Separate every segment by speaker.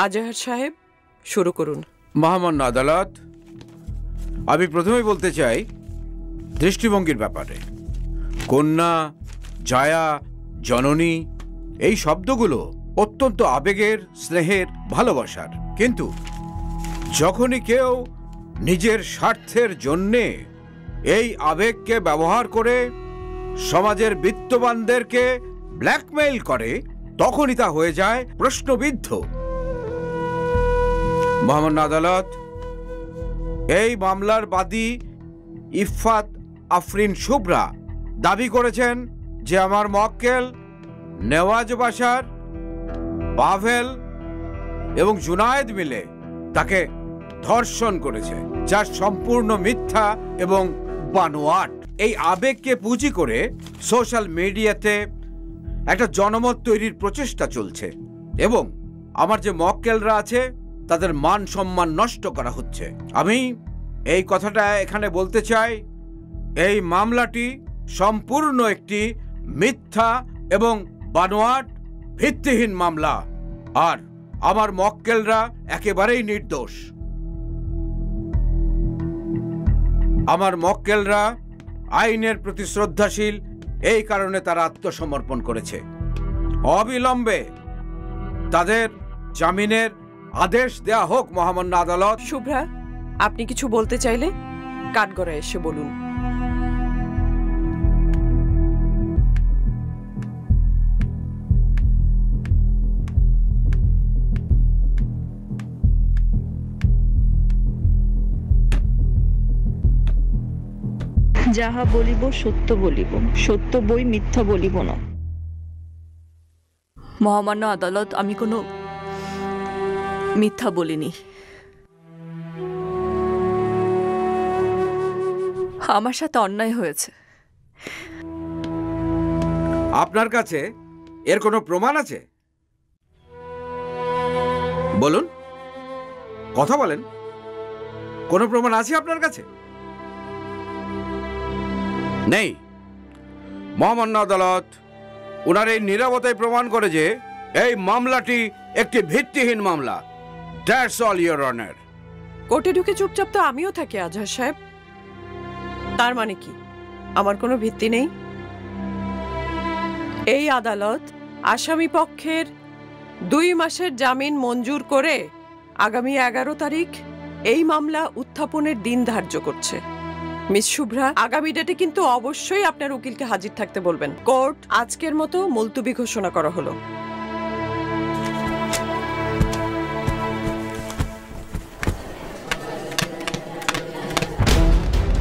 Speaker 1: আজহার সাহেব, শুরু করুন।
Speaker 2: মহামান্য আদালত, আমি প্রথমেই বলতে চাই দৃষ্টিভঙ্গির ব্যাপারে। কন্যা, জায়া, জননী এই শব্দগুলো অত্যন্ত আবেগের, স্নেহের, ভালোবাসার। কিন্তু যখনই কেউ নিজের স্বার্থের জন্যে এই আবেগকে ব্যবহার করে সমাজের বিত্তবানদেরকে ব্ল্যাকমেইল করে, তখনই তা হয়ে যায় প্রশ্নবিদ্ধ। মহামান্য আদালত, এই মামলার বাদী ইফফাত আফরিন শুভ্রা দাবি করেছেন যে আমার মক্কেল নেওয়াজ বাশার, পাভেল এবং জুনায়েদ মিলে তাকে ধর্ষণ করেছে, যা সম্পূর্ণ মিথ্যা এবং বানোয়াট। এই আবেগকে পুঁজি করে সোশ্যাল মিডিয়াতে একটা জনমত তৈরির প্রচেষ্টা চলছে এবং আমার যে মক্কেলরা আছে তাদের মান সম্মান নষ্ট করা হচ্ছে। আমি এই কথাটা এখানে বলতে চাই, এই মামলাটি সম্পূর্ণ একটি মিথ্যা এবং বানোয়াট, ভিত্তিহীন মামলা, আর আমার মক্কেলরা একেবারেই নির্দোষ। আমার মক্কেলরা আইনের প্রতি শ্রদ্ধাশীল, এই কারণে তারা আত্মসমর্পণ করেছে। অবিলম্বে তাদের জামিনের আদেশ দেয়া হোক মহামান্য আদালত।
Speaker 1: শুভ্রা, আপনি কিছু বলতে চাইলে কাঠগড়ায় এসে বলুন।
Speaker 3: যাহা বলিব সত্য বলিব, সত্য বই মিথ্যা বলিব না।
Speaker 4: মহামান্য আদালত, আমি কোনো মিথ্যা বলিনি। আমার সাথে অন্যায় হয়েছে।
Speaker 2: আপনার কাছে এর কোনো প্রমাণ আছে? বলুন, কথা বলেন। কোনো প্রমাণ আছে আপনার কাছে? নেই। মহামান্য আদালত, ওনার এই নীরবতাই প্রমাণ করে যে এই মামলাটি একটি ভিত্তিহীন মামলা। That's all your honour.
Speaker 1: কোর্টে ঢুকে চুপচাপ তো আমিও থাকি আজহার সাহেব। তার মানে কি আমার কোনো ভিত্তি নেই? এই আদালত আসামি পক্ষের 2 মাসের জামিন মঞ্জুর করে আগামী 11 তারিখ এই মামলা উত্থাপনের দিন ধার্য করছে। মিস শুভ্রা, আগামী ডেটে কিন্তু অবশ্যই আপনার উকিলকে হাজির থাকতে বলবেন। কোর্ট আজকের মতো মুলতবি ঘোষণা করা হলো।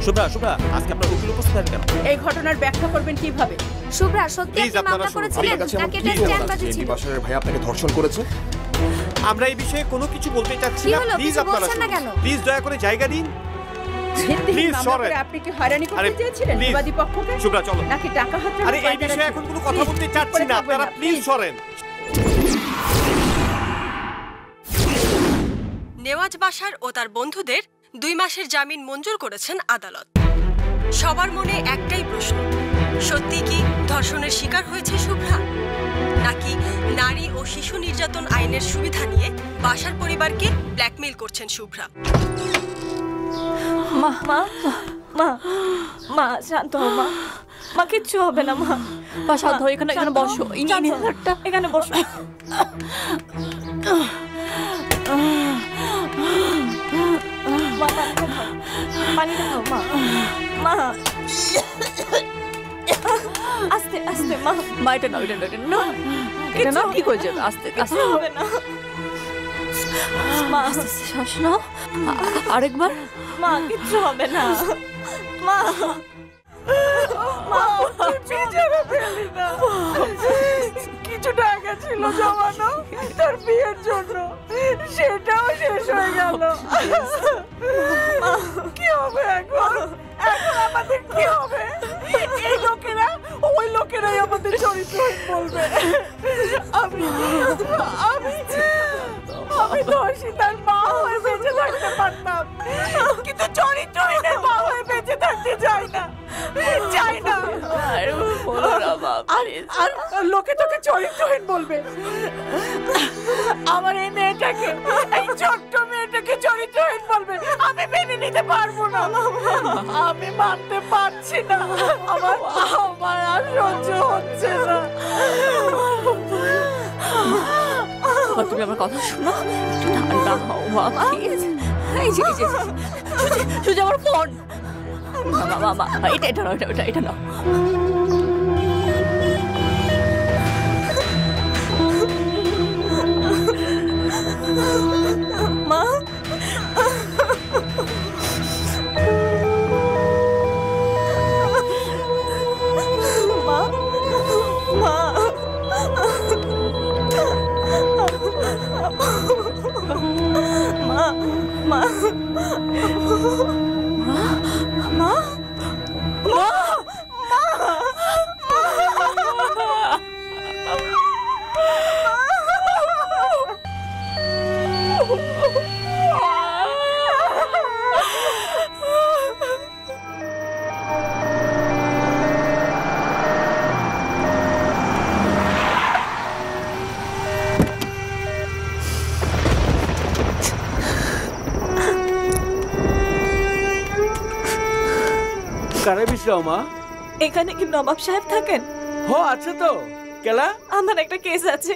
Speaker 5: শুভ্রা, শুভ্রা, আজকে আপনার উকিল উপস্থিত আছেন কেন?
Speaker 6: এই ঘটনার ব্যাখ্যা করবেন কিভাবে?
Speaker 7: শুভ্রা, সত্যি আপনি মামলা করেছিলেন নাকি এটা স্ট্যান্ডবাজি ছিল?
Speaker 8: বাসারের ভাই আপনাকে ধর্ষণ করেছে।
Speaker 5: আমরা এই বিষয়ে কোনো কিছু বলতে চাচ্ছি না। প্লিজ আপনারা প্লিজ দয়া করে জায়গা দিন।
Speaker 6: প্লিজ সরেন। আপনি কি হয়রানি করতে চেয়েছিলেন বিবাদী পক্ষকে?
Speaker 5: শুভ্রা, চলো।
Speaker 6: নাকি টাকা হাতে?
Speaker 5: আরে এই বিষয়ে এখন কোনো কথা বলতে চাচ্ছি না, আপনারা প্লিজ সরেন।
Speaker 4: নেওয়াজ বাশার ও তার বন্ধুদের 2 মাসের জামিন মঞ্জুর করেছেন আদালত। সবার মনে একটাই প্রশ্ন, সত্যি কি ধর্ষণের শিকার হয়েছে শুভ্রা, নাকি নারী ও শিশু নির্যাতন আইনের সুবিধা নিয়ে বাশার পরিবারকে ব্ল্যাকমেইল করছেন শুভ্রা?
Speaker 3: মা মা মা মা শান্ত হও মা। মা কিচ্ছু হবে না মা।
Speaker 4: শান্ত হও, এখানে বসো।
Speaker 3: এখানে বসো। পানি খাও মা। মা আস্তে আস্তে মা।
Speaker 4: মা এটা নাও, এটা নাও, এটা নাও, ঠিক হয়ে যাবে। আস্তে আস্তে
Speaker 3: হবে না মা।
Speaker 4: আস্তে আস্তে শ্বাস নাও। আরেকবার।
Speaker 3: মা কিচ্ছু হবে না মা।
Speaker 6: কিছু টাকা ছিল জমানো তার বিয়ের জন্য, সেটাও শেষ হয়ে গেল। কি হবে এখন? এখন আমাদের কি হবে? এই লোকেরা, ওই লোকেরাই আমাদের চরিত্রহীন বলবে। আমি দোষী, তার মা হয়ে বেঁচে থাকতে পারতাম, কিন্তু চরিত্রহীনের মা হয়ে বেঁচে থাকতে চাই না, চাই না। আর লোকে তোকে চরিত্রহীন বলবে, আমার এই মেয়েটাকে, এই ছোট্ট মেয়েটাকে চরিত্রহীন বলবে, আমি মেনে নিতে পারবো না, আমি মানতে পারছি না, আমার আর সহ্য হচ্ছে না।
Speaker 3: তুমি আমার কথা শোনো, একটু ঠান্ডা হও মা প্লিজ। এই যে সুজি আমার ফোন, মা এটা নাও, এটা নাও। মা
Speaker 8: কারে বিশ্রাও মা?
Speaker 3: এখানে কি নবাব সাহেব থাকেন?
Speaker 8: হো আছে তো। কেলা?
Speaker 3: আমার একটা কেস আছে,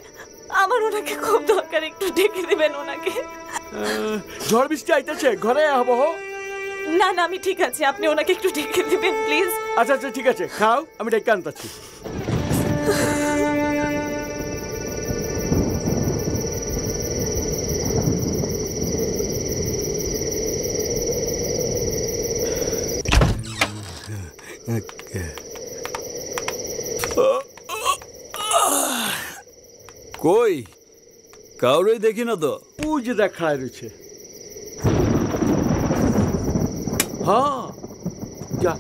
Speaker 3: আমার ওনাকে খুব দরকার, একটু ডেকে দিবেন ওনাকে।
Speaker 8: ঝড় বৃষ্টি আইতেছে, ঘরে হবো।
Speaker 3: না আমি ঠিক আছে, আপনি ওনাকে একটু ডেকে দিবেন প্লিজ।
Speaker 8: আচ্ছা ঠিক আছে, খাও, আমি ডেকে আনতাছি।
Speaker 9: কই কাউরে দেখি না তো।
Speaker 8: ওই যে দেখ খায় রয়েছে। হ্যাঁ যা।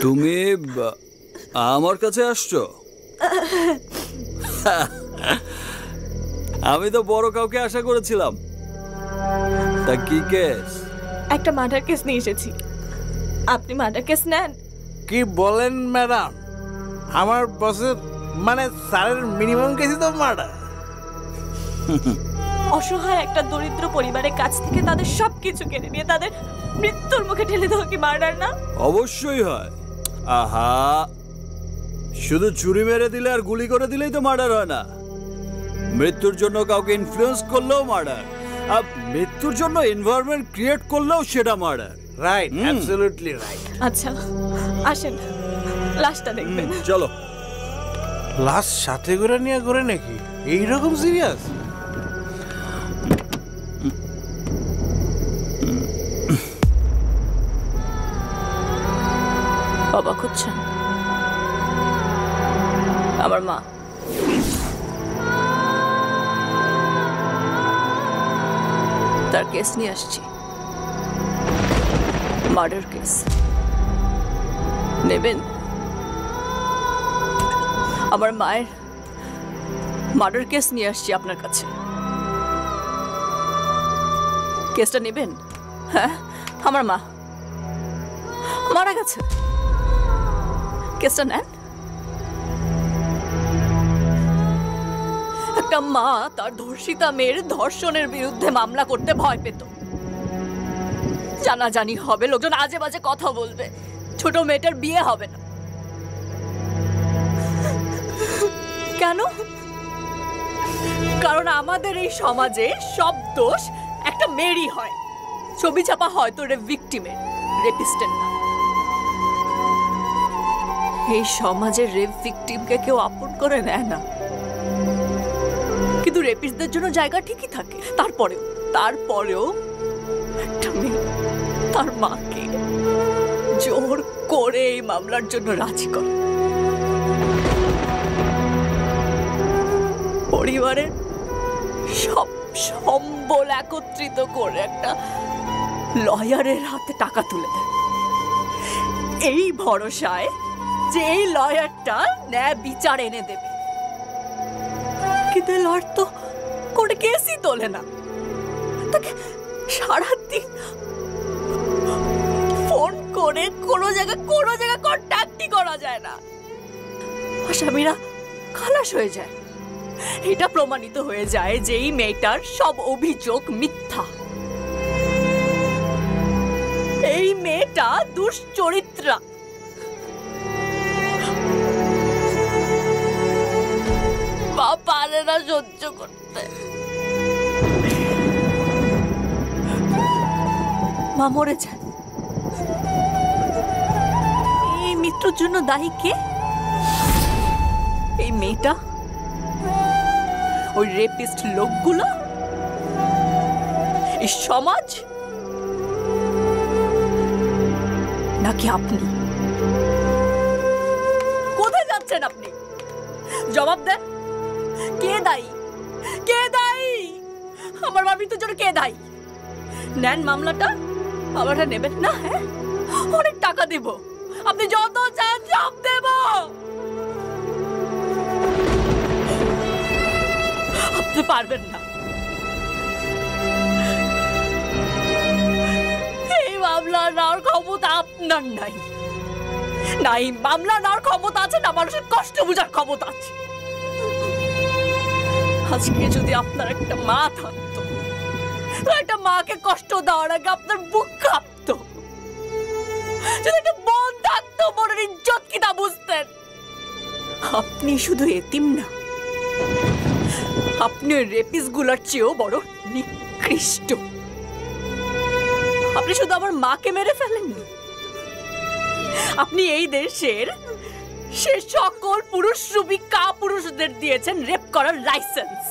Speaker 9: তুমি আমার কাছে আসছো? আমি তো বড় কাউকে আশা করেছিলাম। তা কি কেস?
Speaker 3: একটা মার্ডার কেস নিয়ে এসেছি, আপনি মার্ডার কেস নেন?
Speaker 10: কি বলেন ম্যাডাম, আমার বসের মানে স্যারের মিনিমাম কেসই তো মার্ডার।
Speaker 3: অসহায় একটা দরিদ্র পরিবারের কাছ থেকে তাদের সবকিছু কেড়ে নিয়ে তাদের মৃত্যুর মুখে ঠেলে দেওয়া কি মার্ডার না?
Speaker 9: অবশ্যই হয়। আহা, শুধু চুরি মেরে দিলে আর গুলি করে দিলেই তো মার্ডার হয় না। মৃত্যুর জন্য কাউকে ইনফ্লুয়েন্স করলেও মার্ডার, আর মৃত্যুর জন্য এনভায়রনমেন্ট ক্রিয়েট করলেও সেটা মার্ডার।
Speaker 10: Right, absolutely right.
Speaker 3: আচ্ছা আসেন, লাশটা দেখবেন।
Speaker 9: চলো।
Speaker 10: লাশ সাথে করে নিয়ে ঘুরে নাকি? এইরকম সিরিয়াস?
Speaker 3: অবাক হচ্ছেন? আমার মা তার কেস নিয়ে আসছি, মার্ডার কেস। নেবেন? আমার মায়ের মার্ডার কেস নিয়ে আসছি আপনার কাছে, কেসটা নেবেন? হ্যাঁ, আমার মা মারা গেছে, কেসটা নেন। একটা মা তার ধর্ষিতা মেয়ের ধর্ষণের বিরুদ্ধে মামলা করতে ভয় পেত, জানাজানি হবে, লোকজন আজে বাজে কথা বলবে, ছোট মেয়েটার বিয়ে হবে না। কেন? কারণ আমাদের এই সমাজে সব দোষ একটা মেয়েরই হয়, ছবি ছাপা হয়তো রেপ ভিকটিমের, রেপিস্টের না। এই সমাজের রেপ ভিকটিমকে কেউ আপন করে নেয় না, কিন্তু রেপিস্টদের জন্য জায়গা ঠিকই থাকে। তারপরেও একটা মেয়ে তার মাকে জোর করে এই মামলার জন্য রাজি করে। পরিবারের সব সম্বল একত্রিত করে একটা লয়ারের হাতে টাকা তুলে দেয়, এই ভরসায় যে এই লয়ারটা ন্যায় বিচার এনে দেবে, কিন্তু লয়ার তো কোনো কেসই তোলে না। তাকে সারাদিন ফোন করে কোনো জায়গায় কন্ট্যাক্টই করা যায় না। আসামিরা খালাস হয়ে যায়। এটা প্রমাণিত হয়ে যায় যে এই মেয়েটার সব অভিযোগ মিথ্যা। এই মেয়েটা দুশ্চরিত্রা। মা পারে না সহ্য করতে। মা মরে যায়। এই মৃত্যুর জন্য দায়ী কে? এই মেয়েটা, ওই রেপিস্ট লোকগুলো, এই সমাজ, নাকি আপনি? কোথায় যাচ্ছেন আপনি? জবাব দেন। কে দায়ী? কে দায়ী? আমার বাবার মৃত্যুর জন্য কে দায়ী? নেন মামলাটা নেবেন না? হ্যাঁ, অনেক টাকা দেব, আপনি যত চান সব দেব। আপনি পারবেন না। এই মামলা নেওয়ার ক্ষমতা আপনার নাই। নাই মামলা নেওয়ার ক্ষমতা আছে, না মানুষের কষ্ট বোঝার ক্ষমতা আছে। আজকে যদি আপনার একটা মা থাকতো, একটা মাকে কষ্ট দেওয়ার আগে আপনার বুক কাঁপতো। যদি একটা বোন থাকতো, বোনের ইজ্জত কি তা বুঝতেন। আপনি শুধু এতিম না, আপনি ওই রেপিস গুলার চেয়েও বড় নিকৃষ্ট। আপনি শুধু আমার মাকে মেরে ফেলেননি, আপনি এই দেশের সে সকল পুরুষরূপী কাপুরুষদের দিয়েছেন রেপ করার লাইসেন্স,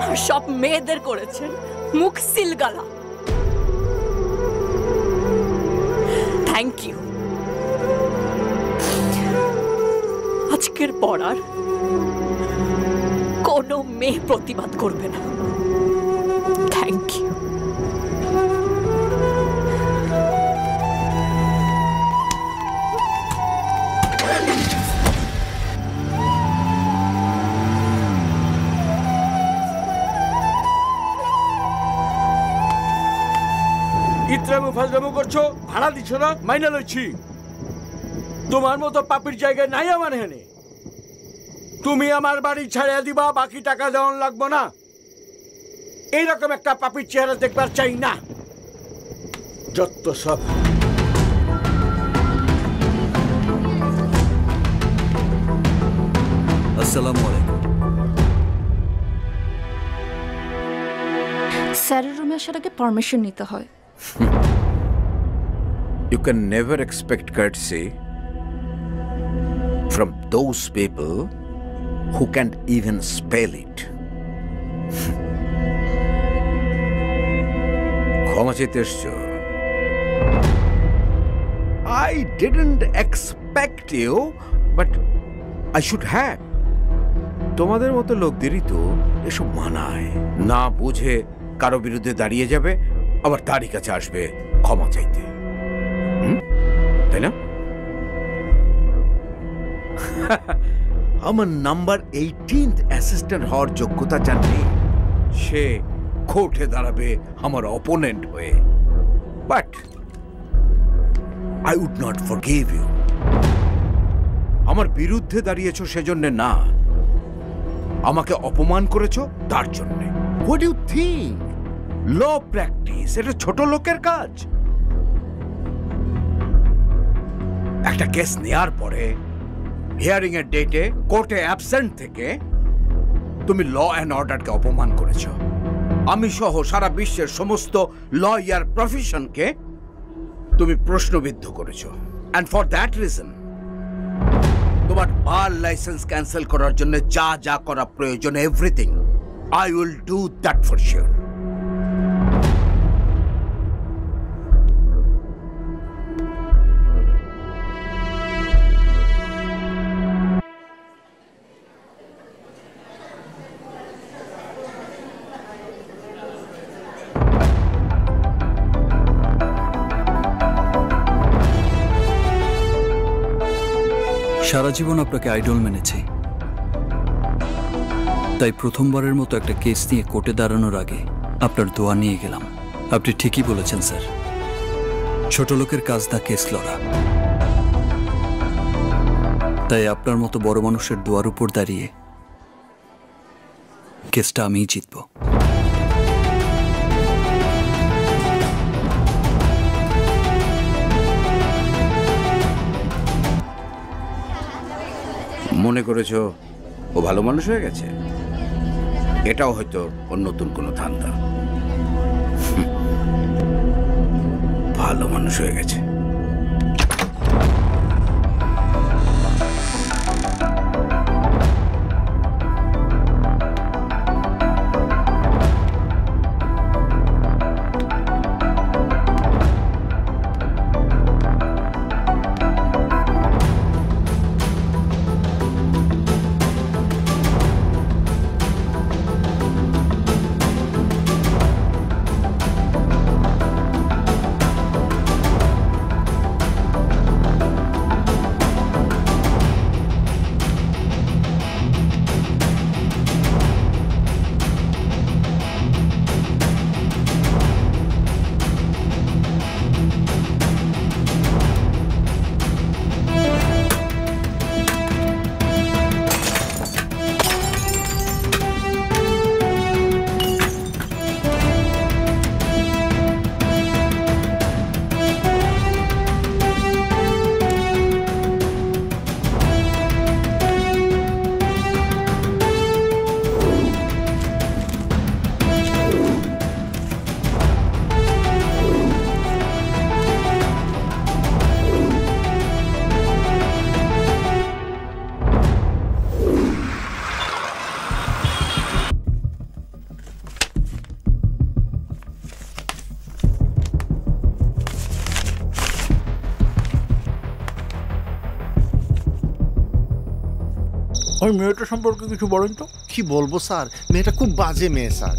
Speaker 3: আর সব মেয়েদের করেছেন মুখ সিলগালা। Thank you. আজকের পর আর কোনো মেয়ে প্রতিবাদ করবে না। Thank you.
Speaker 8: ইত্রামু ফাজলামু করছো, ভাড়া দিচ্ছ না, মাইনা লইছি। তোমার মতো পাপির জায়গায় নাই আমার হেনে। তুমি আমার বাড়ি ছাড়িয়ে দিবা, বাকি টাকা দেওয়ান লাগবো না। এইরকম একটা পাপির চেহারা দেখবার চাই না। যত সব
Speaker 9: আসসালামু আলাইকুম।
Speaker 7: স্যারের রুমে আসার আগে পারমিশন নিতে হয়।
Speaker 2: You can never expect courtesy from those people who can't even spell it. ক্ষমা চাইতে এসছো? I didn't expect you, but I should have. তোমাদের মতো লোকদেরই তো এসব মানায় না। বুঝে কারো বিরুদ্ধে দাঁড়িয়ে যাবে, আবার তারই কাছে আসবে ক্ষমা চাইতে, তাই না? আমার নাম্বার 18th অ্যাসিস্ট্যান্ট হওয়ার যোগ্যতা জানলে সে কোর্টে দাঁড়াবে আমার অপোনেন্ট হয়ে। But I would not forgive you. আমার বিরুদ্ধে দাঁড়িয়েছ সেজন্য না, আমাকে অপমান করেছ তার জন্য। What do you think law practice এটা ছোট লোকের কাজ? একটা কেস নেয়ার পরে হিয়ারিং এর ডেটে কোর্টে অ্যাবসেন্ট থেকে তুমি ল অ্যান্ড অর্ডারকে অপমান করেছ। আমি সহ সারা বিশ্বের সমস্ত লয়ার প্রফেশনকে তুমি প্রশ্নবিদ্ধ করেছ। অ্যান্ড ফর দ্যাট রিজন তোমার বার লাইসেন্স ক্যান্সেল করার জন্য যা যা করা প্রয়োজন, everything I will do that for sure.
Speaker 9: সারা জীবন আপনাকে আইডল মেনেছি, তাই প্রথমবারের মতো একটা কেস নিয়ে কোর্টে দাঁড়ানোর আগে আপনার দোয়া নিয়ে গেলাম। আপনি ঠিকই বলেছেন স্যার, ছোট লোকের কাজ না কেস লড়া। তাই আপনার মতো বড় মানুষের দোয়ার উপর দাঁড়িয়ে কেসটা আমিই জিতব।
Speaker 2: মনে করেছো ও ভালো মানুষ হয়ে গেছে? এটাও হয়তো ওর নতুন কোনো ধান্দা। ভালো মানুষ হয়ে গেছে।
Speaker 10: ওই মেয়েটা সম্পর্কে কিছু বলেন তো।
Speaker 11: কি বলবো স্যার, মেয়েটা খুব বাজে মেয়ে স্যার।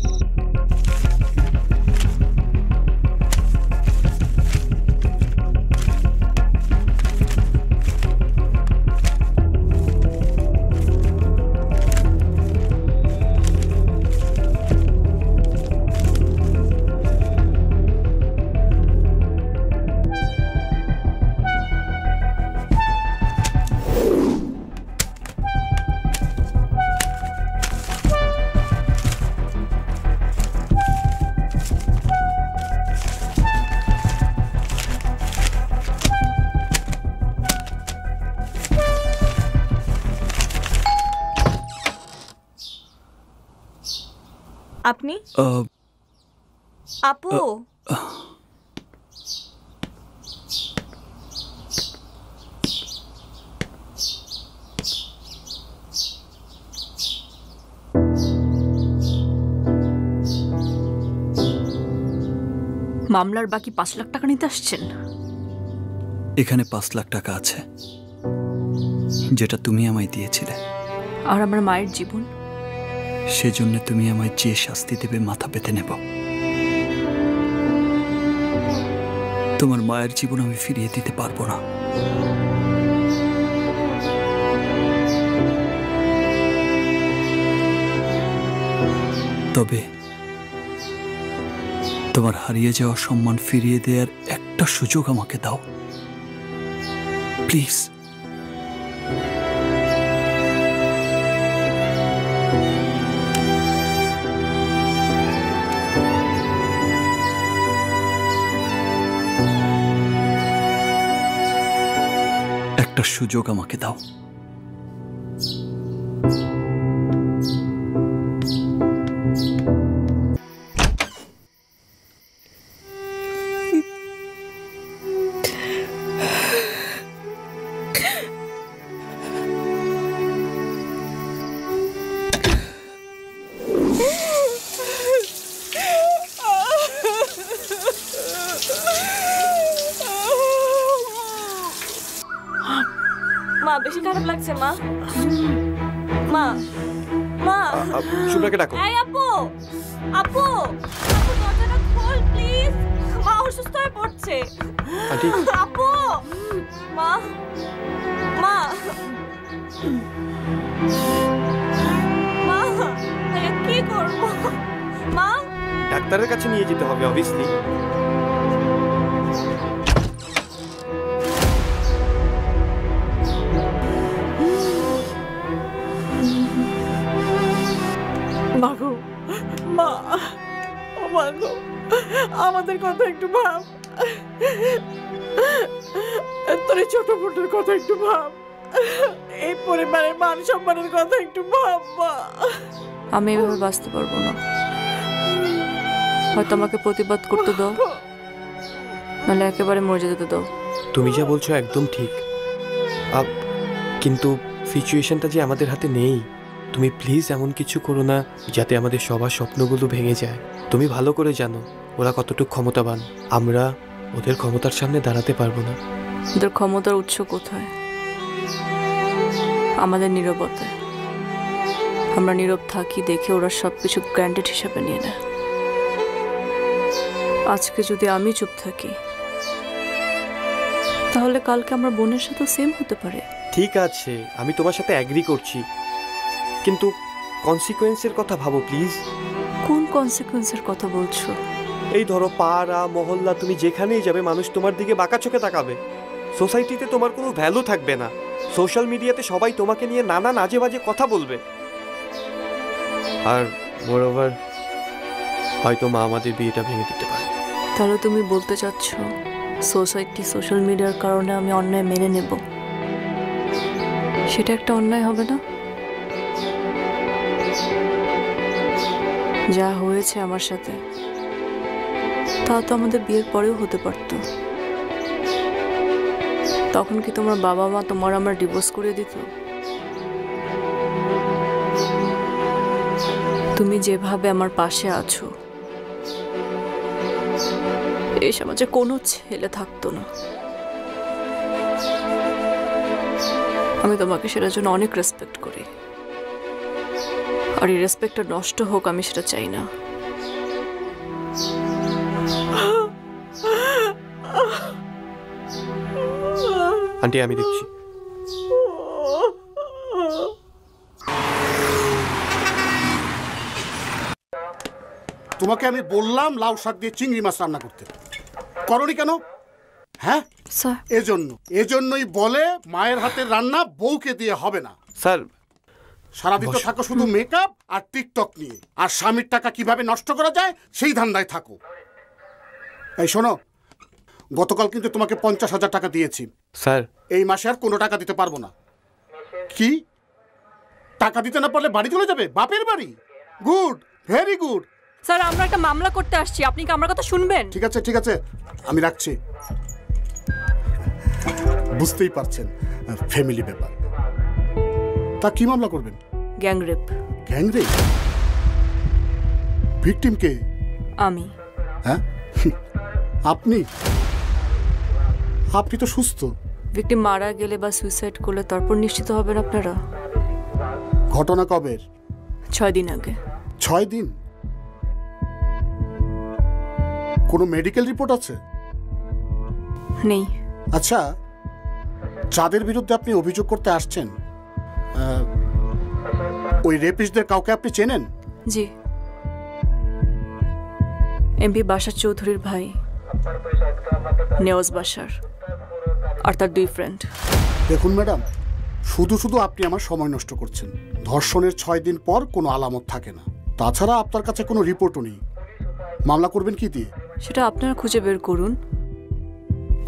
Speaker 3: আপনি? আপু, মামলার বাকি 5 লাখ টাকা নিতে আসছেন?
Speaker 9: এখানে 5 লাখ টাকা আছে, যেটা তুমি আমায় দিয়েছিলে।
Speaker 3: আর আমার মায়ের জীবন?
Speaker 9: সেজন্য তুমি আমায় যে শাস্তি দেবে মাথা পেতে নেব। তোমার মায়ের জীবন আমি ফিরিয়ে দিতে পারবো না। তবে তোমার হারিয়ে যাওয়া সম্মান ফিরিয়ে দেওয়ার একটা সুযোগ আমাকে দাও প্লিজ। একটা সুযোগ আমাকে দাও।
Speaker 3: মা, বেশি খারাপ লাগছে মা। মা, মা,
Speaker 5: শুভ্রাকে ডাকো।
Speaker 3: এই আপু, আপু, আপু দরজাটা খোল প্লিজ। মা অসুস্থ হয়ে পড়ছে।
Speaker 5: আন্টি,
Speaker 3: আপু, মা, মা মা কি করব মা?
Speaker 5: ডাক্তারের কাছে নিয়ে যেতে হবে অবভিয়াসলি।
Speaker 6: মাগো মা, ও মাগো, আমাদের কথা একটু ভাব, তোর ছোট বোনের কথা একটু ভাব, এই পরিবারের মান সম্মানের কথা একটু ভাব মা।
Speaker 12: আমি এভাবে বাঁচতে পারবো না, হয়তো আমাকে প্রতিবাদ করতে দাও, নাহলে একেবারে মরে যেতে দাও।
Speaker 5: তুমি যা বলছো একদম ঠিক, কিন্তু সিচুয়েশনটা যে আমাদের হাতে নেই। তুমি প্লিজ এমন কিছু করো না যাতে আমাদের সবার স্বপ্নগুলো ভেঙে যায়। তুমি ভালো করে জানো ওরা কতটুকু ক্ষমতাবান, আমরা ওদের ক্ষমতার সামনে দাঁড়াতে পারবো না।
Speaker 12: ওদের ক্ষমতার উৎস কোথায়? আমাদের নীরবতায়। আমরা নীরব থাকি দেখে ওরা সবকিছু গ্র্যান্টেড হিসাবে নিয়ে নেয়। আজকে যদি আমি চুপ থাকি তাহলে কালকে আমার বোনের সাথে সেম হতে পারে।
Speaker 5: ঠিক আছে, আমি তোমার সাথে অ্যাগ্রি করছি, কিন্তু কনসিকুয়েন্সের কথা ভাবো প্লিজ।
Speaker 12: কোন কনসিকুয়েন্সের কথা বলছো?
Speaker 5: এই ধরো পাড়া মহল্লা, তুমি যেখানেই যাবে মানুষ তোমার দিকে বাঁকা চোখে তাকাবে। সোসাইটিতে তোমার কোনো ভ্যালু থাকবে না। সোশ্যাল মিডিয়াতে সবাই তোমাকে নিয়ে নানান আজে বাজে কথা বলবে। আর মোরওভার হয়তো মা আমাদের বিয়েটা ভেঙে দিতে পারে।
Speaker 12: তাহলে তুমি বলতে চাচ্ছ সোসাইটি সোশ্যাল মিডিয়ার কারণে আমি অন্যায় মেনে নেব? সেটা একটা অন্যায় হবে না? যা হয়েছে আমার সাথে তা তো আমাদের বিয়ের পরেও হতে পারত। তখন কি তোমার বাবা মা তোমার আমার ডিভোর্স করে দিত? তুমি যেভাবে আমার পাশে আছো এই সমাজে কোনো ছেলে থাকতো না। আমি তোমাকে সেটার জন্য অনেক রেসপেক্ট করি, আর এই রেসপেক্টটা নষ্ট হোক আমি সেটা চাই না।
Speaker 5: আন্টি আমি দেখছি।
Speaker 13: তোমাকে আমি বললাম লাউ শাক দিয়ে চিংড়ি মাছ রান্না করতে, করনি কেন? হ্যাঁ এজন্যই বলে মায়ের হাতের রান্না বউকে দিয়ে হবে না।
Speaker 5: স্যার
Speaker 13: সারাদিন তো থাকো শুধু মেকআপ আর টিকটক নিয়ে, আর স্বামীর টাকা কিভাবে নষ্ট করা যায় সেই ধান্দায় থাকো। এই শোনো, গতকাল কিন্তু তোমাকে 50,000 টাকা দিয়েছি
Speaker 5: স্যার।
Speaker 13: এই মাসে আর কোনো টাকা দিতে পারবো না। কি টাকা দিতে না পারলে বাড়ি চলে যাবে? বাপের বাড়ি? Good, very good.
Speaker 12: স্যার আমরা একটা মামলা করতে আসছি, আপনি কি আমার কথা শুনবেন?
Speaker 13: ঠিক আছে ঠিক আছে, আমি রাখছি। বুঝতেই পারছেন ফ্যামিলি ব্যাপার। তা কি মামলা করবেন?
Speaker 12: Gang rape.
Speaker 13: Gang rape? Victim কে?
Speaker 12: আমি।
Speaker 13: হ্যাঁ আপনি? আপনি তো সুস্থ।
Speaker 12: ভিকটিম মারা গেলে বা সুইসাইড করলে তারপর নিশ্চিত হবেন আপনারা।
Speaker 13: ঘটনা কবের?
Speaker 12: 6 দিন আগে।
Speaker 13: 6 দিন? কোনো মেডিকেল রিপোর্ট আছে?
Speaker 12: নেই।
Speaker 13: আচ্ছা, যাদের বিরুদ্ধে আপনি অভিযোগ করতে আসছেন ওই রেপিস্টদের কাউকে আপনি চেনেন?
Speaker 12: জি, এমপি বাশার চৌধুরীর ভাই নেওয়াজ বাশার আর তার 2 ফ্রেন্ড।
Speaker 13: দেখুন ম্যাডাম, শুধু শুধু আপনি আমার সময় নষ্ট করছেন। ধর্ষণের 6 দিন পর কোনো আলামত থাকে না, তাছাড়া আপনার কাছে কোনো রিপোর্টও নেই। মামলা করবেন কি দিয়ে?
Speaker 12: সেটা আপনারা খুঁজে বের করুন।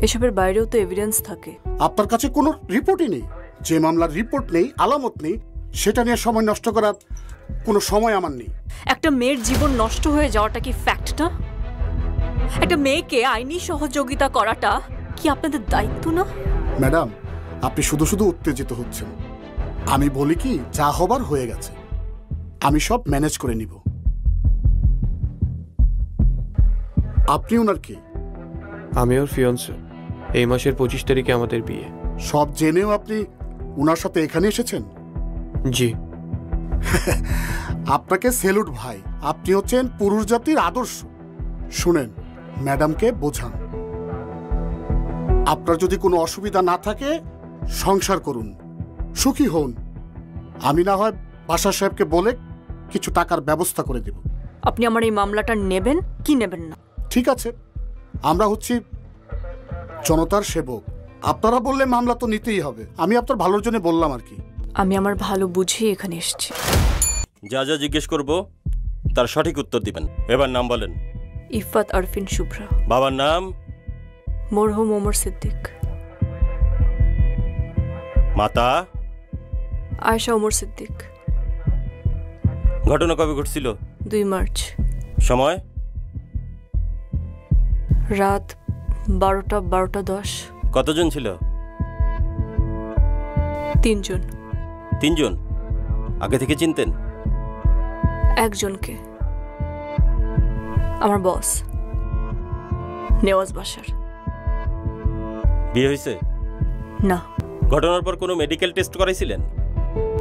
Speaker 12: এসবের বাইরেও তো এভিডেন্স থাকে।
Speaker 13: আপনার কাছে কোনো রিপোর্টই নেই। যে মামলার রিপোর্ট নেই, আলামত নেই, সেটা নিয়ে সময় নষ্ট করার কোনো সময় আমার নেই।
Speaker 12: একটা মেয়ের জীবন নষ্ট হয়ে যাওয়াটা কি ফ্যাক্ট না? একটা মেয়েকে আইনি সহযোগিতা করাটা কি আপনাদের দায়িত্ব না?
Speaker 13: ম্যাডাম, আপনি শুধু শুধু উত্তেজিত হচ্ছেন। আমি বলি কি, যা হবার হয়ে গেছে, আমি সব ম্যানেজ করে নিব। আপনি ওনার কি?
Speaker 5: আমি ওর ফিয়ন্সে। এই মাসের 25 তারিখে আমাদের বিয়ে।
Speaker 13: সব জেনেও আপনি ওনার সাথে এখানে এসেছেন?
Speaker 5: জি।
Speaker 13: আপনাকে সেলুট ভাই, আপনি হচ্ছেন পুরুষ জাতির আদর্শ। শুনেন, ম্যাডামকে বোঝান। আপনার যদি কোনো অসুবিধা না থাকে সংসার করুন, সুখী হন। আমি না হয় বাশার সাহেবকে বলে কিছু টাকার ব্যবস্থা করে দেব।
Speaker 12: আপনি আমার এই মামলাটা নেবেন কি নেবেন না?
Speaker 13: ঠিক আছে, আমরা হচ্ছি জনতার সেবক, আপনারা বললে মামলা তো নিতেই হবে। আমি আপনার ভালোর জন্য বললাম আর কি।
Speaker 12: আমি আমার ভালো বুঝে এখানে এসেছি।
Speaker 14: যা যা জিজ্ঞেস করব তার সঠিক উত্তর দিবেন। এবার নাম বলেন।
Speaker 12: ইফাত আরফিন শুভ্রা।
Speaker 14: বাবার নাম?
Speaker 12: মরহুম ওমর সিদ্দিক।
Speaker 14: মাতা?
Speaker 12: আয়েশা ওমর সিদ্দিক।
Speaker 14: ঘটনা কবে ঘটছিল?
Speaker 12: 2 মার্চ।
Speaker 14: সময়?
Speaker 12: রাত 12:10।
Speaker 14: কতজন ছিল?
Speaker 12: 3 জন।
Speaker 14: 3 জন? আগে থেকে চিনতেন?
Speaker 12: একজনকে, আমার বস নেওয়াজ বাশার।
Speaker 14: বিয়ে হয়েছে?
Speaker 12: না।
Speaker 14: ঘটনার পর কোনো মেডিকেল টেস্ট করাইছিলেন?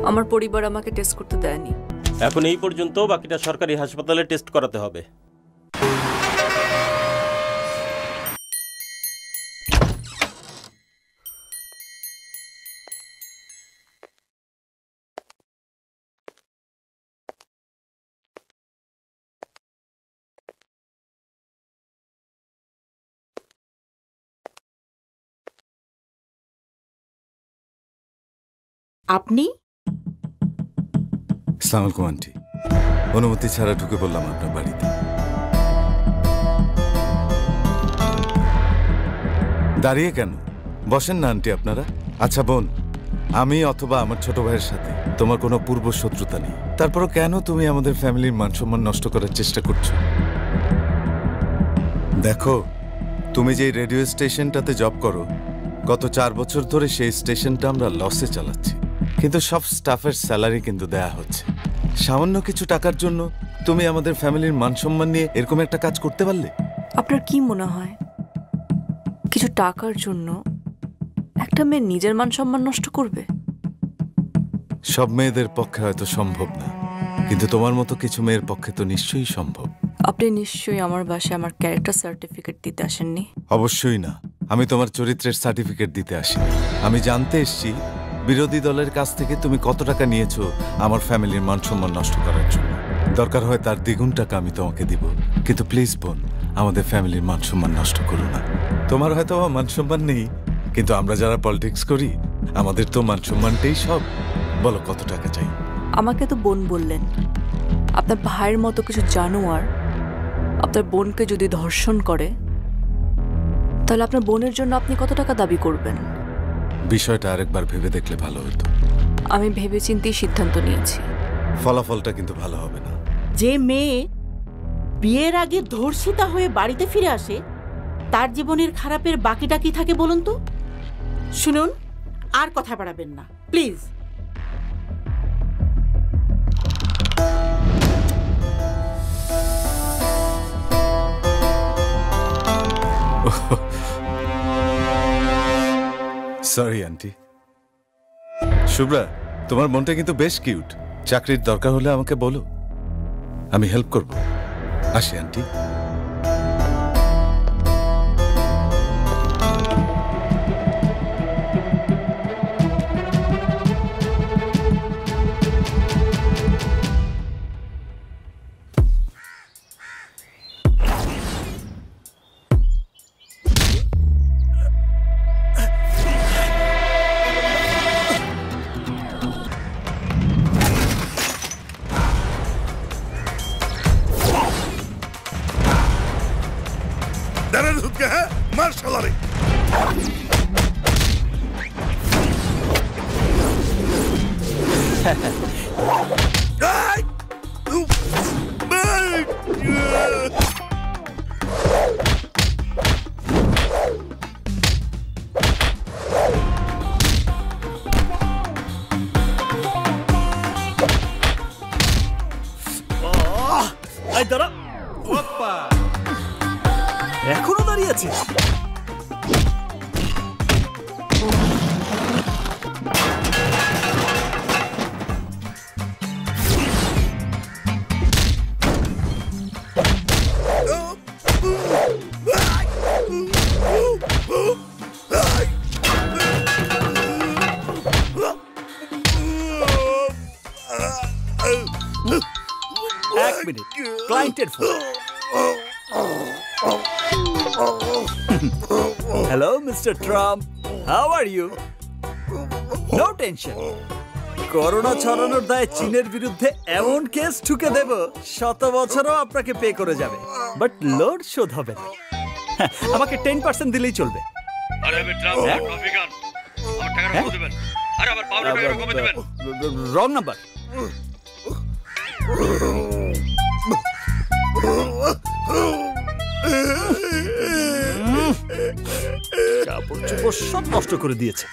Speaker 12: আমার পরিবার আমাকে টেস্ট করতে দেয়নি।
Speaker 14: এখন এই পর্যন্ত বাকিটা সরকারি হাসপাতালে টেস্ট করাতে হবে।
Speaker 6: আপনি?
Speaker 15: আসসালামু আলাইকুম আন্টি, অনুমতি ছাড়া ঢুকে পড়লাম আপনার বাড়িতে। দাঁড়িয়ে কেন? বসেন না আন্টি আপনারা। আচ্ছা বোন, আমি অথবা আমার ছোট ভাইয়ের সাথে তোমার কোনো পূর্ব শত্রুতা নেই, তারপরও কেন তুমি আমাদের ফ্যামিলির মান সম্মান নষ্ট করার চেষ্টা করছো? দেখো, তুমি যে রেডিও স্টেশনটাতে জব করো, গত 4 বছর ধরে সেই স্টেশনটা আমরা লসে চালাচ্ছি, কিন্তু সব স্টাফের স্যালারি কিন্তু দেয়া হচ্ছে। সামান্য কিছু টাকার জন্য তুমি আমাদের ফ্যামিলির মান সম্মান নিয়ে এরকম একটা কাজ করতে পারলে?
Speaker 12: আপনার কি মনে হয় কিছু টাকার জন্য একটা মেয়ে নিজের মান সম্মান নষ্ট করবে?
Speaker 15: সব মেয়েদের পক্ষে হয়তো সম্ভব না, কিন্তু তোমার মতো কিছু মেয়ের পক্ষে তো নিশ্চয়ই সম্ভব।
Speaker 12: আপনি নিশ্চয়ই আমার বাসায় আমার ক্যারেক্টার সার্টিফিকেট দিতে আসেননি।
Speaker 15: অবশ্যই না, আমি তোমার চরিত্রের সার্টিফিকেট দিতে আসিনি। আমি জানতে এসেছি বিরোধী দলের কাছ থেকে তুমি কত টাকা নিয়েছো আমার ফ্যামিলির মান সম্মান নষ্ট করার জন্য। দরকার হয় তার দ্বিগুণ টাকা আমি তোমাকে দিব, কিন্তু প্লিজ বোন, আমাদের ফ্যামিলির মান সম্মান নষ্ট করো না। তোমার হয়তো মান সম্মান নেই, কিন্তু আমরা যারা পলিটিক্স করি আমাদের তো মান সম্মানটাই সব। বলো কত টাকা চাই?
Speaker 12: আমাকে তো বোন বললেন, আপনার ভাইয়ের মতো কিছু জানোয়ার আপনার বোনকে যদি ধর্ষণ করে তাহলে আপনার বোনের জন্য আপনি কত টাকা দাবি করবেন?
Speaker 15: বিষয়টা আরেকবার ভেবে দেখলে ভালো হতো।
Speaker 12: আমি ভেবেচিন্তেই সিদ্ধান্ত নিয়েছি।
Speaker 15: ফলাফলটা কিন্তু ভালো হবে না।
Speaker 6: যে মেয়ে বিয়ের আগে ধর্ষিতা হয়ে বাড়িতে ফিরে আসে, তার জীবনের খারাপের বাকিটা কি থাকে বলুন তো? শুনুন, আর কথা বাড়াবেন না প্লিজ।
Speaker 15: Sorry aunty. শুভ্রা, তোমার মনটা কিন্তু বেশ কিউট। চাকরির দরকার হলে আমাকে বলো, আমি হেল্প করব। আসি আন্টি।
Speaker 9: এখনো দাঁড়িয়ে আছে? মিনিট, ক্লায়েন্টের ফোন। Hello mister Trump, how are you? No tension, corona ছড়ানোর দায়ে চীনের বিরুদ্ধে এমন কেস ঠুকে দেব 100 বছরও আপনাকে পে করে যাবে, বাট লোড শোধ হবে না। হ্যাঁ, আমাকে 10% দিলেই চলবে। Wrong number. কাপড় চোপড় সব নষ্ট করে দিয়েছে।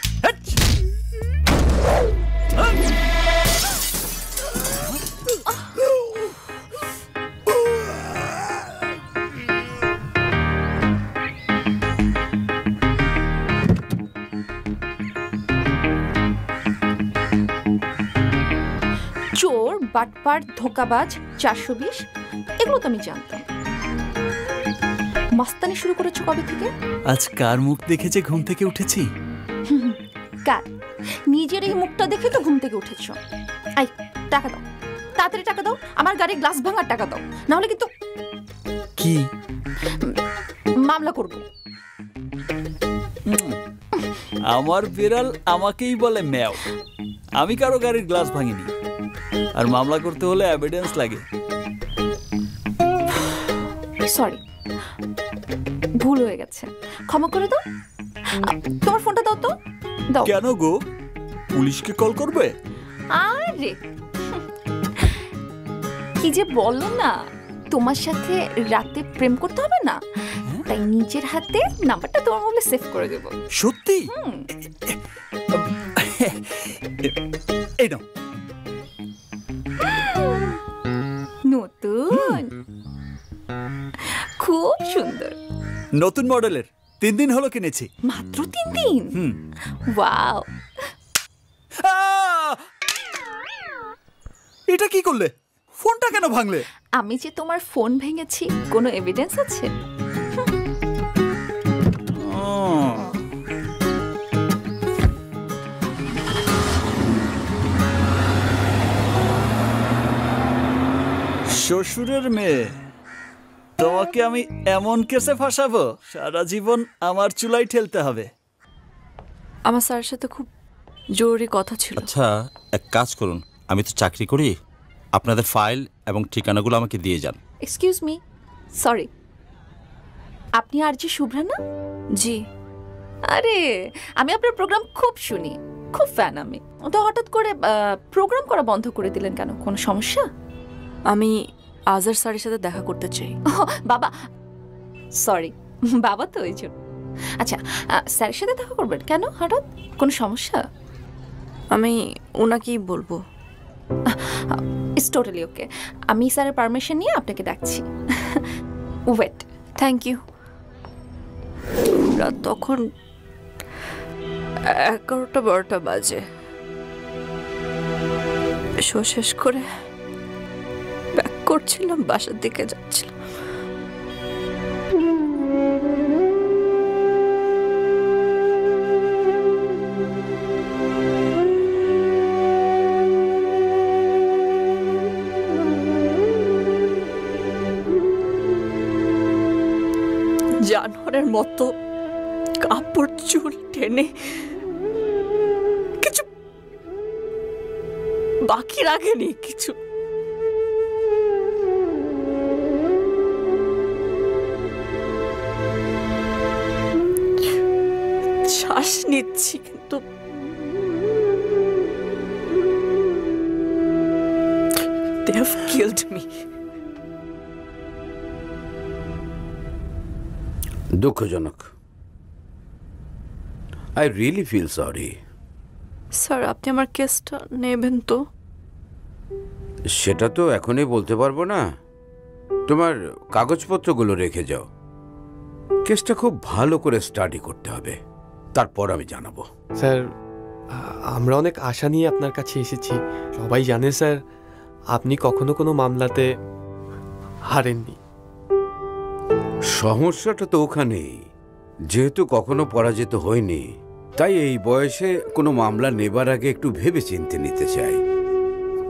Speaker 7: চোর, বাটপার, ধোকাবাজ, 420, এগুলো তো আমি জানতাম। মাস্তানি শুরু করেছো কবে থেকে?
Speaker 9: আজ কার মুখ দেখে যে ঘুম থেকে উঠেছি?
Speaker 7: কার? নিজের এই মুখটা দেখে তো ঘুম থেকে উঠেছো। আই, টাকা দাও, তাড়াতাড়ি টাকা দাও, আমার গাড়ির গ্লাস ভাঙার টাকা দাও, না হলে কিন্তু
Speaker 9: কি
Speaker 7: মামলা করব।
Speaker 9: আমার বিড়াল আমাকেই বলে ম্যাও। আমি কারো গাড়ির গ্লাস ভাঙিনি, আর মামলা করতে হলে এভিডেন্স লাগে।
Speaker 7: সরি, ভুল হয়ে গেছে, ক্ষমা করে দাও। তোমার ফোনটা দাও তো। দাও।
Speaker 9: কেন গো, পুলিশকে কল করবে?
Speaker 7: আরে কি যে বলো না, তোমার সাথে রাতে প্রেম করতে হবে না, তাই নিজের হাতে নাম্বারটা তোমার মোবাইলে সেভ করে দেব।
Speaker 9: সত্যি? এই নাও।
Speaker 7: নতুন, খুব সুন্দর,
Speaker 9: নতুন মডেলের। 3 দিন হলো কিনেছি।
Speaker 7: মাত্র 3 দিন? ওয়াও।
Speaker 9: এটা কি করলে? ফোনটা কেন ভাঙলে?
Speaker 7: আমি যে তোমার ফোন ভেঙেছি, কোনো এভিডেন্স আছে?
Speaker 9: শ্বশুরের মেয়ে, তোমাকে আমি এমন কেসে ফাঁসাবো সারা জীবন আমার চুলাই ঠেলতে হবে।
Speaker 12: আমার স্যারের সাথে খুব জরুরি কথা ছিল।
Speaker 14: আচ্ছা, এক কাজ করুন, আমি তো চাকরি করি, আপনাদের ফাইল এবং ঠিকানাগুলো আমাকে দিয়ে যান।
Speaker 7: এক্সকিউজ মি, সরি, আপনি আর জি শুভ্রা না?
Speaker 12: জি।
Speaker 7: আরে আমি আপনার প্রোগ্রাম খুব শুনি, খুব ফ্যান আমি। তো হঠাৎ করে প্রোগ্রাম করা বন্ধ করে দিলেন কেন? কোনো সমস্যা?
Speaker 12: আমি আজার স্যারের সাথে দেখা করতে চাই।
Speaker 7: বাবা, সরি, বাবা তো ওই জন্য। আচ্ছা, স্যারের সাথে দেখা করবেন কেন হঠাৎ? কোনো সমস্যা?
Speaker 12: আমি ওনাকেই বলবো।
Speaker 7: ইটস টোটালি ওকে, আমি স্যারের পারমিশন নিয়ে আপনাকে ডাকছি। ওয়েট।
Speaker 12: Thank you. রাত তখন 11টা-12টা বাজে। শো শেষ করে ব্যাক করছিলাম, বাসার দিকে যাচ্ছিলাম। জানোয়ারের মতো কাপড় চুল টেনে কিছু বাকি রাখেনি, কিছু শ্বাস নিচ্ছি কিন্তু they have killed me.
Speaker 2: দুঃখজনক। I really feel sorry.
Speaker 12: Sir, আপনি আমার কেসটা নেবেন তো?
Speaker 2: সেটা তো এখনই বলতে পারবো না। তোমার কাগজপত্রগুলো রেখে যাও। কেসটা খুব ভালো করে স্টাডি করতে হবে, তারপর আমি জানাবো।
Speaker 5: স্যার, আমরা অনেক আশা নিয়ে আপনার কাছে এসেছি। সবাই জানে স্যার, আপনি কখনো কোনো মামলাতে হারেননি।
Speaker 2: সমস্যাটা তো ওখানেই, যেহেতু কখনো পরাজিত হয়নি, তাই এই বয়সে কোনো মামলা নেবার আগে একটু ভেবে চিন্তে নিতে চাই।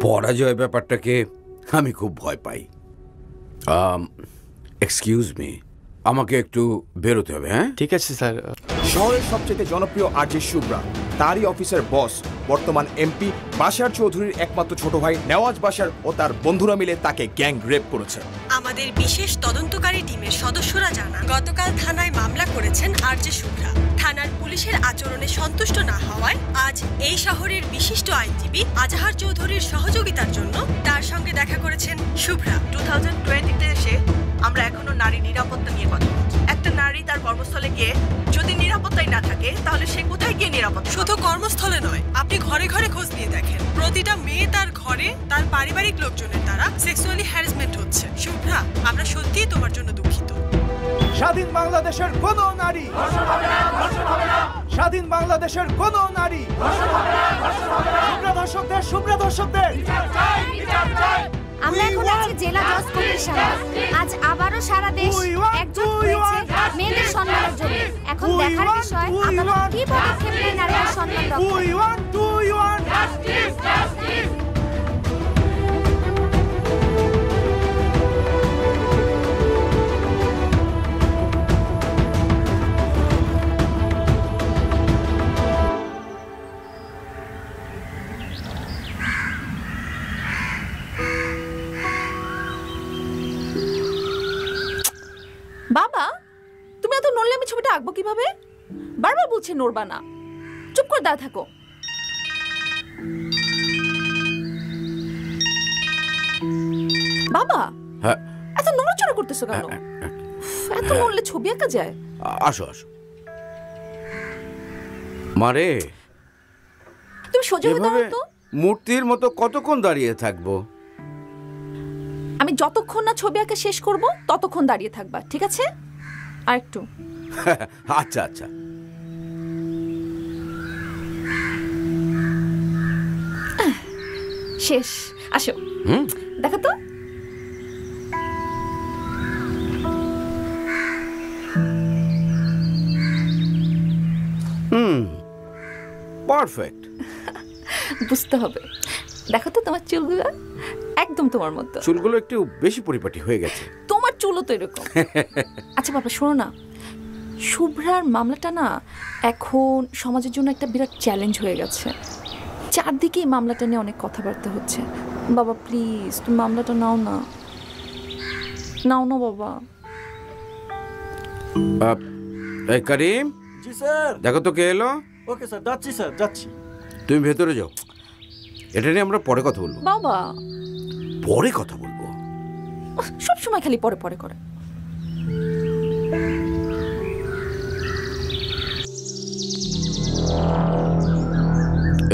Speaker 2: পরাজয় ব্যাপারটাকে আমি খুব ভয় পাই। এক্সকিউজ মি, আমাকে একটু বেরোতে হবে। হ্যাঁ
Speaker 5: ঠিক আছে স্যার।
Speaker 16: শহরের সবচেয়ে জনপ্রিয় আরজে শুভ্রা, তারই অফিসের বস, বর্তমান এমপি বাশার চৌধুরীর একমাত্র ছোট ভাই নেওয়াজ বাশার ও তার বন্ধুরা মিলে তাকে গ্যাং রেপ করেছে।
Speaker 4: আমাদের বিশেষ তদন্তকারী টিমের সদস্যরা জানান, গতকাল থানায় মামলা করেছেন আরজে শুভ্রা। থানার পুলিশের আচরণে সন্তুষ্ট না হওয়ায় আজ এই শহরের বিশিষ্ট আইনজীবী আজাহার চৌধুরীর সহযোগিতার জন্য তার সঙ্গে দেখা করেছেন শুভ্রা।
Speaker 17: 2020-তে এসে আমরা এখনো নারী নিরাপত্তা নিয়ে কথা বলছি। একটা নারী তার কর্মস্থলে গিয়ে যদি নিরাপত্তাই না থাকে তাহলে সে কোথায় গিয়ে নিরাপত্তা?
Speaker 4: শুধু কর্মস্থলে নয়, আপনি ঘরে ঘরে খোঁজ নিয়ে দেখেন, প্রতিটা মেয়ে তার ঘরে তার পারিবারিক লোকজনের দ্বারা সেক্সুয়ালি হ্যারাসমেন্ট হচ্ছে। শুভ্রা, আমরা সত্যিই তোমার জন্য দুঃখিত।
Speaker 16: স্বাধীন বাংলাদেশের কোন নারী, স্বাধীন বাংলাদেশের কোন নারী, শুভ্রা দর্শকদের
Speaker 18: আমরা এখন আছি জেলা জজ কোর্টের সামনে। আজ আবারও সারা দেশ একজোট হয়েছে মেয়েদের সম্মানের জন্য। এখন দেখার বিষয় আদালত কি পদক্ষেপ নেয় নারীদের সম্মান রক্ষায়।
Speaker 7: বাবা, তুমি এত নড়লে আমি ছবিটা আঁকবো কিভাবে? বারবার বলছে নড়বা না, চুপ করে দাঁড়া থাকো। বাবা, এত নড়াচড়া করতেছো কেন? এত নড়লে ছবি আঁকা যায়?
Speaker 2: আসো আসো মারে,
Speaker 7: তুমি সোজা হয়ে দাঁড়াও তো।
Speaker 2: মূর্তির মতো কতক্ষণ দাঁড়িয়ে থাকবো?
Speaker 7: আমি যতক্ষণ না ছবি আঁকা শেষ করব ততক্ষণ দাঁড়িয়ে থাকবা, ঠিক আছে? আর একটু।
Speaker 2: আচ্ছা আচ্ছা।
Speaker 7: শেষ। আসো দেখো তো।
Speaker 2: পারফেক্ট।
Speaker 7: বুঝতে হবে। দেখো তো তোমার চুলগুলো একদম তোমার মতো।
Speaker 2: চুলগুলো একটু বেশি পরিপাটি হয়ে গেছে।
Speaker 7: তোমার চুলও তো এরকম। আচ্ছা বাবা শোনো না, শুভ্রার মামলাটা না এখন সমাজের জন্য একটা বিরাট চ্যালেঞ্জ হয়ে গেছে। চারদিকে এই মামলাটা নিয়ে অনেক কথাবার্তা হচ্ছে। বাবা প্লিজ তুমি মামলাটা নাও না, নাও না বাবা।
Speaker 2: এই করিম।
Speaker 10: জি স্যার।
Speaker 2: দেখো তো কে এলো।
Speaker 10: ওকে স্যার, যাচ্ছি স্যার, যাচ্ছি।
Speaker 2: তুমি ভেতরে যাও, এটা নিয়ে আমরা পরে কথা বলবো।
Speaker 7: বাবা
Speaker 2: পরে কথা বলবো।
Speaker 7: সব সময় খালি পরে পরে করে।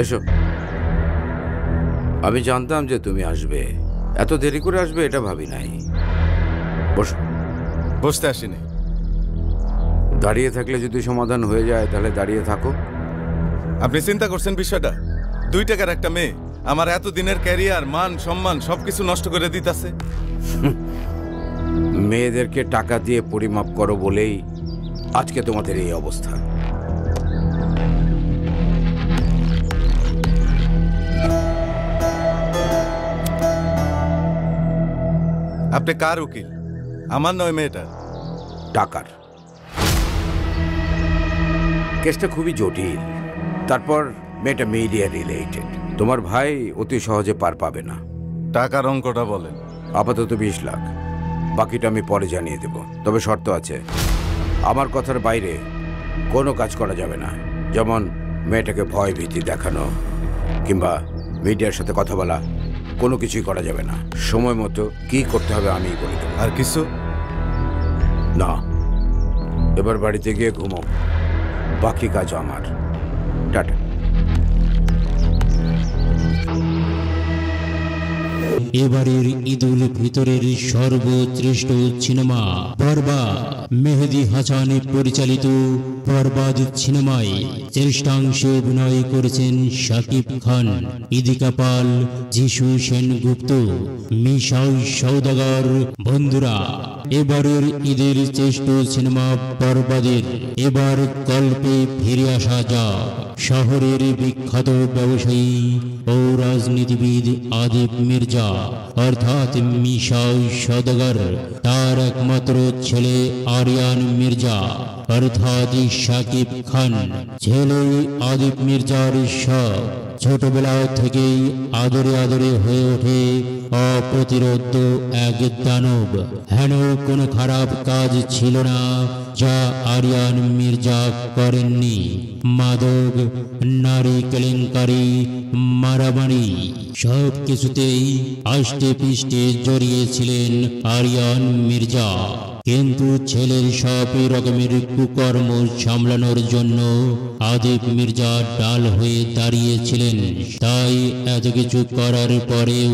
Speaker 2: এসো। আমি জানতাম যে তুমি আসবে, এত দেরি করে আসবে এটা ভাবি নাই। বসো।
Speaker 15: বসতে আসিনি।
Speaker 2: দাঁড়িয়ে থাকলে যদি সমাধান হয়ে যায় তাহলে দাঁড়িয়ে থাকো।
Speaker 15: আপনি চিন্তা করছেন বিষয়টা? 2 টাকার একটা মেয়ে আমার এত দিনের ক্যারিয়ার, মান সম্মান সবকিছু নষ্ট করে দিতেছে।
Speaker 2: মেয়েদেরকে টাকা দিয়ে পরিমাপ করো বলেই আজকে তোমাদের এই অবস্থা।
Speaker 15: আপনি কার উকিল? আমার নয় মেয়েটার।
Speaker 2: টাকার। কেসটা খুবই জটিল, তারপর মেয়েটা মিডিয়া রিলেটেড। তোমার ভাই অতি সহজে পার পাবে না।
Speaker 15: টাকার অঙ্কটা বলেন।
Speaker 2: আপাতত 20 লাখ, বাকিটা আমি পরে জানিয়ে দেব। তবে শর্ত আছে, আমার কথার বাইরে কোনো কাজ করা যাবে না। যেমন মেয়েটাকে ভয় ভীতি দেখানো কিংবা মিডিয়ার সাথে কথা বলা, কোনো কিছুই করা যাবে না। সময় মতো কি করতে হবে আমি বলে দেব।
Speaker 15: আর কিছু
Speaker 2: না। এবার বাড়িতে গিয়ে ঘুমো, বাকি কাজ আমার। টাটা।
Speaker 19: এবারের ঈদুল ফিতরের সর্বশ্রেষ্ঠ সিনেমা বরবাদ, মেহেদী হাসান পরিচালিত বরবাদ সিনেমায় শ্রেষ্ঠাংশে অভিনয় করেছেন শাকিব খান, ইদিকা পাল, যিশু সেনগুপ্ত, মিশাল সওদাগর। বন্ধুরা, এবারের ঈদের শ্রেষ্ঠ সিনেমা বরবাদের এবার গল্পে ফিরে আসা যাক। শহরের বিখ্যাত ব্যবসায়ী ও রাজনীতিবিদ আদিব মির্জা অর্থাৎ মিশা সওদাগর, তার একমাত্র ছেলে আরিয়ান মির্জা অর্থাৎ শাকিব খান। ছেলে আদিব মির্জার সব ছোটবেলা থেকেই আদরে আদরে হয়ে ওঠে অপ্রতিরোধ্য এক দানব। হেন কোনো খারাপ কাজ ছিল না যা আরিয়ান মির্জা করেননি। মাদক, নারী কেলেঙ্কারি, মারামারি সব কিছুতেই আষ্টে পিষ্টে জড়িয়েছিলেন আরিয়ান মির্জা। কিন্তু ছেলের সব রকমের কুকর্ম সামলানোর জন্য আদিব মির্জা ডাল হয়ে দাঁড়িয়েছিলেন। তাই এত কিছু করার পরেও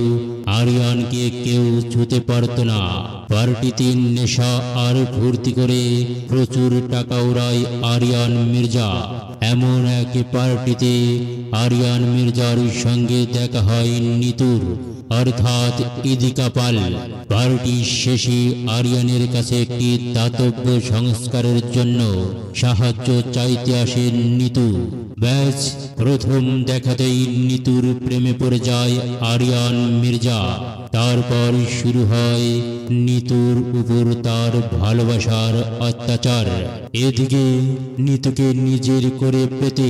Speaker 19: আরিয়ানকে কেউ ছুতে পারত না। পার্টিতে নেশা আর ফুর্তি করে প্রচুর টাকা উড়ায় আরিয়ান মির্জা। এমন এক পার্টিতে আরিয়ান মির্জার সঙ্গে দেখা হয় নিতুর অর্থাৎ ইদিকা পাল। পার্টি শেষে আরিয়ানের কাছে একটি দাতব্য সংস্কারের জন্য সাহায্য চাইতে আসেন নিতু। ব্যাস প্রথম দেখাতেই নিতুর প্রেমে পড়ে যায় আরিয়ান মির্জা। তারপর শুরু হয় নিতুর উপর তার ভালোবাসার অত্যাচার। এদিকে নিতুকে নিজের করে পেতে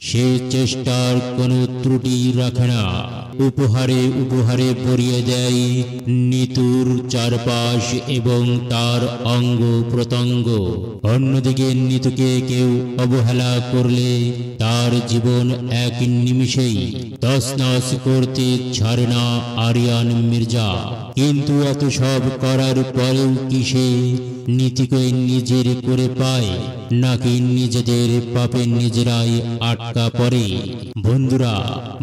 Speaker 19: সে চেষ্টার কোনো ত্রুটি রাখে না। উপহারে উপহারে ভরিয়ে দেয় নিতুর চারপাশ এবং তার অঙ্গ প্রত্যঙ্গ। অন্যদিকে নিতুকে কেউ অবহেলা করলে তার জীবন এক নিমিষেই তছনছ করতে ছাড়ে না আরিয়ান মির্জা। কিন্তু এত সব করার পরেও কি সে নীতিকে নিজের করে পায়, নাকি নিজেদের পাপে নিজেরাই আটকা পড়ে? বন্ধুরা,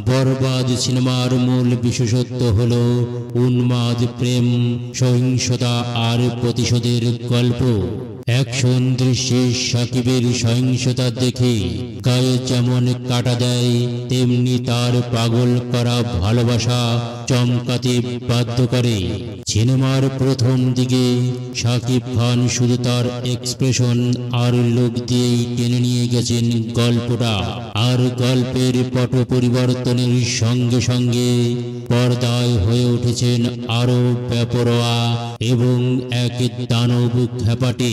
Speaker 19: বরবাদ সিনেমার মূল বিশেষত্ব হলো উন্মাদ প্রেম, সহিংসতা আর প্রতিশোধের গল্প। অ্যাকশন দৃশ্যে সাকিবের সহিংসতা দেখে গায়ে যেমন কাটা দেয়, তেমনি তার পাগল করা ভালোবাসা চমকাতে বাধ্য করে। সিনেমার প্রথম দিকে সাকিব খান শুধু তার এক্সপ্রেশন আর লুক দিয়েই টেনে নিয়ে গেছেন গল্পটা। আর গল্পের পট পরিবর্তনের সঙ্গে সঙ্গে পর্দায় হয়ে উঠেছেন আরো বেপরোয়া এবং এক দানব খ্যাপাটে।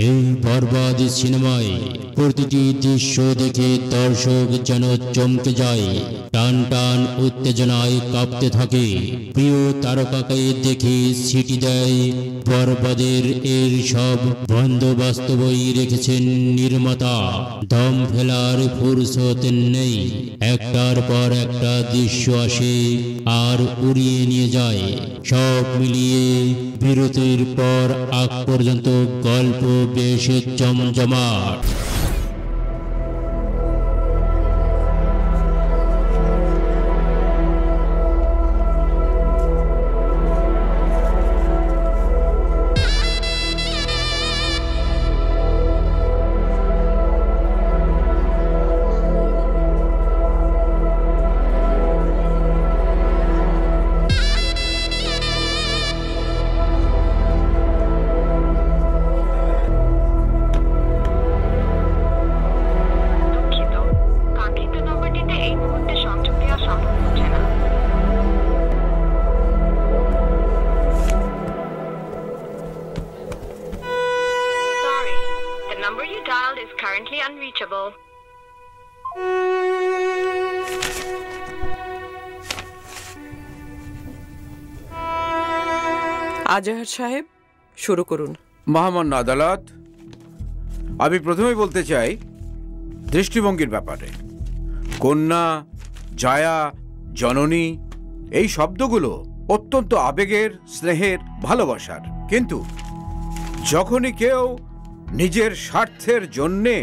Speaker 19: এই বরবাদ সিনেমায় প্রতিটি দৃশ্য দেখে দর্শক যেন চমকে যায়, টান টান উত্তেজনায় কাঁপতে থাকে। প্রিয় তারকাকে দেখে সিটি দেয়। বরবাদের এর সব বন্দোবস্তই রেখেছেন নির্মাতা, দম ফেলার ফুরসত নেই। একটার পর একটা দৃশ্য আসে আর উড়িয়ে নিয়ে যায়। সব মিলিয়ে বিরতির পর আগ পর্যন্ত গল্প বেশ জমজমাট।
Speaker 1: আজহার সাহেব, শুরু করুন।
Speaker 2: মহামান্য আদালত, আমি প্রথমেই বলতে চাই দৃষ্টিভঙ্গির ব্যাপারে। কন্যা, জায়া, জননী এই শব্দগুলো অত্যন্ত আবেগের, স্নেহের, ভালোবাসার। কিন্তু যখনই কেউ নিজের স্বার্থের জন্যে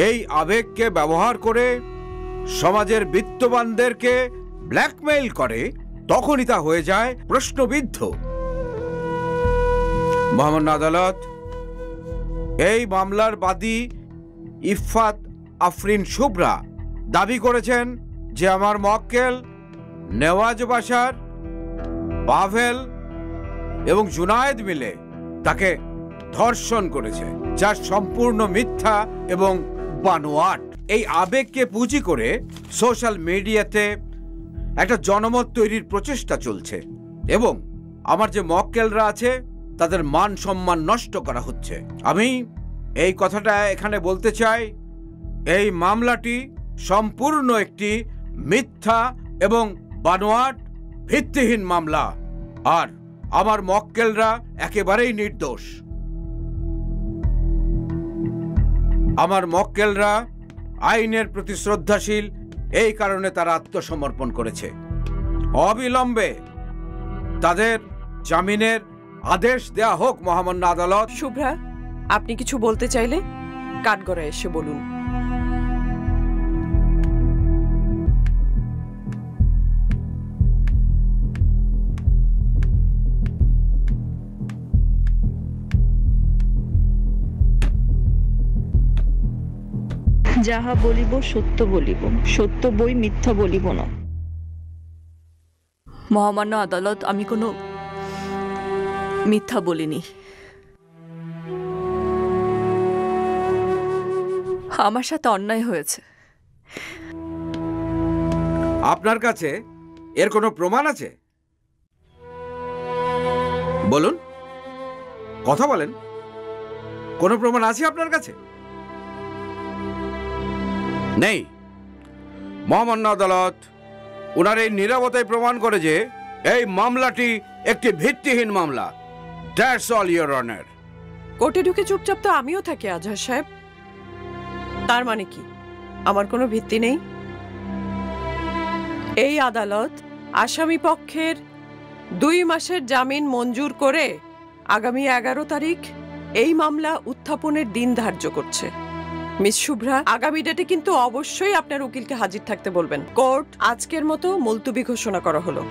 Speaker 2: এই আবেগকে ব্যবহার করে সমাজের বিত্তবানদেরকে ব্ল্যাকমেইল করে, তখনই তা হয়ে যায় প্রশ্নবিদ্ধ। মহামান্য আদালত, এই মামলার বাদী ইফফাত আফরিন শুভ্রা দাবি করেছেন যে আমার মক্কেল নেওয়াজ বাশার, পাভেল এবং জুনায়েদ মিলে তাকে ধর্ষণ করেছে, যা সম্পূর্ণ মিথ্যা এবং বানোয়াট। এই আবেগকে পুঁজি করে সোশ্যাল মিডিয়াতে একটা জনমত তৈরির প্রচেষ্টা চলছে এবং আমার যে মক্কেলরা আছে তাদের মান সম্মান নষ্ট করা হচ্ছে। আমি এই কথাটা এখানে বলতে চাই, এই মামলাটি সম্পূর্ণ একটি মিথ্যা এবং বানোয়াট ভিত্তিহীন মামলা, আর আমার মক্কেলরা একেবারেই নির্দোষ। আমার মক্কেলরা আইনের প্রতি শ্রদ্ধাশীল, এই কারণে তারা আত্মসমর্পণ করেছে। অবিলম্বে তাদের জামিনের আদেশ দেয়া হোক মহামান্য আদালত।
Speaker 1: শুভ্রা, আপনি কিছু বলতে চাইলে কাঠগড়ায় এসে বলুন।
Speaker 12: যাহা বলিব সত্য বলিব, সত্য বই মিথ্যা বলিব না। মহামান্য আদালত, আমি কোনো মিথ্যা বলিনি। আমার সাথে অন্যায় হয়েছে।
Speaker 2: আপনার কাছে এর কোনো প্রমাণ আছে? বলুন, কথা বলেন। কোনো প্রমাণ আছে আপনার কাছে? নেই। মহামান্য আদালত ওনার এই নীরবতায় প্রমাণ করে যে এই মামলাটি একটি ভিত্তিহীন মামলা। That's all your honour.
Speaker 1: কোর্টে ঢুকে চুপচাপ তো আমিও থাকি আজহার সাহেব। তার মানে কি আমার কোনো ভিত্তি নেই? এই আদালত আসামি পক্ষের 2 মাসের জামিন মঞ্জুর করে আগামী 11 তারিখ এই মামলা উত্থাপনের দিন ধার্য করছে। মিস শুভ্রা, আগামী ডেটে কিন্তু অবশ্যই আপনার উকিলকে হাজির থাকতে বলবেন। কোর্ট আজকের মতো মুলতবি ঘোষণা করা হলো।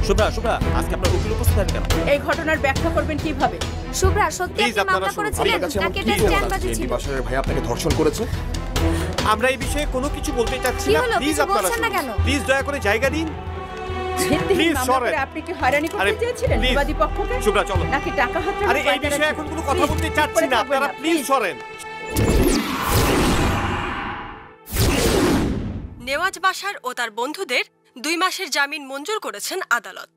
Speaker 16: শুভ্রা, শুভ্রা, আজকে আপনার উকিল উপস্থিত আছেন কেন?
Speaker 3: এই ঘটনার ব্যাখ্যা করবেন কিভাবে?
Speaker 18: শুভ্রা, সত্যি আপনি মামলা করেছিলেন নাকি এটা স্ট্যান্ডবাজি ছিল?
Speaker 16: বাসার ভাই আপনাকে ধর্ষণ করেছে।
Speaker 5: আমরা এই বিষয়ে কোনো কিছু বলতে চাচ্ছি না। প্লিজ আপনারা প্লিজ দয়া করে জায়গা দিন। প্লিজ সরেন।
Speaker 3: আপনি কি হয়রানি করতে চেয়েছিলেন বিবাদী পক্ষকে?
Speaker 5: শুভ্রা, চলো।
Speaker 3: নাকি টাকা হাতে?
Speaker 5: আরে এই বিষয়ে এখন কোনো কথা বলতে চাচ্ছি না, আপনারা প্লিজ সরেন।
Speaker 4: নেওয়াজ বাশার ও তার বন্ধুদের 2 মাসের জামিন মঞ্জুর করেছেন আদালত।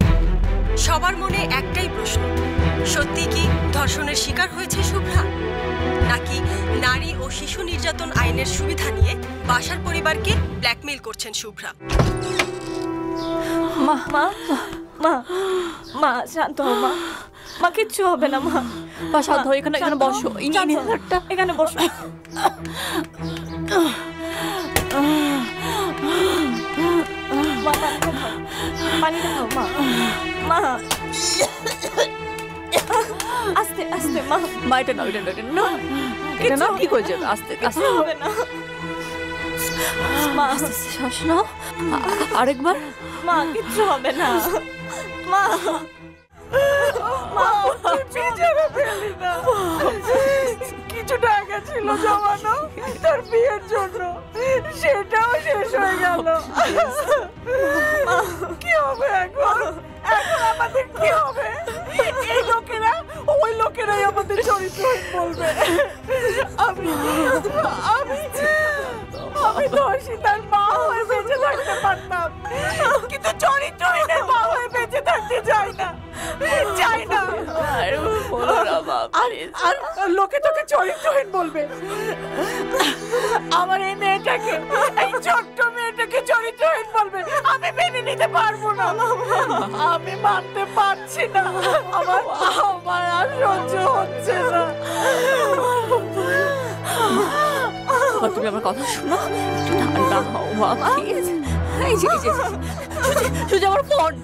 Speaker 4: সবার মনে একটাই প্রশ্ন, সত্যি কি ধর্ষণের শিকার হয়েছে শুভ্রা, নাকি নারী ও শিশু নির্যাতন আইনের সুবিধা নিয়ে বাশার পরিবারকে ব্ল্যাকমেইল করছেন শুভ্রা?
Speaker 3: মা মা মা মা শান্ত হও মা। মা কিচ্ছু হবে না মা।
Speaker 12: মা শান্ত হও, এখানে বসো।
Speaker 3: এখানে বসো। পানি খাও মা। মা আস্তে আস্তে মা।
Speaker 12: মা এটা নাও, এটা নাও, এটা নাও, ঠিক হয়ে যাবে। আস্তে আস্তে
Speaker 3: হবে না মা।
Speaker 12: আস্তে শ্বাস নাও। আরেকবার।
Speaker 3: মা কিচ্ছু হবে না মা। কিছু টাকা ছিল জমানো তার বিয়ের জন্য, সেটাও শেষ হয়ে গেল। কি হবে এখন? এখন আমাদের কি হবে? এই লোকেরা, ওই লোকেরাই আমাদের চরিত্রহীন বলবে। আমি ধর্ষিতার মা হয়ে বেঁচে থাকতে পারতাম, কিন্তু চরিত্রহীনের মা হয়ে বেঁচে থাকতে চাই না, চাই না। আর লোকে তোকে চরিত্রহীন বলবে। আমার এই মেয়েটাকে, এই ছোট্ট মেয়েটাকে চরিত্রহীন বলবে, আমি মেনে নিতে পারবো না। আমি মানতে পারছি না। আমার আর সহ্য হচ্ছে না।
Speaker 12: তুমি আমার কথা শোনো, ঠান্ডা হও প্লিজ। এই যে সুজি, আমার ফোন।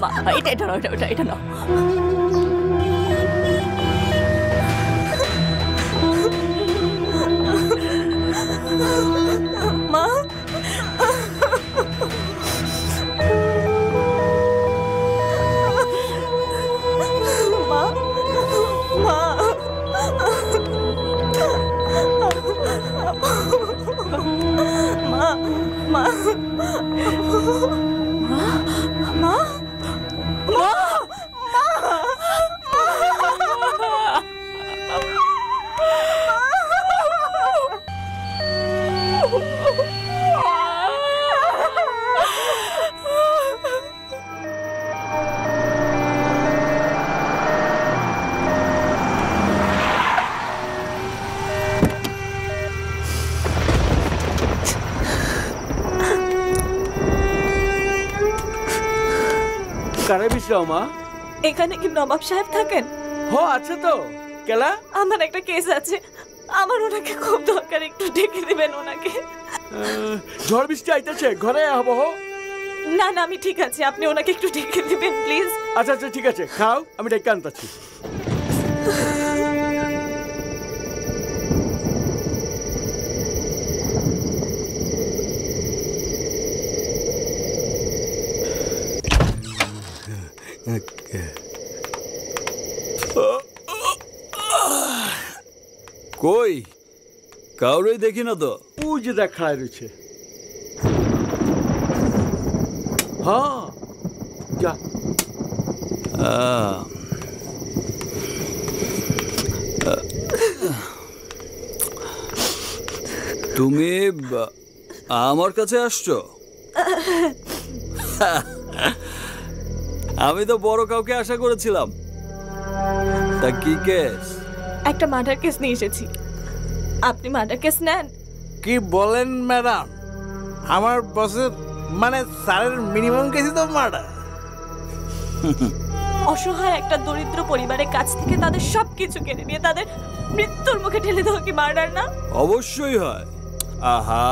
Speaker 12: মা এটা নাও, এটা নাও।
Speaker 3: মা মা মা মা
Speaker 8: দাঁড়ে বিশ্রাও মা।
Speaker 20: এখানে কি নবাব সাহেব থাকেন?
Speaker 8: হো আছে তো। কেলা?
Speaker 20: আমার একটা কেস আছে, আমার ওনাকে খুব দরকার, একটু ডেকে দিবেন ওনাকে।
Speaker 8: ঝড় বৃষ্টি আইতেছে, ঘরে হবো।
Speaker 20: না না আমি ঠিক আছে, আপনি ওনাকে একটু ডেকে দিবেন প্লিজ।
Speaker 8: আচ্ছা আচ্ছা ঠিক আছে, খাও, আমি ডেকে আনতাছি।
Speaker 9: কই কাউরেই দেখি না তো।
Speaker 8: ওই যে দেখ খাড়ায় রয়েছে। হ্যাঁ যা।
Speaker 9: তুমি আমার কাছে আসছো? আমি তো বড় কাউকে আশা করেছিলাম। তা কি কেস?
Speaker 20: একটা মার্ডার কেস নিয়ে এসেছি, আপনি মার্ডার কেস নেন?
Speaker 10: কি বলেন ম্যাডাম, আমার বসের মানে স্যারের মিনিমাম কেসই তো মার্ডার।
Speaker 20: অসহায় একটা দরিদ্র পরিবারের কাছ থেকে তাদের সবকিছু কেড়ে নিয়ে তাদের মৃত্যুর মুখে ঠেলে দেওয়া কি মার্ডার না?
Speaker 9: অবশ্যই হয়। আহা,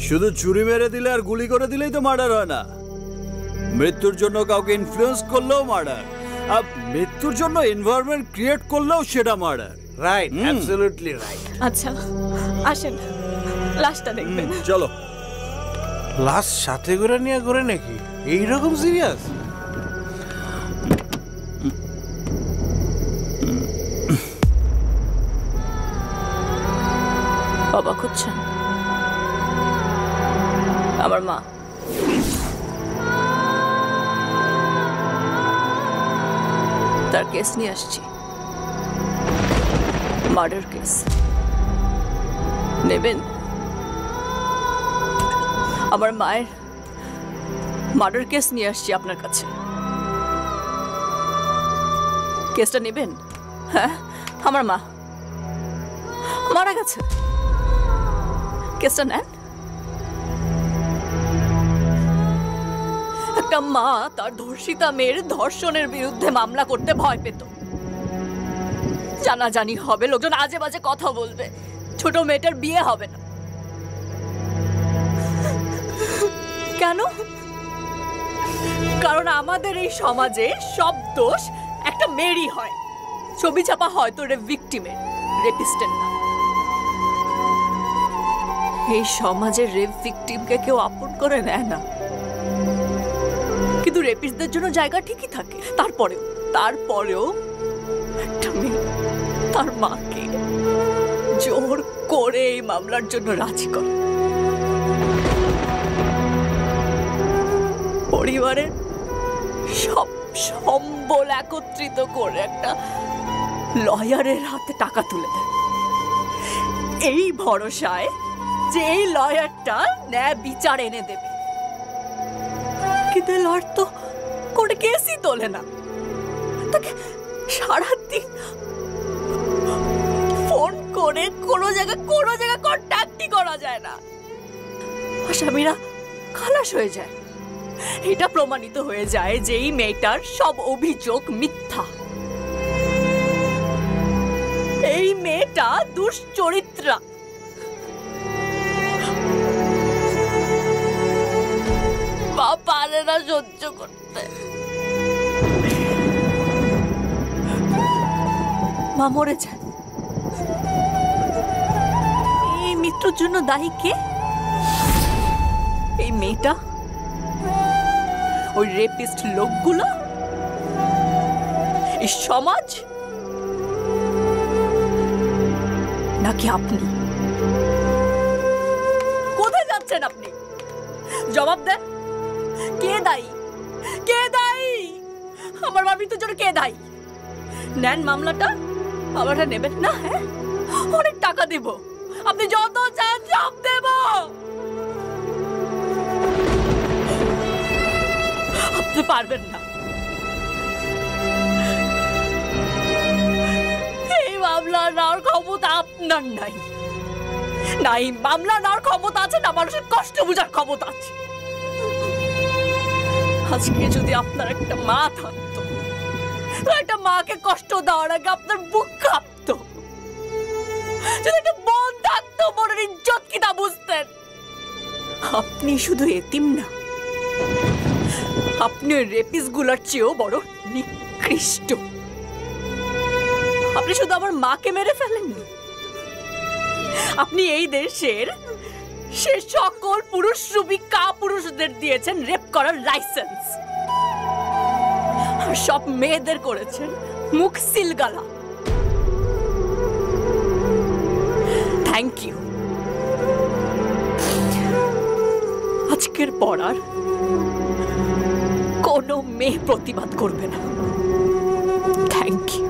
Speaker 9: শুধু চুরি মেরে দিলে আর গুলি করে দিলেই তো মার্ডার হয় না। মৃত্যুর জন্য কাউকে ইনফ্লুয়েন্স করলেও মার্ডার, আর মৃত্যুর জন্য এনভায়রনমেন্ট ক্রিয়েট করলেও সেটা মার্ডার।
Speaker 10: Right, absolutely right.
Speaker 20: আচ্ছা আসেন, লাশটা দেখবেন।
Speaker 9: চলো।
Speaker 10: লাশ সাথে করে নিয়ে ঘুরে নাকি? এইরকম সিরিয়াস?
Speaker 12: অবাক হচ্ছেন? আমার মা। তার কেস নিয়ে আসছি, মার্ডার কেস। নেবেন? আমার মায়ের মার্ডার কেস নিয়ে আসছি আপনার কাছে। কেসটা নেবেন? হ্যাঁ, আমার মা মারা গেছে, কেসটা নেন। একটা মা তার ধর্ষিতা মেয়ের ধর্ষণের বিরুদ্ধে মামলা করতে ভয় পেত। জানাজানি হবে, লোকজন আজে বাজে কথা বলবে, ছোট মেয়েটার বিয়ে হবে না। কেন? কারণ আমাদের এই সমাজে সব দোষ একটা মেয়েরই হয়। ছবি ছাপা হয় তো ভিকটিমের, রেপিস্টের না। এই সমাজের রেপ ভিকটিমকে কেউ আপন করে নেয় না, কিন্তু রেপিস্টদের জন্য জায়গা ঠিকই থাকে। তারপরেও একটা মেয়ে তার মাকে জোর করে এই মামলার জন্য রাজি করে। পরিবারের সব সম্বল একত্রিত করে একটা লয়ারের হাতে টাকা তুলে দেয়, এই ভরসায় যে এই লয়ারটা ন্যায় বিচার এনে দেবে। কিন্তু লয়ার তো কোনো কেসই তোলে না, তাকে সারাদিন ফোন করে কোনো জায়গায় কন্ট্যাক্টই করা যায় না। আসামিরা খালাস হয়ে যায়। এটা প্রমাণিত হয়ে যায় যে এই মেয়েটার সব অভিযোগ মিথ্যা। এই মেয়েটা দুশ্চরিত্রা। মা পারে না সহ্য করতে। মা মরে যায়। এই মৃত্যুর জন্য দায়ী কে? এই মেয়েটা, ওই রেপিস্ট লোকগুলো, এই সমাজ, নাকি আপনি? কোথায় যাচ্ছেন আপনি? জবাব দেন। কে দায়ী? কে দায়ী? আমার মার মৃত্যুর জন্য কে দায়ী? নেন মামলাটা। মামলাটা নেবেন না? হ্যাঁ, অনেক টাকা দেব, আপনি যত চান সব দেব। আপনি পারবেন না। এই মামলা নেওয়ার ক্ষমতা আপনার নাই। না এই মামলা নেওয়ার ক্ষমতা আছে, না মানুষের কষ্ট বোঝার ক্ষমতা আছে।
Speaker 3: আজকে যদি আপনার একটা মা থাকতো, একটা মাকে কষ্ট দেওয়ার আগে আপনার বুক কাঁপতো। যদি একটা বোন থাকতো, বোনের ইজ্জত কি তা বুঝতেন। আপনি শুধু এতিম না, আপনি রেপিস গুলার চেয়েও বড় নিকৃষ্ট। আপনি শুধু আমার মাকে মেরে ফেলেননি, আপনি এই দেশের সে সকল পুরুষরূপী কাপুরুষদের দিয়েছেন রেপ করার লাইসেন্স, আর সব মেয়েদের করেছেন মুখ সিলগালা। Thank you. আজকের পর আর কোনো মেয়ে প্রতিবাদ করবে না। Thank you.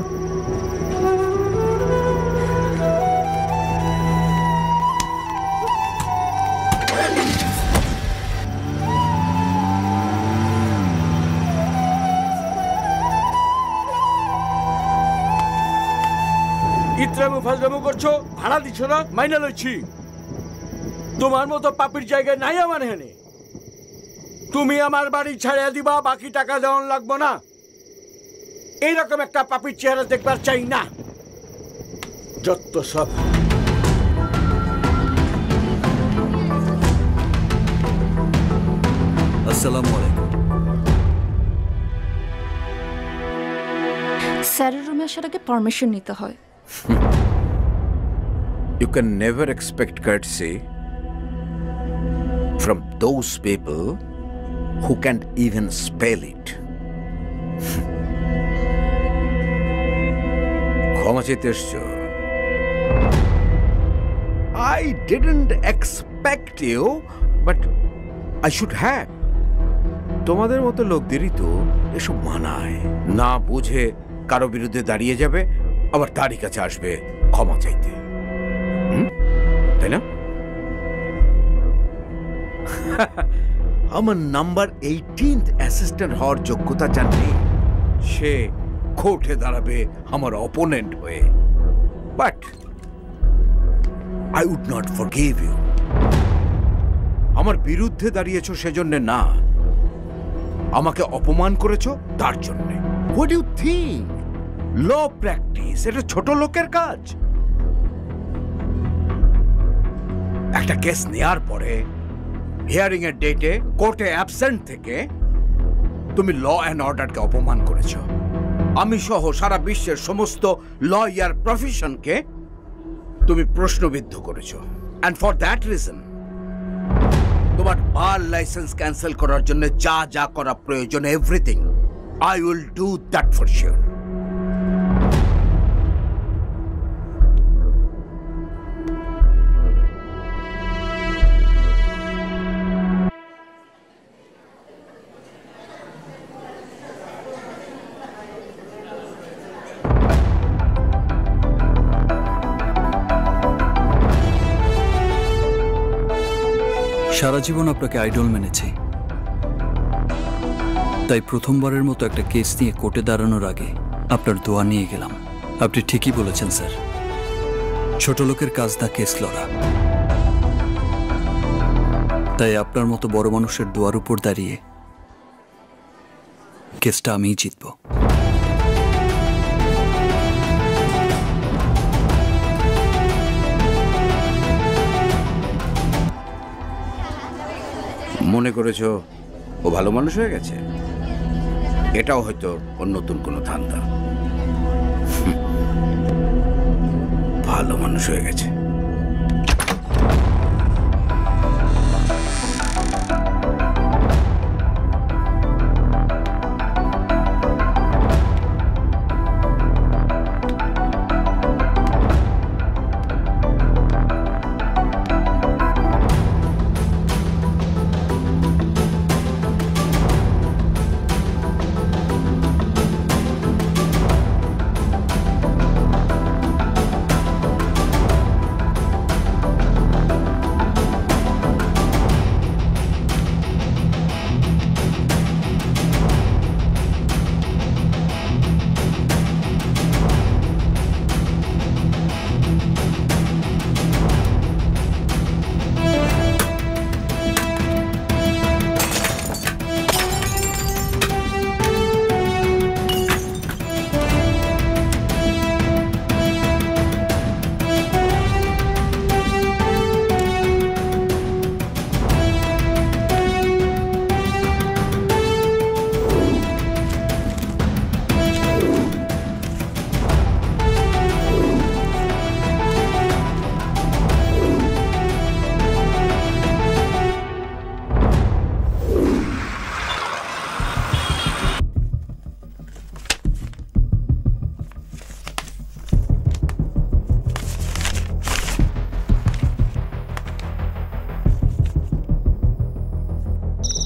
Speaker 8: ইতরামু ফাজলামু করছো, ভাড়া দিচ্ছ না, মাইনা লইছি। তোমার মতো পাপির জায়গায় নাই আমার হেনে। তুমি আমার বাড়ি ছাড়িয়া দিবা, বাকি টাকা দেওয়ান লাগবো না। এইরকম একটা পাপির চেহারা দেখবার চাই না। যত সব
Speaker 9: আসসালামু আলাইকুম।
Speaker 7: স্যারের রুমে আসার আগে পারমিশন নিতে হয়।
Speaker 2: You can never expect courtesy from those people who can't even spell it. ক্ষমা চাইতে এসছো? I didn't expect you, but I should have. তোমাদের মতো লোকদেরই তো এসব মানায় না, বুঝে কারো বিরুদ্ধে দাঁড়িয়ে যাবে, আবার তারই কাছে আসবে ক্ষমা চাইতে, তাই না? আমার নাম্বার 18th অ্যাসিস্ট্যান্ট হওয়ার যোগ্যতা জানলে সে কোর্টে দাঁড়াবে আমার অপোনেন্ট হয়ে, but I would not forgive you. আমার বিরুদ্ধে দাঁড়িয়েছো সেজন্য না, আমাকে অপমান করেছো তার জন্যে। What do you think law practice এটা ছোট লোকের কাজ? একটা কেস নেয়ার পরে হিয়ারিং এর ডেটে কোর্টে অ্যাবসেন্ট থেকে তুমি ল অ্যান্ড অর্ডারকে অপমান করেছো। আমি সহ সারা বিশ্বের সমস্ত লয়ার প্রফেশনকে তুমি প্রশ্নবিদ্ধ করেছো, অ্যান্ড ফর দ্যাট রিজন তোমার বার লাইসেন্স ক্যান্সেল করার জন্য যা যা করা প্রয়োজন, everything I will do that for sure.
Speaker 9: সারা জীবন আপনাকে আইডল মেনেছি, তাই প্রথমবারের মতো একটা কেস নিয়ে কোর্টে দাঁড়ানোর আগে আপনার দোয়া নিয়ে গেলাম। আপনি ঠিকই বলেছেন স্যার, ছোট লোকের কাজ না কেস লড়া। তাই আপনার মতো বড় মানুষের দোয়ার উপর দাঁড়িয়ে কেসটা আমিই জিতব।
Speaker 2: মনে করেছো ও ভালো মানুষ হয়ে গেছে? এটাও হয়তো ওর নতুন কোনো ধান্দা। ভালো মানুষ হয়ে গেছে।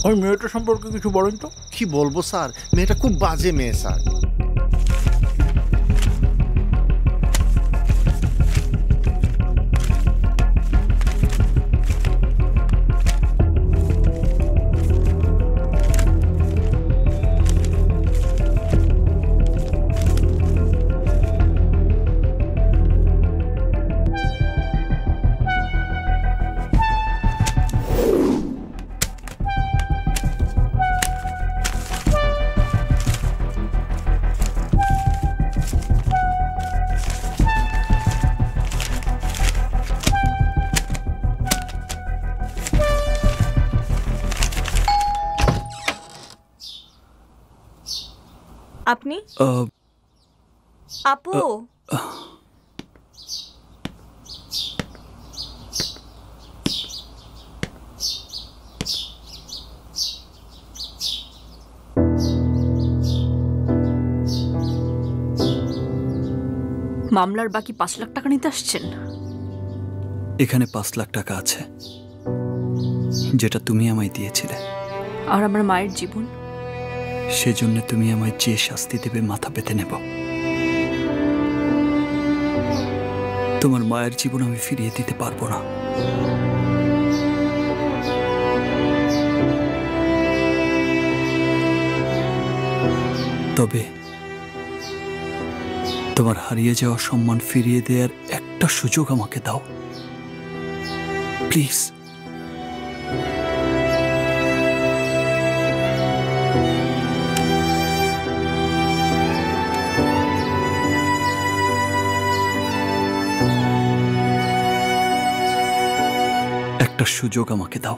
Speaker 10: ওই মেয়েটা সম্পর্কে কিছু বলেন তো।
Speaker 11: কি বলবো স্যার, মেয়েটা খুব বাজে মেয়ে স্যার।
Speaker 20: আপনি আপু
Speaker 3: মামলার বাকি 5 লাখ টাকা নিতে আসছেন?
Speaker 21: এখানে 5 লাখ টাকা আছে, যেটা তুমি আমায় দিয়েছিলে।
Speaker 3: আর আমার মায়ের জীবন?
Speaker 21: সেজন্য তুমি আমায় যে শাস্তি দেবে মাথা পেতে নেব। তোমার মায়ের জীবন আমি ফিরিয়ে দিতে পারবো না। তবে তোমার হারিয়ে যাওয়া সম্মান ফিরিয়ে দেওয়ার একটা সুযোগ আমাকে দাও প্লিজ। একটা সুযোগ আমাকে দাও।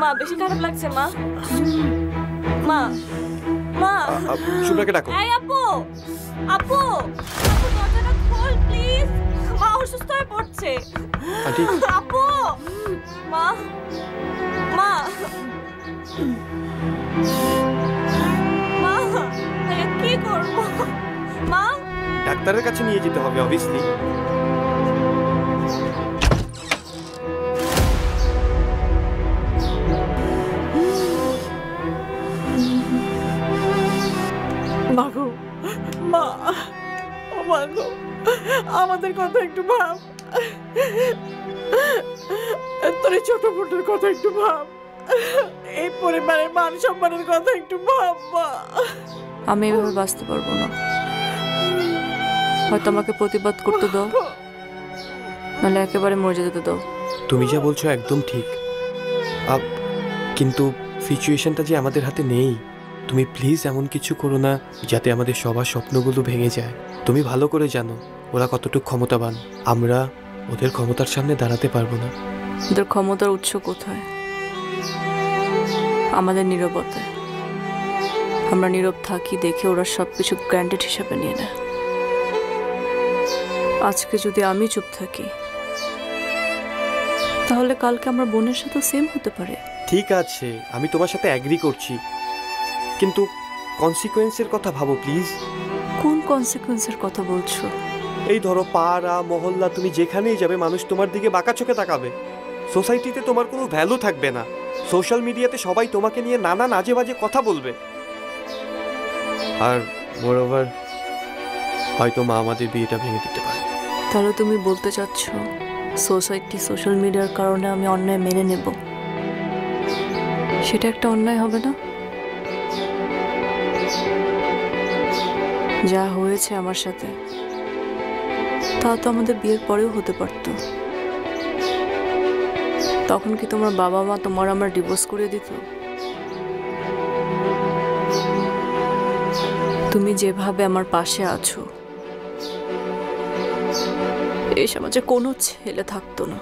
Speaker 20: মা বেশি খারাপ লাগছে মা। মা মা
Speaker 5: শুভ্রাকে ডাকো।
Speaker 20: এই আপু আপু আপু দরজাটা খোল প্লিজ, মা অসুস্থ হয়ে পড়ছে।
Speaker 5: আন্টি
Speaker 20: আপু মা মা মা কি করব মা?
Speaker 5: ডাক্তারের কাছে নিয়ে যেতে হবে অবভিয়াসলি।
Speaker 6: মাগো মা, ও মাগো আমাদের কথা একটু ভাব, তোর এই ছোট ফুটোর কথা একটু ভাব, এই পরিবারের মান সম্মানের কথা একটু ভাব মা।
Speaker 7: আমি এভাবে বাঁচতে পারবো না, হয়তো আমাকে প্রতিবাদ করতে দাও, নাহলে একেবারে মরে যেতে দাও।
Speaker 5: তুমি যা বলছো একদম ঠিক, কিন্তু সিচুয়েশনটা যে আমাদের হাতে নেই। তুমি প্লিজ এমন কিছু করো না যাতে আমাদের সবার স্বপ্নগুলো ভেঙে যায়। তুমি ভালো করে জানো ওরা কতটুকু ক্ষমতাবান, আমরা ওদের ক্ষমতার সামনে দাঁড়াতে পারবো না।
Speaker 7: ওদের ক্ষমতার উৎস কোথায়? আমাদের নীরবতায়। আমরা নীরব থাকি দেখে ওরা সবকিছু গ্র্যান্টেড হিসাবে নিয়ে নেয়। আজকে যদি আমি চুপ থাকি তাহলে কালকে আমার বোনের সাথে সেম হতে পারে।
Speaker 5: ঠিক আছে, আমি তোমার সাথে অ্যাগ্রি করছি, কিন্তু কনসিকোয়েন্সের কথা ভাবো প্লিজ।
Speaker 7: কোন কনসিকোয়েন্সের কথা বলছো?
Speaker 5: এই ধরো পাড়া মহল্লা, তুমি যেখানেই যাবে মানুষ তোমার দিকে বাঁকা চোখে তাকাবে। সোসাইটিতে তোমার কোনো ভ্যালু থাকবে না। সোশ্যাল মিডিয়াতে সবাই তোমাকে নিয়ে নানান আজে বাজে কথা বলবে। আর মোরওভার হয়তো মা আমাদের বিয়েটা ভেঙে দিতে পারে।
Speaker 7: তাহলে তুমি বলতে চাচ্ছ সোসাইটি সোশ্যাল মিডিয়ার কারণে আমি অন্যায় মেনে নেব? সেটা একটা অন্যায় হবে না? যা হয়েছে আমার সাথে তা তো আমাদের বিয়ের পরেও হতে পারত। তখন কি তোমার বাবা মা তোমার আমার ডিভোর্স করে দিত? তুমি যেভাবে আমার পাশে আছো এই সমাজে কোনো ছেলে থাকতো না।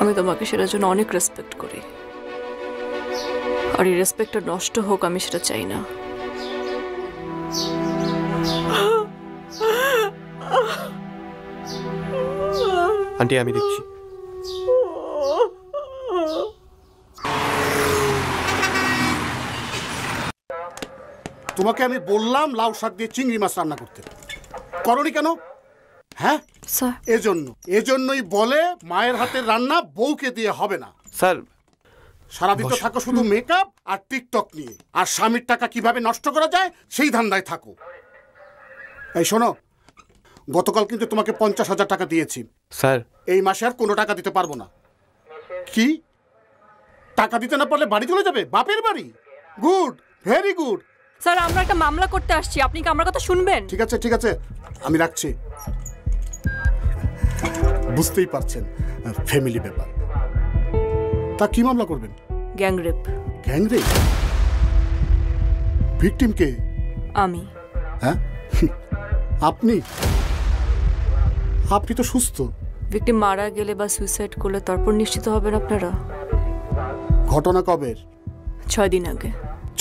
Speaker 7: আমি তোমাকে সেটার জন্য অনেক রেসপেক্ট করি।
Speaker 20: আর এই রেসপেক্টটা নষ্ট হোক আমি সেটা চাই না।
Speaker 5: আন্টি আমি দেখছি।
Speaker 13: তোমাকে আমি বললাম লাউ শাক দিয়ে চিংড়ি মাছ রান্না করতে, করনি কেন? হ্যাঁ এজন্যই বলে মায়ের হাতের রান্না বউকে দিয়ে হবে না।
Speaker 5: স্যার
Speaker 13: সারাদিন তো থাকো শুধু মেকআপ আর টিকটক নিয়ে, আর স্বামীর টাকা কিভাবে নষ্ট করা যায় সেই ধান্দায় থাকো। এই শোনো, গতকাল কিন্তু তোমাকে 50,000 টাকা দিয়েছি
Speaker 5: স্যার।
Speaker 13: এই মাসে আর কোনো টাকা দিতে পারবো না। কি টাকা দিতে না পারলে বাড়ি চলে যাবে? বাপের বাড়ি? Good, very good.
Speaker 20: স্যার আমরা একটা মামলা করতে আসছি, আপনি কি আমার কথা শুনবেন?
Speaker 13: ঠিক আছে ঠিক আছে, আমি রাখছি। বুঝতেই পারছেন ফ্যামিলি ব্যাপার। তা কি মামলা করবেন?
Speaker 20: গ্যাংরেপ।
Speaker 13: গ্যাংরেপ? ভিকটিম কে?
Speaker 20: আমি।
Speaker 13: হ্যাঁ আপনি? আপনি তো সুস্থ।
Speaker 20: ভিকটিম মারা গেলে বা সুইসাইড করলে তারপর নিশ্চিত হবেন আপনারা।
Speaker 13: ঘটনা কবের?
Speaker 20: 6 দিন আগে।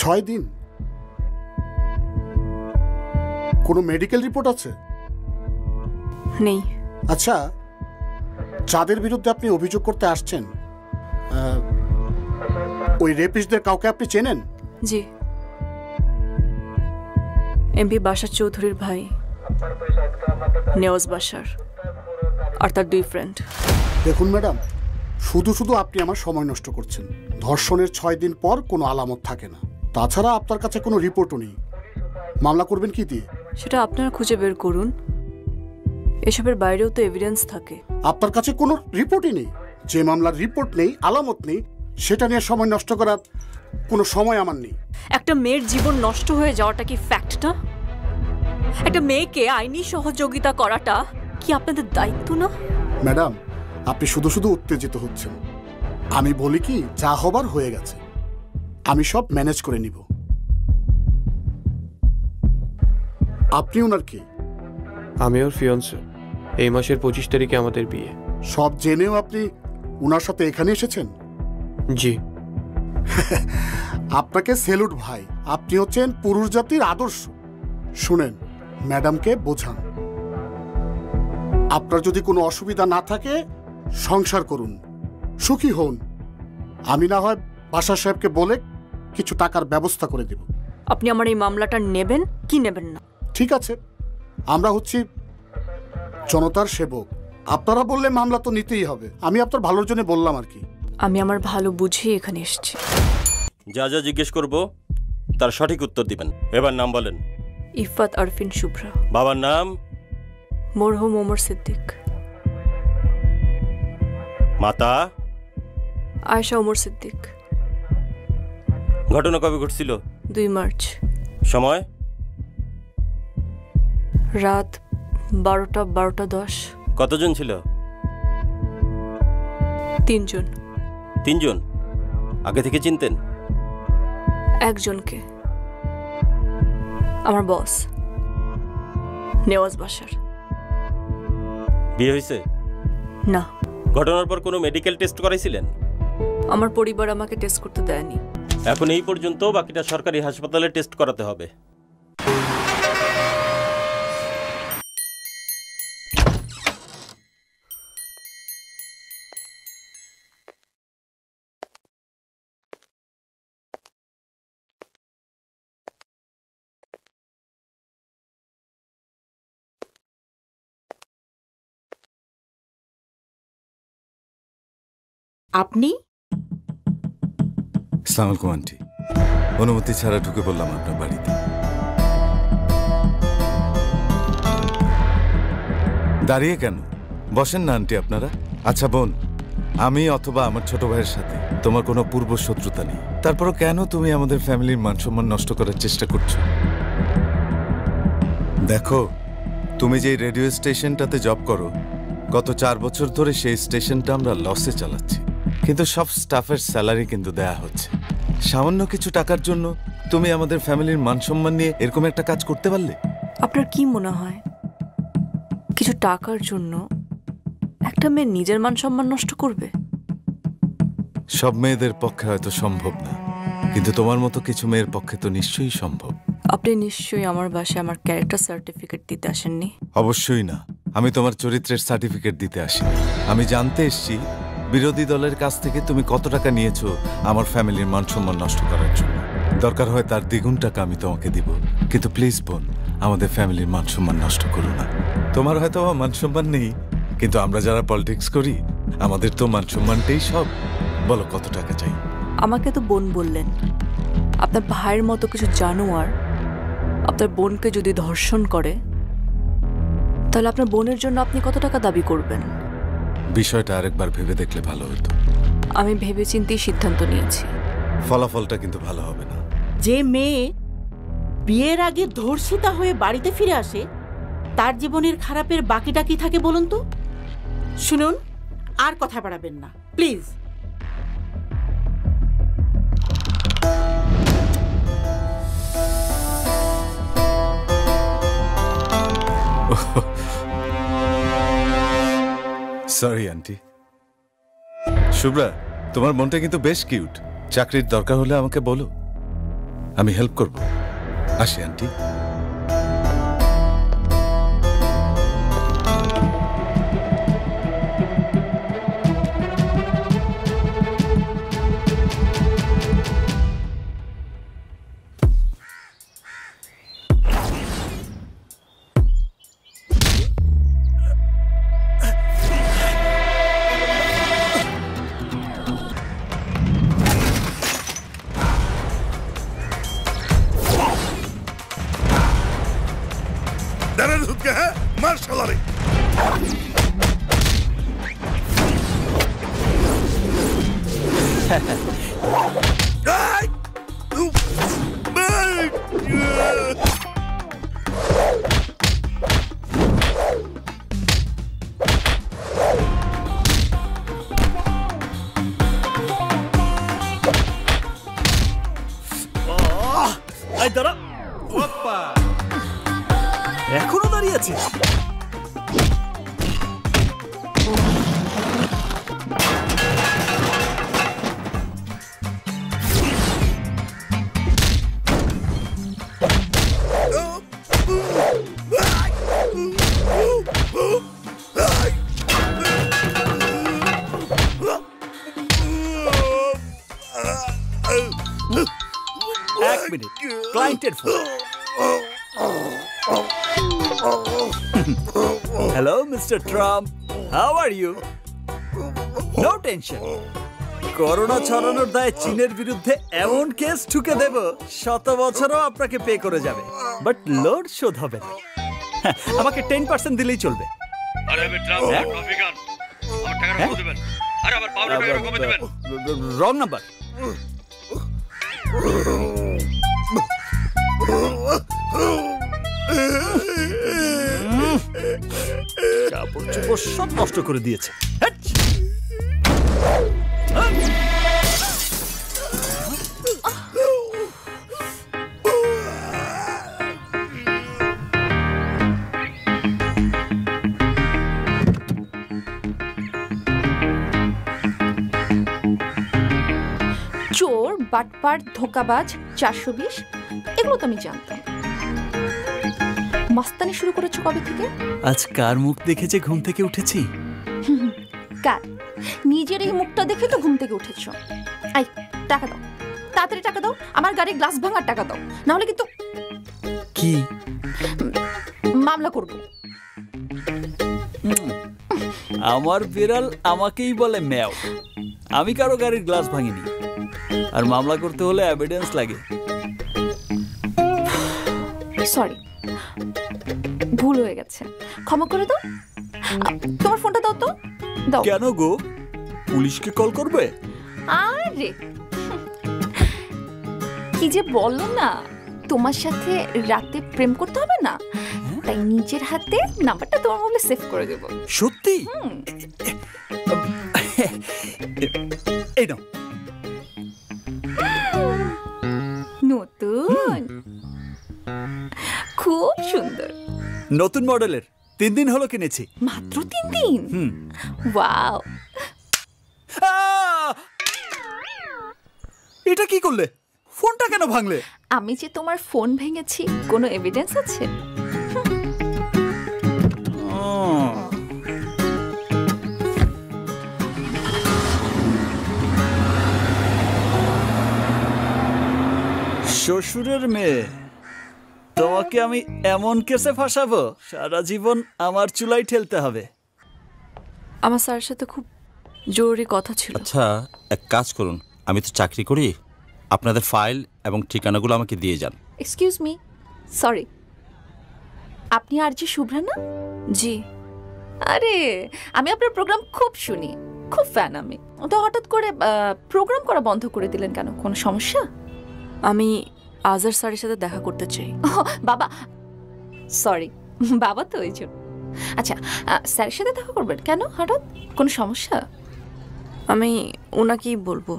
Speaker 13: 6 দিন? কোনো মেডিকেল রিপোর্ট আছে?
Speaker 20: নেই।
Speaker 13: আচ্ছা, যাদের বিরুদ্ধে আপনি অভিযোগ করতে আসছেন ওই রেপিস্টদের কাউকে আপনি চেনেন?
Speaker 20: জি, এমপি বাশার চৌধুরীর ভাই নেওয়াজ বাশার আর তার 2 ফ্রেন্ড।
Speaker 13: দেখুন ম্যাডাম, শুধু শুধু আপনি আমার সময় নষ্ট করছেন। ধর্ষণের 6 দিন পর কোনো আলামত থাকে না, তাছাড়া আপনার কাছে কোনো রিপোর্টও নেই। মামলা করবেন কি দিয়ে?
Speaker 20: সেটা আপনারা খুঁজে বের করুন। এসবের বাইরেও তো এভিডেন্স থাকে।
Speaker 13: আপনার কাছে কোনো রিপোর্টই নেই? যে মামলার রিপোর্ট নেই, আলামত নেই, সেটা নিয়ে সময় নষ্ট করার কোনো সময় আমার নেই।
Speaker 20: একটা মেয়ের জীবন নষ্ট হয়ে যাওয়াটা কি ফ্যাক্ট না? একটা মেয়েকে আইনি সহযোগিতা করাটা কি আপনাদের দায়িত্ব না?
Speaker 13: ম্যাডাম, আপনি শুধু শুধু উত্তেজিত হচ্ছেন। আমি বলি কি, যা হবার হয়ে গেছে, আমি সব ম্যানেজ করে নিব। আপনি ওনার কি?
Speaker 5: আমি ওর ফিয়ন্সে। এই মাসের 25 তারিখে আমাদের বিয়ে।
Speaker 13: সব জেনেও আপনি ওনার সাথে এখানে এসেছেন?
Speaker 5: জি।
Speaker 13: আপনাকে সেলুট ভাই, আপনি হচ্ছেন পুরুষ জাতির আদর্শ। শুনেন, ম্যাডামকে বোঝান। আপনার যদি কোনো অসুবিধা না থাকে সংসার করুন, সুখী হন। আমি না হয় বাশার সাহেবকে বলে কিছু টাকার ব্যবস্থা করে দেব।
Speaker 20: আপনি আমার এই মামলাটা নেবেন কি নেবেন না?
Speaker 13: ঠিক আছে, আমরা হচ্ছি জনতার সেবক। আপনারা বললে মামলা তো নিতেই হবে। আমি আপনার ভালোর জন্য বললাম আর কি।
Speaker 20: আমি আমার ভালো বুঝিয়ে এখানে এসেছি।
Speaker 22: যা যা জিজ্ঞেস করব তার সঠিক উত্তর দিবেন। এবার নাম বলেন।
Speaker 20: ইফাত আরফিন শুভ্রা।
Speaker 22: বাবার নাম?
Speaker 20: মরহুম ওমর সিদ্দিক।
Speaker 22: মাতা?
Speaker 20: আয়েশা ওমর সিদ্দিক।
Speaker 22: ঘটনা কবে ঘটছিল?
Speaker 20: 2 মার্চ।
Speaker 22: সময়?
Speaker 20: রাত 12:10।
Speaker 22: কতজন ছিল?
Speaker 20: 3 জন।
Speaker 22: 3 জন? আগে থেকে চিনতেন?
Speaker 20: একজনকে, আমার বস নেওয়াজ বাশার।
Speaker 22: বিয়ে হয়েছে?
Speaker 20: না।
Speaker 22: ঘটনার পর কোনো মেডিকেল টেস্ট করাইছিলেন?
Speaker 20: আমার পরিবার আমাকে টেস্ট করতে দেয়নি।
Speaker 22: এখন এই পর্যন্ত, বাকিটা সরকারি হাসপাতালে টেস্ট করাতে হবে।
Speaker 12: আপনি?
Speaker 15: আসসালামু আলাইকুম আন্টি। অনুমতি ছাড়া ঢুকে পড়লাম আপনার বাড়িতে। দাঁড়িয়ে কেন? বসেন না আন্টি আপনারা। আচ্ছা বোন, আমি অথবা আমার ছোট ভাইয়ের সাথে তোমার কোনো পূর্ব শত্রুতা নেই, তারপরও কেন তুমি আমাদের ফ্যামিলির মানসম্মান নষ্ট করার চেষ্টা করছো? দেখো, তুমি যে রেডিও স্টেশনটাতে জব করো, গত 4 বছর ধরে সেই স্টেশনটা আমরা লসে চালাচ্ছি, কিন্তু সব স্টাফের স্যালারি কিন্তু দেয়া হচ্ছে। সামান্য কিছু টাকার জন্য তুমি আমাদের ফ্যামিলির মানসম্মান নিয়ে এরকম একটা কাজ করতে পারলে?
Speaker 20: আপনার কি মনে হয় কিছু টাকার জন্য একটা মেয়ে নিজের মান সম্মান নষ্ট করবে?
Speaker 15: সব মেয়েদের পক্ষে হয়তো সম্ভব না, কিন্তু তোমার মতো কিছু মেয়ের পক্ষে তো নিশ্চয়ই সম্ভব।
Speaker 20: আপনি নিশ্চয়ই আমার বাসায় আমার ক্যারেক্টার সার্টিফিকেট দিতে আসেননি।
Speaker 15: অবশ্যই না, আমি তোমার চরিত্রের সার্টিফিকেট দিতে আসি। আমি জানতে এসেছি বিরোধী দলের কাছ থেকে তুমি কত টাকা নিয়েছো আমার ফ্যামিলির মান সম্মান নষ্ট করার জন্য। দরকার হয় তার দ্বিগুণ টাকা আমি তোমাকে দিব, কিন্তু প্লিজ বোন, আমাদের ফ্যামিলির মান সম্মান নষ্ট করো না। তোমার হয়তো আমার মান সম্মান নেই, কিন্তু আমরা যারা পলিটিক্স করি আমাদের তো মান সম্মানটাই সব। বলো কত টাকা চাই?
Speaker 20: আমাকে তো বোন বললেন, আপনার ভাইয়ের মতো কিছু জানোয়ার আপনার বোনকে যদি ধর্ষণ করে তাহলে আপনার বোনের জন্য আপনি কত টাকা দাবি করবেন?
Speaker 15: বিষয়টা আরেকবার ভেবে দেখলে ভালো হতো।
Speaker 20: আমি ভেবেচিন্তেই সিদ্ধান্ত নিয়েছি।
Speaker 15: ফলাফলটা কিন্তু ভালো হবে না।
Speaker 6: যে মেয়ে বিয়ের আগে ধর্ষিতা হয়ে বাড়িতে ফিরে আসে তার জীবনের খারাপের বাকিটা কি থাকে বলুন তো? শুনুন, আর কথা বাড়াবেন না প্লিজ।
Speaker 15: Sorry aunty. শুভ্রা, তোমার মনটা কিন্তু বেশ কিউট। চাকরির দরকার হলে আমাকে বলো, আমি হেল্প করব। আসি আন্টি।
Speaker 21: এখনো দাঁড়িয়ে আছিস? এক মিনিট, ক্লায়েন্টের phone. Hello, Mr. Trump. How are you? No tension. Corona ছড়ানোর দায়ে চীনের বিরুদ্ধে এমন কেস ঠুকে দেব 100 বছরও আপনাকে পে করে যাবে, বাট লোড শোধ হবে না। আমাকে 10% দিলেই চলবে।
Speaker 14: আরে আমি ট্রাম্প রিপাবলিকান, আমার টাকাটা কত দিবেন? আরে আমার পাউডার টাকাটা কত দিবেন?
Speaker 21: Wrong number. কাপড় চোপড় সব নষ্ট করে দিয়েছে।
Speaker 7: চোর, বাটপার, ধোকাবাজ, 420, এগুলো তো আমি জানতাম। মাস্তানি শুরু করেছো কবে থেকে?
Speaker 21: আজ কার মুখ দেখে যে ঘুম থেকে উঠেছি?
Speaker 7: কার? নিজের এই মুখটা দেখে তো ঘুম থেকে উঠেছো। আই, টাকা দাও, তাড়াতাড়ি টাকা দাও। আমার গাড়ির গ্লাস ভাঙার টাকা দাও, না হলে কিন্তু
Speaker 21: কি
Speaker 7: মামলা করব।
Speaker 21: আমার বিড়াল আমাকেই বলে ম্যাও। আমি কারো গাড়ির গ্লাস ভাঙিনি, আর মামলা করতে হলে এভিডেন্স লাগে।
Speaker 7: সরি, ভুল হয়ে গেছে, ক্ষমা করে দাও। তোমার ফোনটা দাও তো। দাও।
Speaker 21: কেন গো, পুলিশকে কল করবে?
Speaker 7: আরে কি যে বলো না, তোমার সাথে রাতে প্রেম করতে হবে না, তাই নিজের হাতে নাম্বারটা তোমার মোবাইলে সেভ করে দেব।
Speaker 21: সত্যি? এই নাও।
Speaker 7: নতুন, খুব সুন্দর।
Speaker 21: নতুন মডেলের, 3 দিন হলো কিনেছি।
Speaker 7: মাত্র 3 দিন? ওয়াও।
Speaker 21: এটা কি করলে? ফোনটা কেন ভাঙলে?
Speaker 7: আমি যে তোমার ফোন ভেঙেছি কোনো এভিডেন্স আছে?
Speaker 21: শ্বশুরের মেয়ে, তোমাকে আমি এমন কেসে ফাঁসাবো সারা জীবন আমার চুলাই ঠেলতে হবে।
Speaker 20: আমার স্যারের সাথে খুব জরুরি কথা ছিল।
Speaker 22: আচ্ছা, এক কাজ করুন, আমি তো চাকরি করি, আপনাদের ফাইল এবং ঠিকানাগুলো আমাকে দিয়ে যান।
Speaker 7: এক্সকিউজ মি, সরি, আপনি আর জি শুভ্রা না?
Speaker 20: জি।
Speaker 7: আরে আমি আপনার প্রোগ্রাম খুব শুনি, খুব ফ্যান আমি। তো হঠাৎ করে প্রোগ্রাম করা বন্ধ করে দিলেন কেন? কোনো সমস্যা?
Speaker 20: আমি আজহার স্যারের সাথে দেখা করতে চাই।
Speaker 7: বাবা, সরি, বাবা তো ওই জন্য। আচ্ছা, স্যারের সাথে দেখা করবেন কেন হঠাৎ? কোনো সমস্যা?
Speaker 20: আমি ওনাকেই বলবো।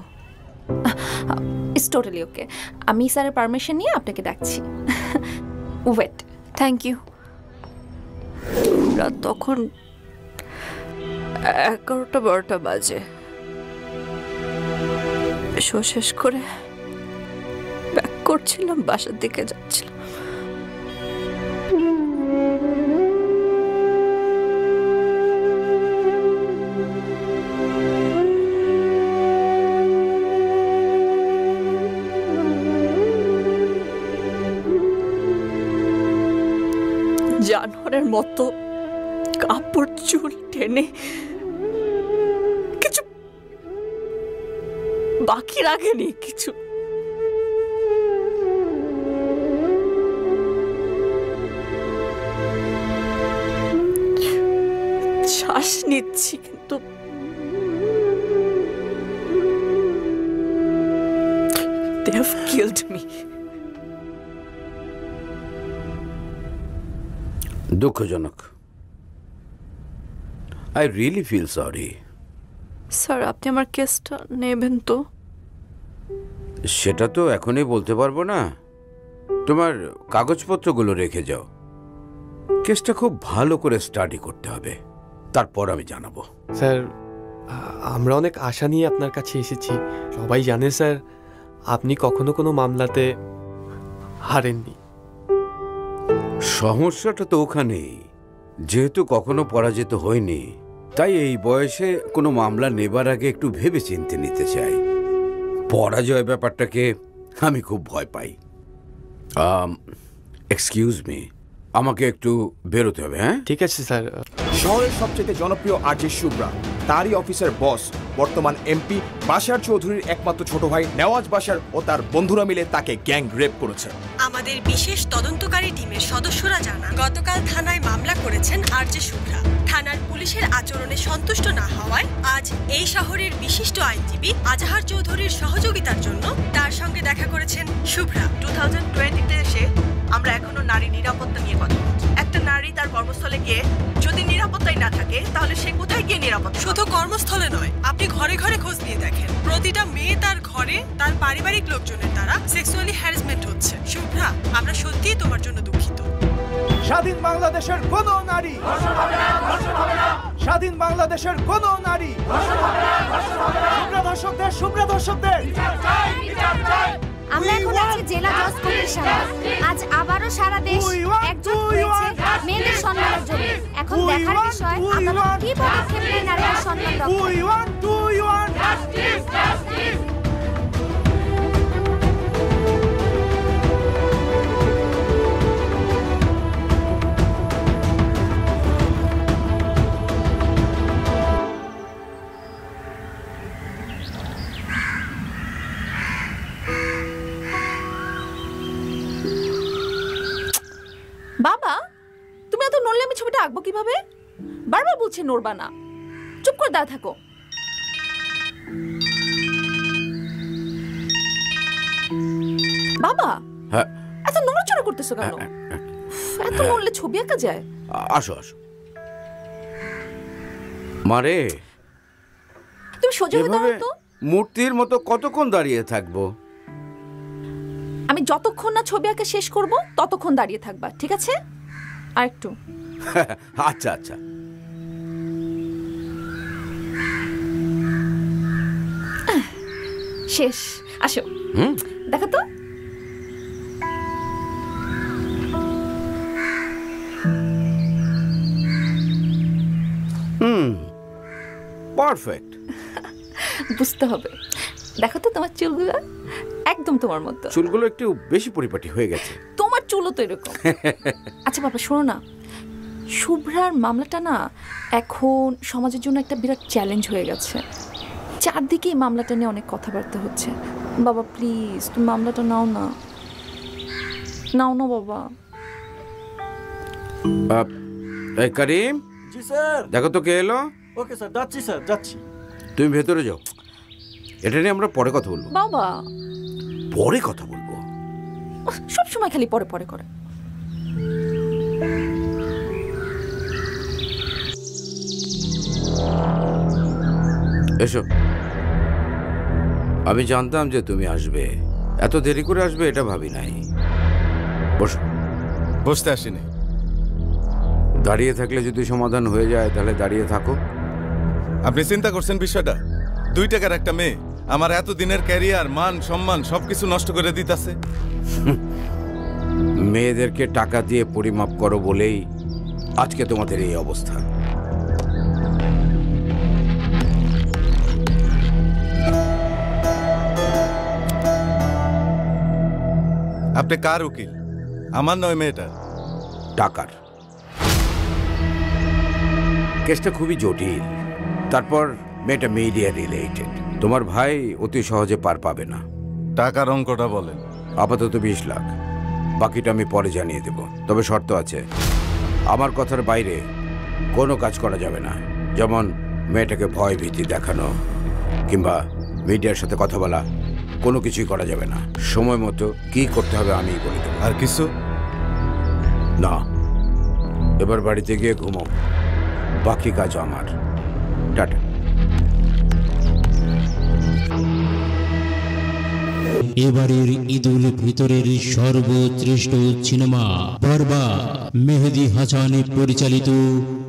Speaker 7: It's totally okay. আমি স্যারের পারমিশন নিয়ে আপনাকে ডাকছি। ওয়েট।
Speaker 20: Thank you. রাত তখন 11টা-12টা বাজে। শো শেষ করে ব্যাক করছিলাম, বাসার দিকে যাচ্ছিলাম। জানোয়ারের মতো কাপড় চুল টেনে কিছু বাকি রাখেনি, কিছু শ্বাস নিচ্ছি কিন্তু they have killed me.
Speaker 2: দুঃখজনক। I really feel sorry.
Speaker 20: Sir, আপনি আমার কেসটা নেবেন তো?
Speaker 2: সেটা তো এখনই বলতে পারবো না। তোমার কাগজপত্রগুলো রেখে যাও। কেসটা খুব ভালো করে স্টাডি করতে হবে, তারপর আমি জানাবো।
Speaker 5: স্যার, আমরা অনেক আশা নিয়ে আপনার কাছে এসেছি। সবাই জানে স্যার, আপনি কখনো কোনো মামলাতে হারেননি।
Speaker 2: সমস্যাটা তো ওখানেই, যেহেতু কখনো পরাজিত হয়নি, তাই এই বয়সে কোনো মামলা নেবার আগে একটু ভেবে চিন্তে নিতে চাই। পরাজয় ব্যাপারটাকে আমি খুব ভয় পাই। এক্সকিউজ মি, আমাকে একটু বেরোতে হবে। হ্যাঁ,
Speaker 5: ঠিক আছে স্যার।
Speaker 16: শহরের সবচেয়ে জনপ্রিয় আরজে শুভ্রা, তারই অফিসের বস, বর্তমান এমপি বাশার চৌধুরীর একমাত্র ছোট ভাই নেওয়াজ বাশার ও তার বন্ধুরা মিলে তাকে গ্যাং রেপ করেছে।
Speaker 4: আমাদের বিশেষ তদন্তকারী টিমের সদস্যরা জানান, গতকাল থানায় মামলা করেছেন আরজে শুভ্রা। থানার পুলিশের আচরণে সন্তুষ্ট না হওয়ায় আজ এই শহরের বিশিষ্ট আইনজীবী আজহার চৌধুরীর সহযোগিতার জন্য তার সঙ্গে দেখা করেছেন শুভ্রা।
Speaker 17: 2020-তে এসে আমরা এখনো নারী নিরাপত্তা নিয়ে কথা বলছি। একটা নারী তার কর্মস্থলে গিয়ে যদি নিরাপত্তাই না থাকে, তাহলে সে কোথায় গিয়ে নিরাপত্তা?
Speaker 4: শুধু কর্মস্থলে নয়, আপনি ঘরে ঘরে খোঁজ নিয়ে দেখেন, প্রতিটা মেয়ে তার ঘরে তার পারিবারিক লোকজনের দ্বারা সেক্সুয়ালি হ্যারাসমেন্ট হচ্ছে। শুভ্রা, আমরা সত্যিই তোমার জন্য দুঃখিত।
Speaker 16: স্বাধীন বাংলাদেশের কোন নারী, স্বাধীন বাংলাদেশের কোন নারী, শুভ্রা দর্শকদের, শুভ্রা দর্শকদের।
Speaker 18: আমরা এখন আছি জেলা জজ কোর্টের সামনে। আজ আবারও সারা দেশ একজোট হয়েছে মেয়েদের সম্মানের জন্য। এখন দেখার বিষয় আদালত কি পদক্ষেপ নেয় নারীদের সম্মান রক্ষায়।
Speaker 7: বাবা, তুমি এত নড়লে আমি ছবিটা আঁকবো কিভাবে? বারবার বলছে নড়বা না, চুপ করে দাঁড়া থাকো। বাবা, এত নড়াচড়া করতেছো কেন? এত নড়লে ছবি আঁকা যায়?
Speaker 2: আসো আসো মারে,
Speaker 7: তুমি সোজা হয়ে দাঁড়াও তো।
Speaker 2: মূর্তির মতো কতক্ষণ দাঁড়িয়ে থাকবো?
Speaker 7: আমি যতক্ষণ না ছবি আঁকা শেষ করব ততক্ষণ দাঁড়িয়ে থাকবা, ঠিক আছে? আর একটু।
Speaker 2: আচ্ছা আচ্ছা।
Speaker 7: শেষ। আসো দেখো তো।
Speaker 2: পারফেক্ট।
Speaker 7: বুঝতে হবে। দেখো তো তোমার চুলগুলো একদম তোমার মতো।
Speaker 2: চুলগুলো একটু বেশি পরিপাটি হয়ে গেছে।
Speaker 7: তোমার চুলও তো এরকম। আচ্ছা বাবা শোনো না, শুভ্রার মামলাটা না এখন সমাজের জন্য একটা বিরাট চ্যালেঞ্জ হয়ে গেছে। চারদিকে এই মামলাটা নিয়ে অনেক কথাবার্তা হচ্ছে। বাবা প্লিজ তুমি মামলাটা নাও না, নাও না বাবা।
Speaker 2: এই করিম।
Speaker 1: জি স্যার।
Speaker 2: দেখো তো কে এলো।
Speaker 1: ওকে স্যার, যাচ্ছি স্যার, যাচ্ছি।
Speaker 2: তুমি ভেতরে যাও, এটা নিয়ে আমরা পরে কথা বলবো।
Speaker 7: বাবা
Speaker 2: পরে কথা বলবো।
Speaker 7: সব সময় খালি পরে পরে করে।
Speaker 2: এসো। আমি জানতাম যে তুমি আসবে, এত দেরি করে আসবে এটা ভাবি নাই। বসো।
Speaker 15: বসতে আসিনি।
Speaker 2: দাঁড়িয়ে থাকলে যদি সমাধান হয়ে যায় তাহলে দাঁড়িয়ে থাকো।
Speaker 15: আপনি চিন্তা করছেন বিষয়টা? 2 টাকার একটা মেয়ে আমার এত দিনের ক্যারিয়ার, মান সম্মান সবকিছু নষ্ট করে দিতেছে।
Speaker 2: মেয়েদেরকে টাকা দিয়ে পরিমাপ করো বলেই আজকে তোমাদের এই অবস্থা।
Speaker 15: আপনি কার উকিল? আমার নয় মেয়েটার।
Speaker 2: টাকার। কেসটা খুবই জটিল। তারপর মেয়েটা মিডিয়া রিলেটেড। তোমার ভাই অতি সহজে পার পাবে না।
Speaker 15: টাকার অঙ্কটা বলেন।
Speaker 2: আপাতত 20 লাখ, বাকিটা আমি পরে জানিয়ে দেব। তবে শর্ত আছে, আমার কথার বাইরে কোনো কাজ করা যাবে না। যেমন মেয়েটাকে ভয় ভীতি দেখানো কিংবা মিডিয়ার সাথে কথা বলা, কোনো কিছুই করা যাবে না। সময় মতো কি করতে হবে আমি বলে দেব।
Speaker 15: আর কিছু
Speaker 2: না। এবার বাড়িতে গিয়ে ঘুমো, বাকি কাজ আমার। টাটা।
Speaker 19: এবারের ঈদুল ফিতরের সর্বশ্রেষ্ঠ সিনেমা বরবাদ, মেহেদী হাসান পরিচালিত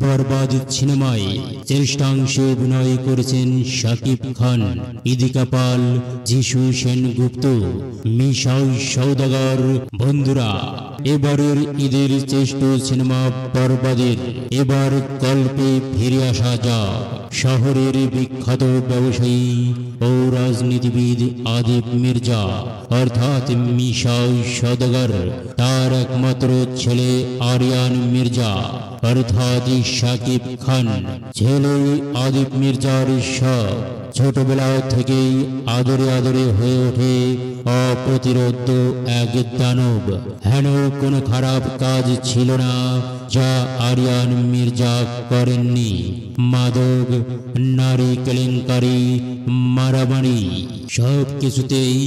Speaker 19: বরবাদ সিনেমায় শ্রেষ্ঠাংশে অভিনয় করেছেন শাকিব খান, ইদিকা পাল, যিশু সেনগুপ্ত, মিশাল সওদাগর। বন্ধুরা, এবারের ঈদের শ্রেষ্ঠ সিনেমা বরবাদের এবার গল্পে ফিরে আসা যাক শহরের বিখ্যাত ব্যবসায়ী ও রাজনীতিবিদ আদিব মির্জা অর্থাৎ মিশাল সওদাগর, তার একমাত্র ছেলে আরিয়ান মির্জা অর্থাৎ শাকিব খান। ছেলে আদিব মির্জার সব ছোটবেলা থেকেই আদরে আদরে হয়ে ওঠে অপ্রতিরোধ্য এক দানব। হেন কোনো খারাপ কাজ ছিল না যা আরিয়ান মির্জা করেননি। মাদক, নারী কেলেঙ্কারি, মারামারি সব কিছুতেই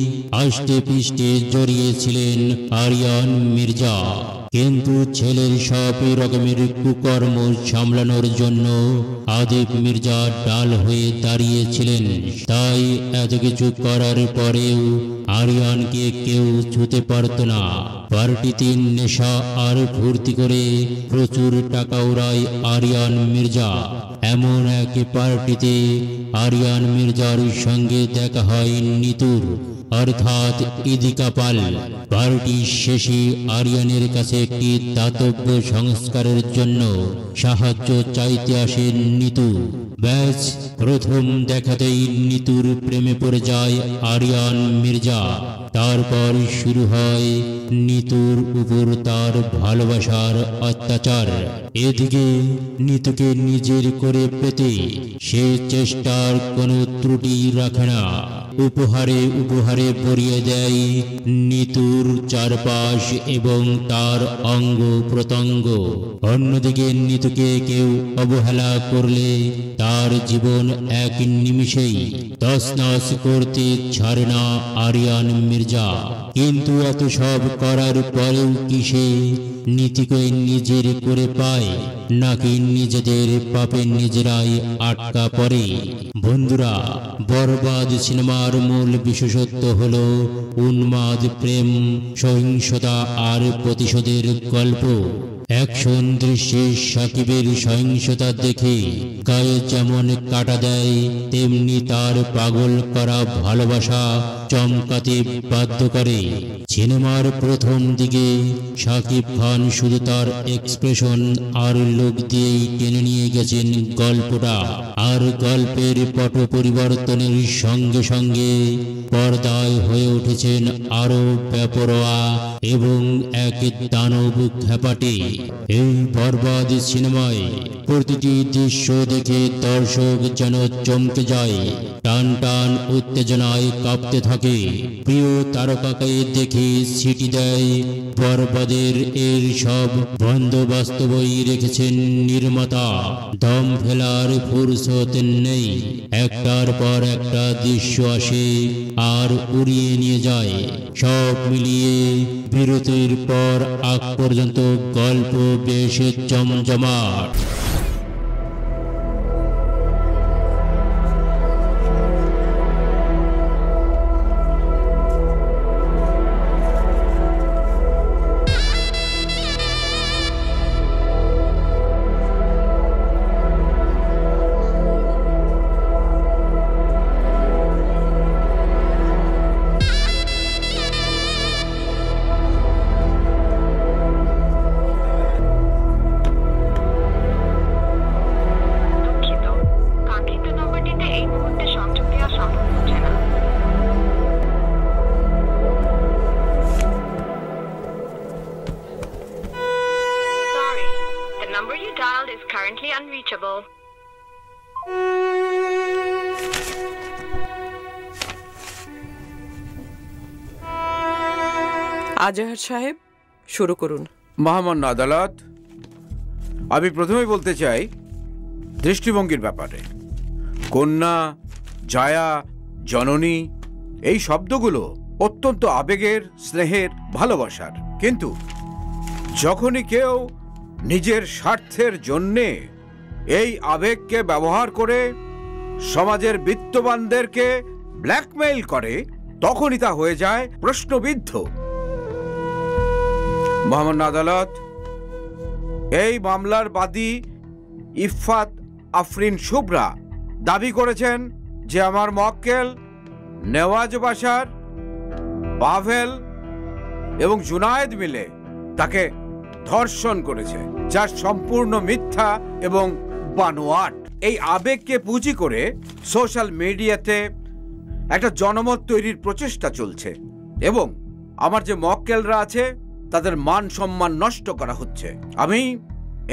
Speaker 19: আষ্টে পৃষ্ঠে জড়িয়েছিলেন আরিয়ান মির্জা। কিন্তু ছেলের সব রকমের কুকর্ম সামলানোর জন্য আদিব মির্জা ডাল হয়ে দাঁড়িয়েছিলেন। তাই এত কিছু করার পরেও আরিয়ানকে কেউ ছুতে পারত না। পার্টিতে নেশা আর ফুর্তি করে প্রচুর টাকা উড়ায় আরিয়ান মির্জা। এমন এক পার্টিতে আরিয়ান মির্জার সঙ্গে দেখা হয় নিতুর অর্থাৎ ইদিকা পাল। পার্টি শেষে আরিয়ানের কাছে একটি দাতব্য সংস্কারের জন্য সাহায্য চাইতে আসেন নিতু। ব্যাস প্রথম দেখাতেই নিতুর প্রেমে পড়ে যায় আরিয়ান মির্জা। তারপর শুরু হয় নিতুর উপর তার ভালোবাসার অত্যাচার। এদিকে নিতুকে নিজের করে পেতে সে চেষ্টার কোনো ত্রুটি রাখে না। উপহারে উপহারে ভরিয়ে দেয় নিতুর চারপাশ এবং তার অঙ্গ প্রত্যঙ্গ। অন্যদিকে নিতুকে কেউ অবহেলা করলে তার জীবন এক নিমিষেই তছনছ করতে ছাড়ে না আরিয়ান মির্জা। কিন্তু এত সব করার পরেও কি সে নীতিকে নিজের করে পায়, নাকি নিজেদের পাপে নিজেরাই আটকা পড়ে? বন্ধুরা, বরবাদ সিনেমার মূল বিশেষত্ব হলো উন্মাদ প্রেম, সহিংসতা আর প্রতিশোধের গল্প। অ্যাকশন দৃশ্যে সাকিবের সহিংসতা দেখে গায়ে যেমন কাটা দেয়, তেমনি তার পাগল করা ভালোবাসা চমকাতে বাধ্য করে। সিনেমার প্রথম দিকে সাকিব খান শুধু তার এক্সপ্রেশন আর লোক দিয়েই টেনে নিয়ে গেছেন গল্পটা, আর গল্পের পট পরিবর্তনের সঙ্গে সঙ্গে পর্দায় হয়ে উঠেছেন আরো বেপরোয়া এবং এক দানব খ্যাপাটে। এই বরবাদ সিনেমায় প্রতিটি দৃশ্য দেখে দর্শক যেন চমকে যায়, টান টান উত্তেজনায় কাঁপতে থাকে। প্রিয় তারকাকে দেখে সিটি দেয়। বরবাদের এর সব বন্দোবস্তই রেখেছেন নির্মাতা, দম ফেলার ফুরসত নেই। একটার পর একটা দৃশ্য আসে আর উড়িয়ে নিয়ে যায়। সব মিলিয়ে বিরতির পর আগ পর্যন্ত গল্প বেশ জমজমাট।
Speaker 8: আজহার সাহেব, শুরু করুন।
Speaker 2: মহামান্য আদালত, আমি প্রথমেই বলতে চাই দৃষ্টিভঙ্গির ব্যাপারে। কন্যা, জায়া, জননী এই শব্দগুলো অত্যন্ত আবেগের, স্নেহের, ভালোবাসার। কিন্তু যখনই কেউ নিজের স্বার্থের জন্যে এই আবেগকে ব্যবহার করে সমাজের বিত্তবানদেরকে ব্ল্যাকমেইল করে, তখনই তা হয়ে যায় প্রশ্নবিদ্ধ। মহামান্য আদালত, এই মামলার বাদী ইফফাত আফরিন শুভ্রা দাবি করেছেন যে আমার মক্কেল নেওয়াজ বাশার, পাভেল এবং জুনায়েদ মিলে তাকে ধর্ষণ করেছে, যা সম্পূর্ণ মিথ্যা এবং বানোয়াট। এই আবেগকে পুঁজি করে সোশ্যাল মিডিয়াতে একটা জনমত তৈরির প্রচেষ্টা চলছে এবং আমার যে মক্কেলরা আছে তাদের মান সম্মান নষ্ট করা হচ্ছে। আমি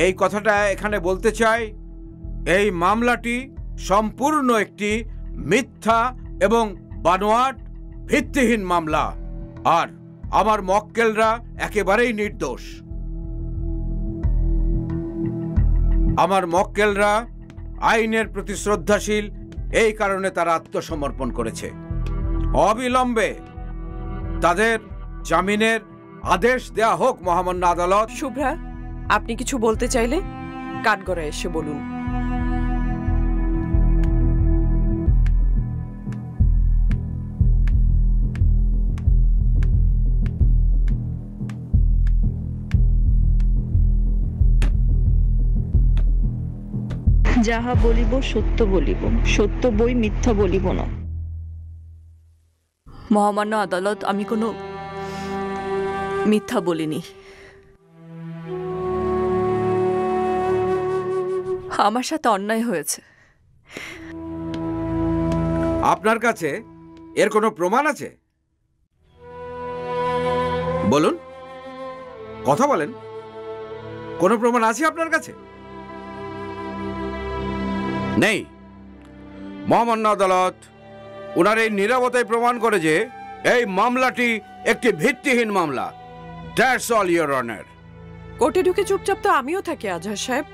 Speaker 2: এই কথাটা এখানে বলতে চাই, এই মামলাটি সম্পূর্ণ একটি মিথ্যা এবং বানোয়াট, ভিত্তিহীন মামলা, আর আমার মক্কেলরা একেবারেই নির্দোষ। আমার মক্কেলরা আইনের প্রতি শ্রদ্ধাশীল, এই কারণে তারা আত্মসমর্পণ করেছে। অবিলম্বে তাদের জামিনের আদেশ দেয়া হোক মহামান্য আদালত।
Speaker 8: শুভ্রা, আপনি কিছু বলতে চাইলে কাঠগড়ায় এসে বলুন।
Speaker 9: যাহা বলিব সত্য বলিব, সত্য বই মিথ্যা বলিব না।
Speaker 20: মহামান্য আদালত, আমি কোনো মিথ্যা বলিনি। আমার সাথে অন্যায় হয়েছে।
Speaker 2: আপনার কাছে এর কোনো প্রমাণ আছে? বলুন, কথা বলেন। কোনো প্রমাণ আছে আপনার কাছে? নেই। মহামান্য আদালত, ওনার এই নীরবতায় প্রমাণ করে যে এই মামলাটি একটি ভিত্তিহীন মামলা। That's all your honour.
Speaker 8: কোর্টে ঢুকে চুপচাপ তো আমিও থাকি আজহার সাহেব।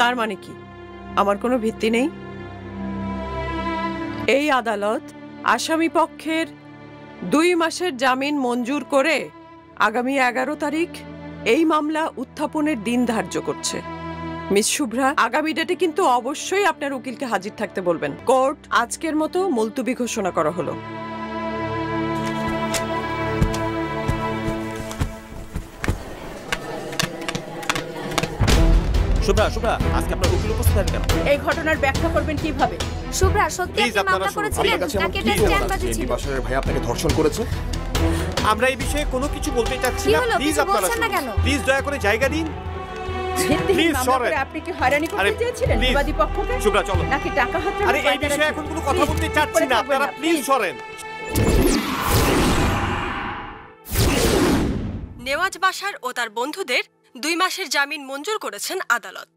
Speaker 8: তার মানে কি আমার কোনো ভিত্তি নেই? এই আদালত আসামি পক্ষের 2 মাসের জামিন মঞ্জুর করে আগামী 11 তারিখ এই মামলা উত্থাপনের দিন ধার্য করছে। মিস শুভ্রা, আগামী ডেটে কিন্তু অবশ্যই আপনার উকিলকে হাজির থাকতে বলবেন। কোর্ট আজকের মতো মুলতবি ঘোষণা করা হলো।
Speaker 22: শুভ্রা শুভ্রা আজকে আপনার উকিল উপস্থিত আছে কেন?
Speaker 3: এই ঘটনার ব্যাখ্যা করবেন কিভাবে?
Speaker 18: শুভ্রা সত্যি আপনি মামলা করেছিলেন নাকি এটা স্ট্যান্ডবাজি ছিল?
Speaker 16: বাসার ভাই আপনাকে ধর্ষণ করেছে।
Speaker 5: আমরা এই বিষয়ে কোনো কিছু বলতে চাচ্ছি
Speaker 18: কি
Speaker 5: না,
Speaker 18: হলো?
Speaker 5: প্লিজ
Speaker 18: কিছু
Speaker 5: আপনারা
Speaker 18: বলছেন না কেন?
Speaker 5: প্লিজ দয়া করে জায়গা দিন। প্লিজ সরেন।
Speaker 3: আপনি কি হয়রানি
Speaker 5: আরে,
Speaker 3: করতে চেয়েছিলেন
Speaker 5: please,
Speaker 3: বিবাদী পক্ষকে?
Speaker 5: শুভ্রা চলো।
Speaker 3: নাকি টাকা হাতে
Speaker 5: আরে এই বিষয়ে এখন কোনো কথা বলতে চাচ্ছি না, আপনারা প্লিজ সরেন।
Speaker 4: নেওয়াজ বাশার ও তার বন্ধুদের 2 মাসের জামিন মঞ্জুর করেছেন আদালত।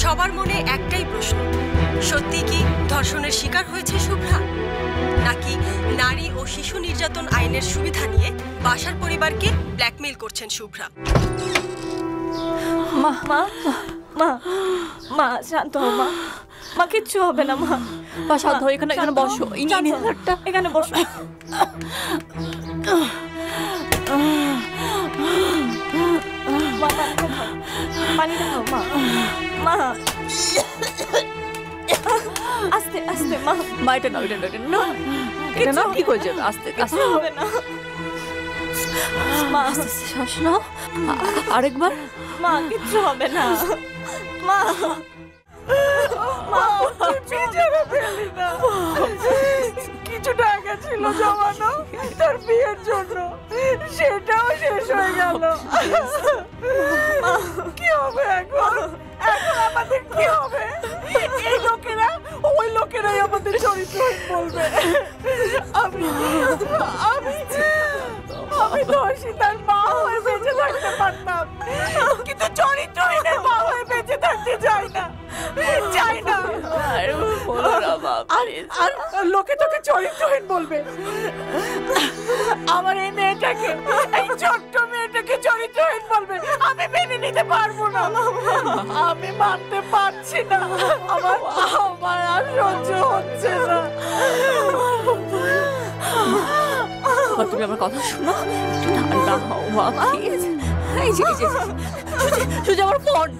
Speaker 4: সবার মনে একটাই প্রশ্ন, সত্যি কি ধর্ষণের শিকার হয়েছে শুভ্রা, নাকি নারী ও শিশু নির্যাতন আইনের সুবিধা নিয়ে বাশার পরিবারকে ব্ল্যাকমেইল করছেন শুভ্রা?
Speaker 6: মা মা মা মা শান্ত হও মা। মা কিচ্ছু হবে না মা।
Speaker 3: মা শান্ত হও, এখানে বসো।
Speaker 6: এখানে বসো। মা পানিটা খাও মা। মা আস্তে আস্তে মা।
Speaker 3: মা এটা নাও, এটা নাও, এটা নাও। কি করে যাবে? আস্তে আস্তে
Speaker 6: হবে না মা।
Speaker 3: আস্তে আস্তে শ্বাস নাও। আরেকবার।
Speaker 6: মা কিচ্ছু হবে না মা। মা পিছনে ফেলি না। কিছু টাকা ছিল জমানো তার বিয়ের জন্য, সেটাও শেষ হয়ে গেল। কি হবে এখন? এখন আমাদের কি হবে? এই লোকেরা, ওই লোকেরাই আমাদের চরিত্রহীন বলবে। আমি আমি আমি ধর্ষিতার মা হয়ে বেঁচে থাকতে পারতাম, কিন্তু চরিত্রহীনের মা হয়ে বেঁচে থাকতে চাই না, চাই না। আর লোকে তোকে চরিত্রহীন বলবে। আমার এই মেয়েটাকে, এই ছোট্ট মেয়েটাকে চরিত্রহীন বলবে, আমি মেনে নিতে পারবো না। আমি মানতে পারছি না। আমার আর সহ্য হচ্ছে না।
Speaker 3: তুমি আমার কথা শোনো, একটু ঠান্ডা হও মা, প্লিজ। এই যে সুজি, আমার ফোন।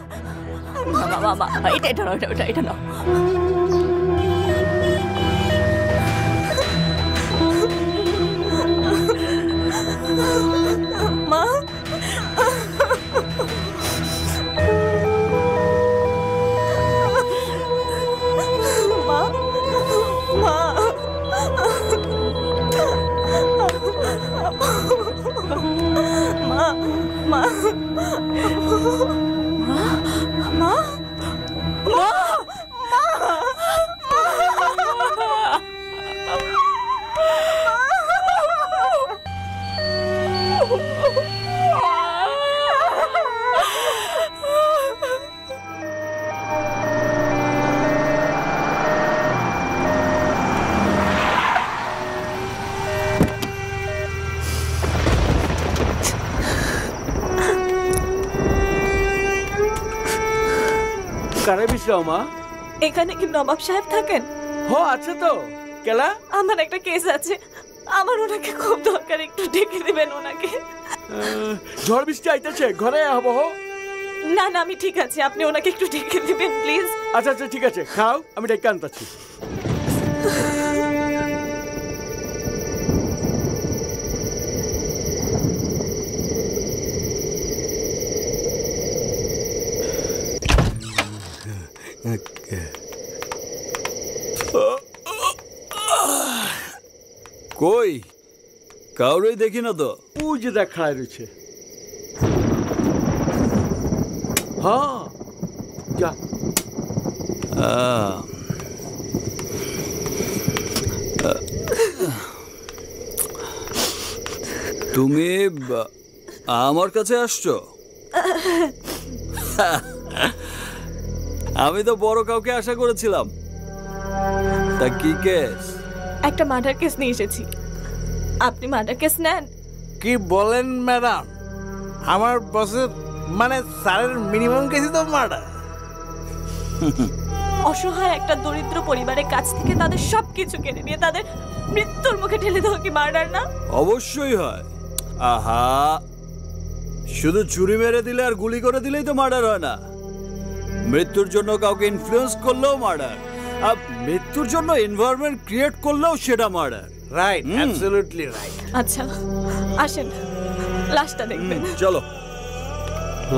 Speaker 3: মা এটা নাও, এটা নাও।
Speaker 6: মা
Speaker 1: কারে বিশ্রাও মা?
Speaker 6: এখানে কি নবাব সাহেব থাকেন?
Speaker 1: হো আছে তো। কেলা?
Speaker 6: আমার একটা কেস আছে, আমার ওনাকে খুব দরকার, একটু ডেকে দিবেন ওনাকে।
Speaker 1: ঝড় বৃষ্টি আইতেছে, ঘরে হবো।
Speaker 6: না না আমি ঠিক আছে, আপনি ওনাকে একটু ডেকে দিবেন প্লিজ।
Speaker 1: আচ্ছা আচ্ছা ঠিক আছে, খাও, আমি ডেকে আনতাছি।
Speaker 21: কই কাউরেই দেখি না তো।
Speaker 1: ওই যে দেখ খাড়ায় রয়েছে। হ্যাঁ যা।
Speaker 21: তুমি আমার কাছে আসছো? আমি তো বড় কাউকে আশা করেছিলাম। তা কি কেস?
Speaker 6: একটা মার্ডার কেস নিয়ে এসেছি, আপনি মার্ডার কেস নেন?
Speaker 1: কি বলেন ম্যাডাম? আমার বসের মানে স্যারের মিনিমাম কেসই তো মার্ডার।
Speaker 6: অসহায় একটা দরিদ্র পরিবারের কাছ থেকে তাদের সবকিছু কেড়ে নিয়ে তাদের মৃত্যুর মুখে ঠেলে দেওয়া কি মার্ডার না?
Speaker 21: অবশ্যই হয়। আহা, শুধু চুরি মেরে দিলে আর গুলি করে দিলেই তো মার্ডার হয় না। মৃত্যুর জন্য কাউকে ইনফ্লুয়েন্স করলেও মার্ডার, আর মৃত্যুর জন্য এনভায়রনমেন্ট ক্রিয়েট করলেও সেটা মার্ডার।
Speaker 1: Right, absolutely right.
Speaker 6: আচ্ছা আসেন, লাশটা দেখবেন।
Speaker 21: চলো।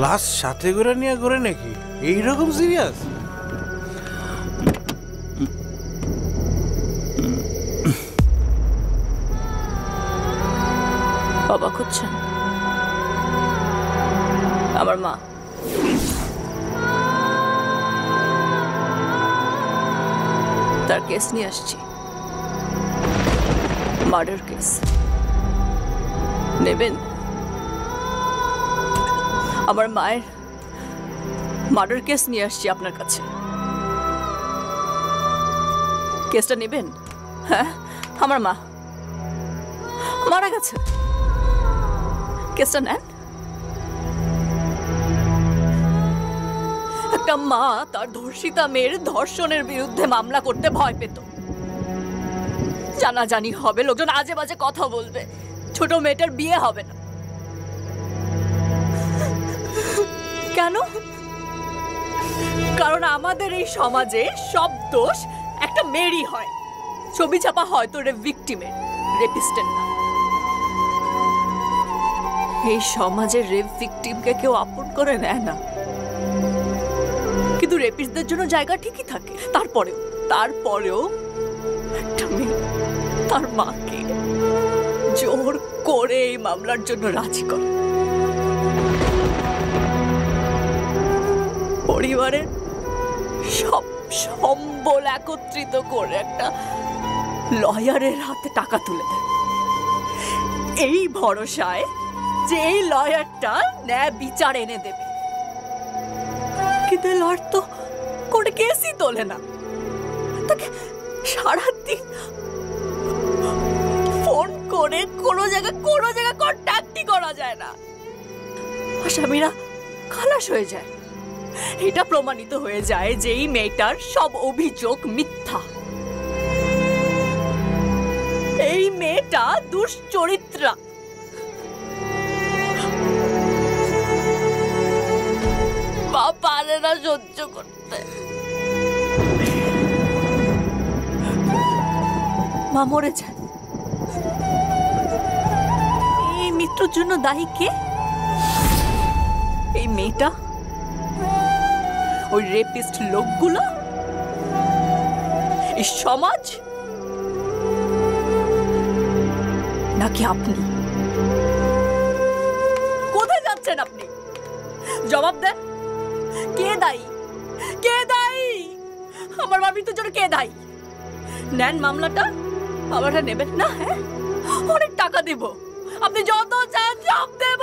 Speaker 1: লাশ সাথে করে নিয়ে করে নাকি? এইরকম সিরিয়াস?
Speaker 20: অবাক হচ্ছেন? আমার মা তার কেস নিয়ে আসছি, মার্ডার কেস। নেবেন? আমার মায়ের মার্ডার কেস নিয়ে আসছি আপনার কাছে। কেসটা নেবেন? হ্যাঁ, আমার মা মারা গেছে, কেসটা নেন। একটা মা তার ধর্ষিতা মেয়ের ধর্ষণের বিরুদ্ধে মামলা করতে ভয় পেত। জানাজানি হবে, লোকজন আজে বাজে কথা বলবে, ছোট মেয়েটার বিয়ে হবে না। কেন? কারণ আমাদের এই সমাজে সব দোষ একটা মেয়েরই হয়। ছবি ছাপা হয় তো ভিকটিমের, রেপিস্টের না। এই সমাজে রেপ ভিকটিমকে কেউ আপন করে নেয় না, কিন্তু রেপিস্টদের জন্য জায়গা ঠিকই থাকে। তারপরেও একটা মেয়ে তার মাকে জোর করে এই মামলার জন্য রাজি করে। পরিবারের সব সম্বল একত্রিত করে একটা লয়ারের হাতে টাকা তুলে দেয়, এই ভরসায় যে এই লয়ারটা ন্যায় বিচার এনে দেবে। কিন্তু লয়ার তো কোনো কেসই তোলে না, তাকে সারাদিন ফোন করে কোনো জায়গায় কন্ট্যাক্টই করা যায় না। আসামিরা খালাস হয়ে যায়। এটা প্রমাণিত হয়ে যায় যে এই মেয়েটার সব অভিযোগ মিথ্যা। এই মেয়েটা দুশ্চরিত্রা। মা পারে না সহ্য করতে। মা মরে যায়। এই মৃত্যুর জন্য দায়ী কে? এই মেয়েটা, ওই রেপিস্ট লোকগুলো, এই সমাজ, নাকি আপনি? কোথায় যাচ্ছেন আপনি? জবাব দেন। কে দায়ী? কে দায়ী? আমার মার মৃত্যুর জন্য কে দায়ী? নেন মামলাটা। মামলাটা নেবেন না? হ্যাঁ, অনেক টাকা দেব, আপনি যত চান সব দেব।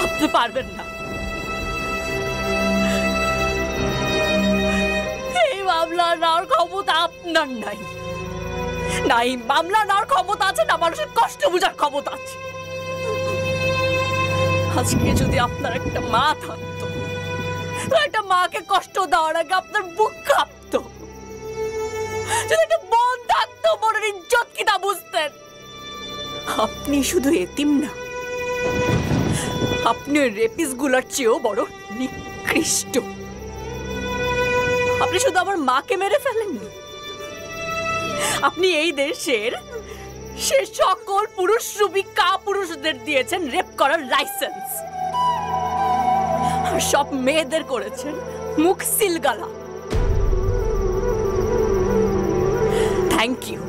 Speaker 20: আপনি পারবেন না। এই মামলা নেওয়ার ক্ষমতা আপনার নাই। না এই মামলা নেওয়ার ক্ষমতা আছে, না মানুষের কষ্ট বোঝার ক্ষমতা আছে। আজকে যদি আপনার একটা মা থাকতো, একটা মাকে কষ্ট দেওয়ার আগে আপনার বুক কাঁপতো। যদি একটা বোন থাকতো, বোনের ইজ্জত কি তা বুঝতেন। আপনি শুধু এতিম না, আপনি ওই রেপিস্ট গুলার চেয়েও বড় নিকৃষ্ট। আপনি শুধু আমার মাকে মেরে ফেলেননি, আপনি এই দেশের সে সকল পুরুষরূপী কাপুরুষদের দিয়েছেন রেপ করার লাইসেন্স, আর সব মেয়েদের করেছেন মুখ সিলগালা। Thank you.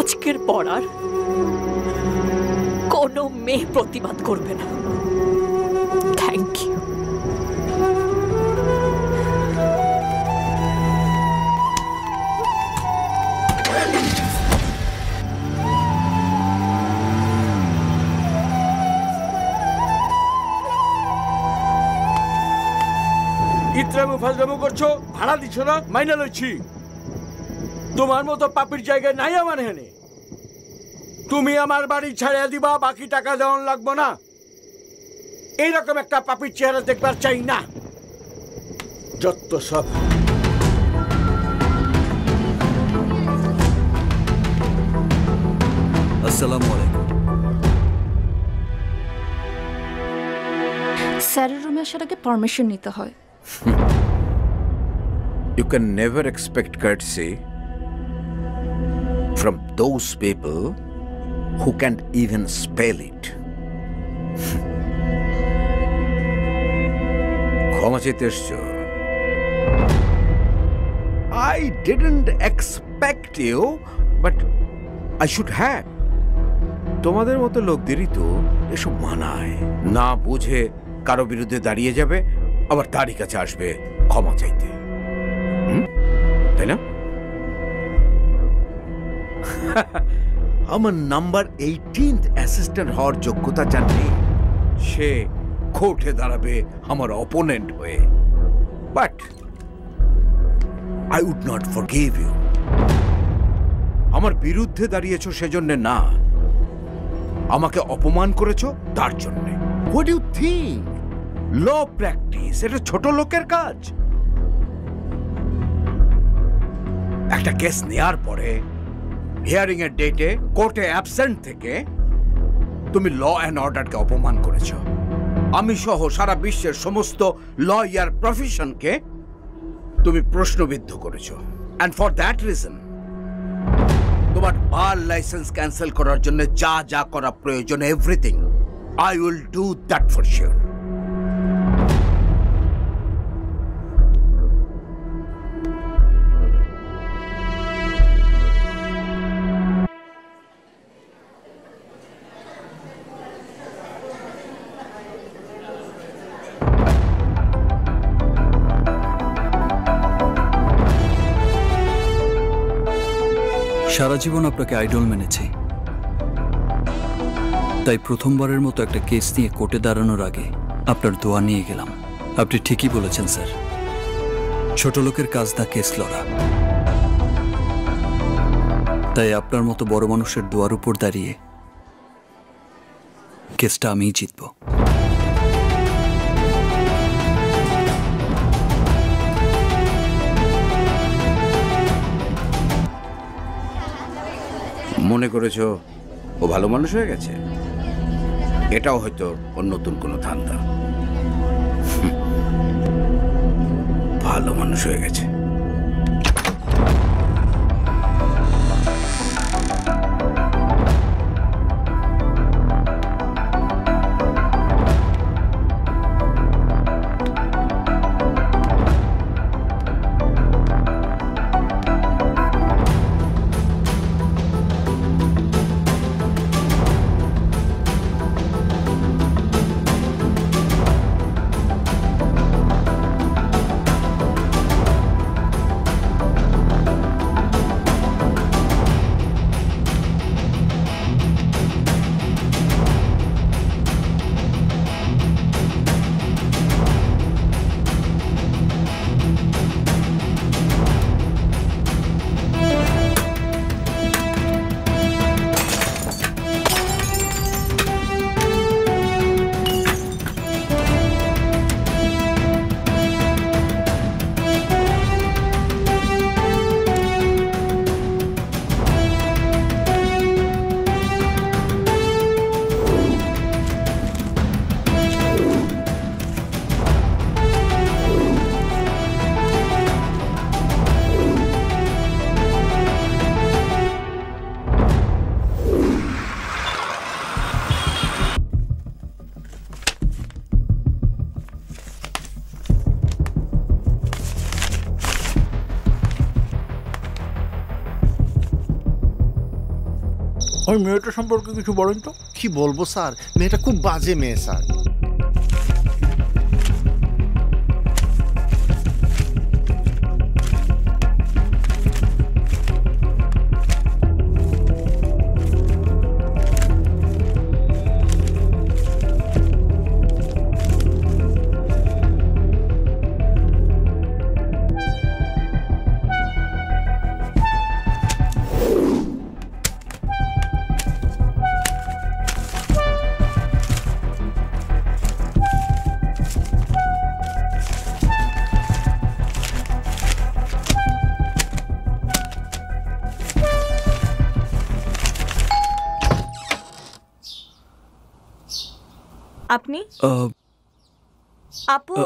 Speaker 20: আজকের পর আর কোনো মেয়ে প্রতিবাদ করবে না। Thank you.
Speaker 2: ইত্রামু ফাজলামু করছো, ভাড়া দিচ্ছ না, মাইনা লইছি। তোমার মতো পাপির জায়গায় নাই আমার হেনে। তুমি আমার বাড়ি ছাড়িয়ে দিবা, বাকি টাকা দেওয়ান লাগবো না। এইরকম একটা পাপির চেহারা দেখবার চাই না। যত সব।
Speaker 21: আসসালামু আলাইকুম।
Speaker 7: স্যারের রুমে আসার আগে পারমিশন নিতে হয়।
Speaker 2: You can never expect courtesy from those people who can't even spell it. ক্ষমা চাইতে এসছো? I didn't expect you, but I should have. তোমাদের মতো লোকদেরই তো এসব মানায়, না বুঝে কারো বিরুদ্ধে দাঁড়িয়ে যাবে, আবার তারই কাছে আসবে ক্ষমা চাইতে, তাই না? আমার নাম্বার 18th অ্যাসিস্ট্যান্ট হওয়ার যোগ্যতা জানলে সে কোর্টে দাঁড়াবে আমার অপোনেন্ট হয়ে, but I would not forgive you. আমার বিরুদ্ধে দাঁড়িয়েছো সেজন্য না, আমাকে অপমান করেছো তার জন্য। What do you think? Law practice এটা ছোট লোকের কাজ। একটা কেস নেয়ার পরে হিয়ারিং এর ডেটে কোর্টে অ্যাবসেন্ট থেকে তুমি ল অ্যান্ড অর্ডারকে অপমান করেছো। আমি সহ সারা বিশ্বের সমস্ত লয়ার প্রফেশনকে তুমি প্রশ্নবিদ্ধ করেছো, অ্যান্ড ফর দ্যাট রিজন তোমার বার লাইসেন্স ক্যান্সেল করার জন্য যা যা করা প্রয়োজন everything I will do that for sure.
Speaker 10: সারা জীবন আপনাকে আইডল মেনেছি, তাই প্রথমবারের মতো একটা কেস নিয়ে কোর্টে দাঁড়ানোর আগে আপনার দোয়া নিয়ে গেলাম। আপনি ঠিকই বলেছেন স্যার, ছোট লোকের কাজ না কেস লড়া, তাই আপনার মতো বড় মানুষের দোয়ার উপর দাঁড়িয়ে কেসটা আমিই জিতব।
Speaker 2: মনে করেছ ও ভালো মানুষ হয়ে গেছে? এটাও হয়তো ওর নতুন কোনো ধান্দা। ভালো মানুষ হয়ে গেছে।
Speaker 1: ওই মেয়েটা সম্পর্কে কিছু বলেন তো।
Speaker 11: কি বলবো স্যার, মেয়েটা খুব বাজে মেয়ে স্যার।
Speaker 23: আপনি আপু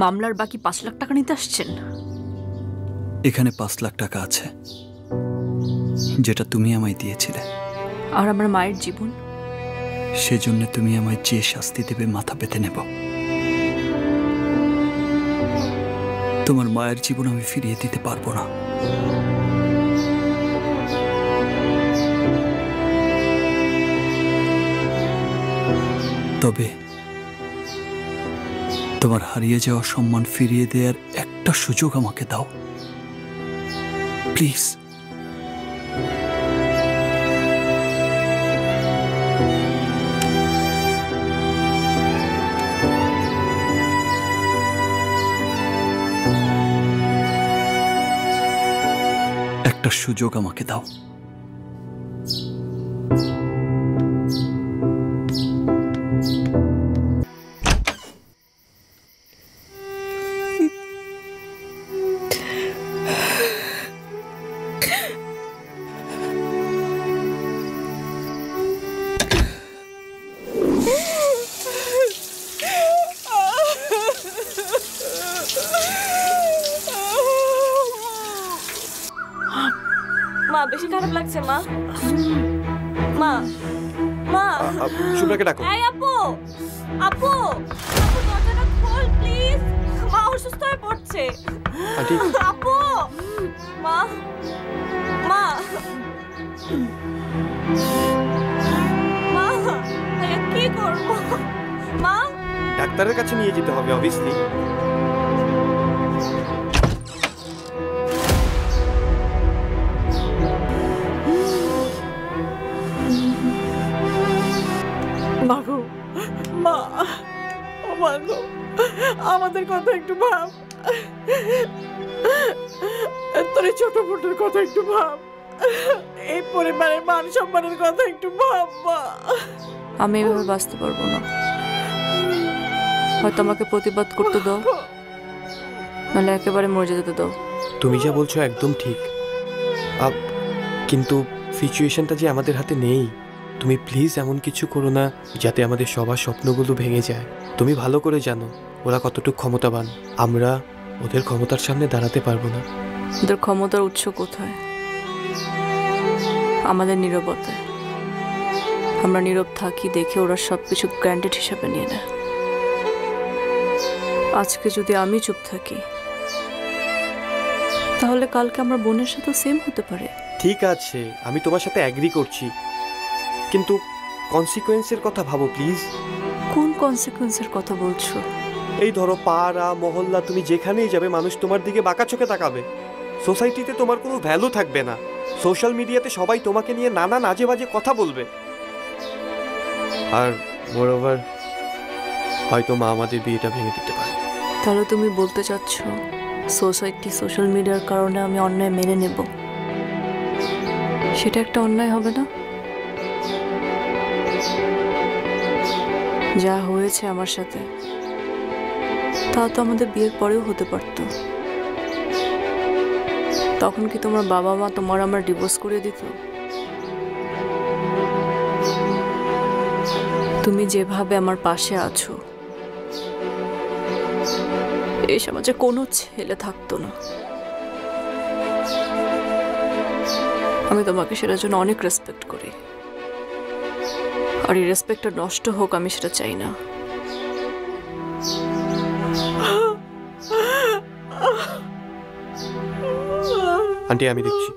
Speaker 3: মামলার বাকি 5 লাখ টাকা নিতে আসছেন?
Speaker 10: এখানে 5 লাখ টাকা আছে, যেটা তুমি আমায় দিয়েছিলে।
Speaker 3: আর আমার মায়ের জীবন?
Speaker 10: সেজন্য তুমি আমায় যে শাস্তি দেবে মাথা পেতে নেব। তোমার মায়ের জীবন আমি ফিরিয়ে দিতে পারবো না। তবে তোমার হারিয়ে যাওয়া সম্মান ফিরিয়ে দেওয়ার একটা সুযোগ আমাকে দাও প্লিজ। একটা সুযোগ আমাকে দাও।
Speaker 12: মা বেশি খারাপ লাগছে মা। মা মা
Speaker 5: শুভ্রাকে ডাকো।
Speaker 12: এই আপু আপু আপু দরজাটা খোল প্লিজ, মা অসুস্থ হয়ে পড়ছে।
Speaker 5: আন্টি
Speaker 12: আপু মা মা মা কি করব মা?
Speaker 5: ডাক্তারের কাছে নিয়ে যেতে হবে অবভিয়াসলি।
Speaker 6: মাগো মা, ও মাগো আমাদের কথা একটু ভাব, তোর ছোট বোনের কথা একটু ভাব, এই পরিবারের মান সম্মানের কথা একটু ভাব মা।
Speaker 7: আমি এভাবে বাঁচতে পারবো না, হয়তো আমাকে প্রতিবাদ করতে দাও, নাহলে একেবারে মরে যেতে দাও।
Speaker 5: তুমি যা বলছো একদম ঠিক, কিন্তু সিচুয়েশনটা যে আমাদের হাতে নেই। তুমি প্লিজ এমন কিছু করো না যাতে আমাদের সবার স্বপ্নগুলো ভেঙে যায়। তুমি ভালো করে জানো ওরা কতটুকু ক্ষমতাবান, আমরা ওদের ক্ষমতার সামনে দাঁড়াতে পারবো না।
Speaker 7: ওদের ক্ষমতার উৎস কোথায়? আমাদের নীরবতায়। আমরা নীরব থাকি দেখে ওরা সবকিছু গ্র্যান্টেড হিসাবে নিয়ে নেয়। আজকে যদি আমি চুপ থাকি তাহলে কালকে আমার বোনের সাথেও সেম হতে পারে।
Speaker 5: ঠিক আছে, আমি তোমার সাথে অ্যাগ্রি করছি, কিন্তু কনসিকোয়েন্সের কথা ভাবো প্লিজ।
Speaker 7: কোন কনসিকোয়েন্সের কথা বলছো?
Speaker 5: এই ধরো পাড়া মহল্লা, তুমি যেখানেই যাবে মানুষ তোমার দিকে বাঁকা চোখে তাকাবে। সোসাইটিতে তোমার কোনো ভ্যালু থাকবে না। সোশ্যাল মিডিয়াতে সবাই তোমাকে নিয়ে নানান আজে বাজে কথা বলবে। আর মোরওভার হয়তো মা আমাদের বিয়েটা ভেঙে দিতে পারে।
Speaker 7: তাহলে তুমি বলতে চাচ্ছ সোসাইটি সোশ্যাল মিডিয়ার কারণে আমি অন্যায় মেনে নেব? সেটা একটা অন্যায় হবে না? যা হয়েছে আমার সাথে তা তো আমাদের বিয়ের পরেও হতে পারত। তখন কি তোমার বাবা মা তোমার আমার ডিভোর্স করে দিত? তুমি যেভাবে আমার পাশে আছো এই সমাজে কোনো ছেলে থাকতো না। আমি তোমাকে সেটার জন্য অনেক রেসপেক্ট করি, আর এই রেসপেক্টটা নষ্ট হোক আমি সেটা চাই না।
Speaker 5: আন্টি আমি দেখছি।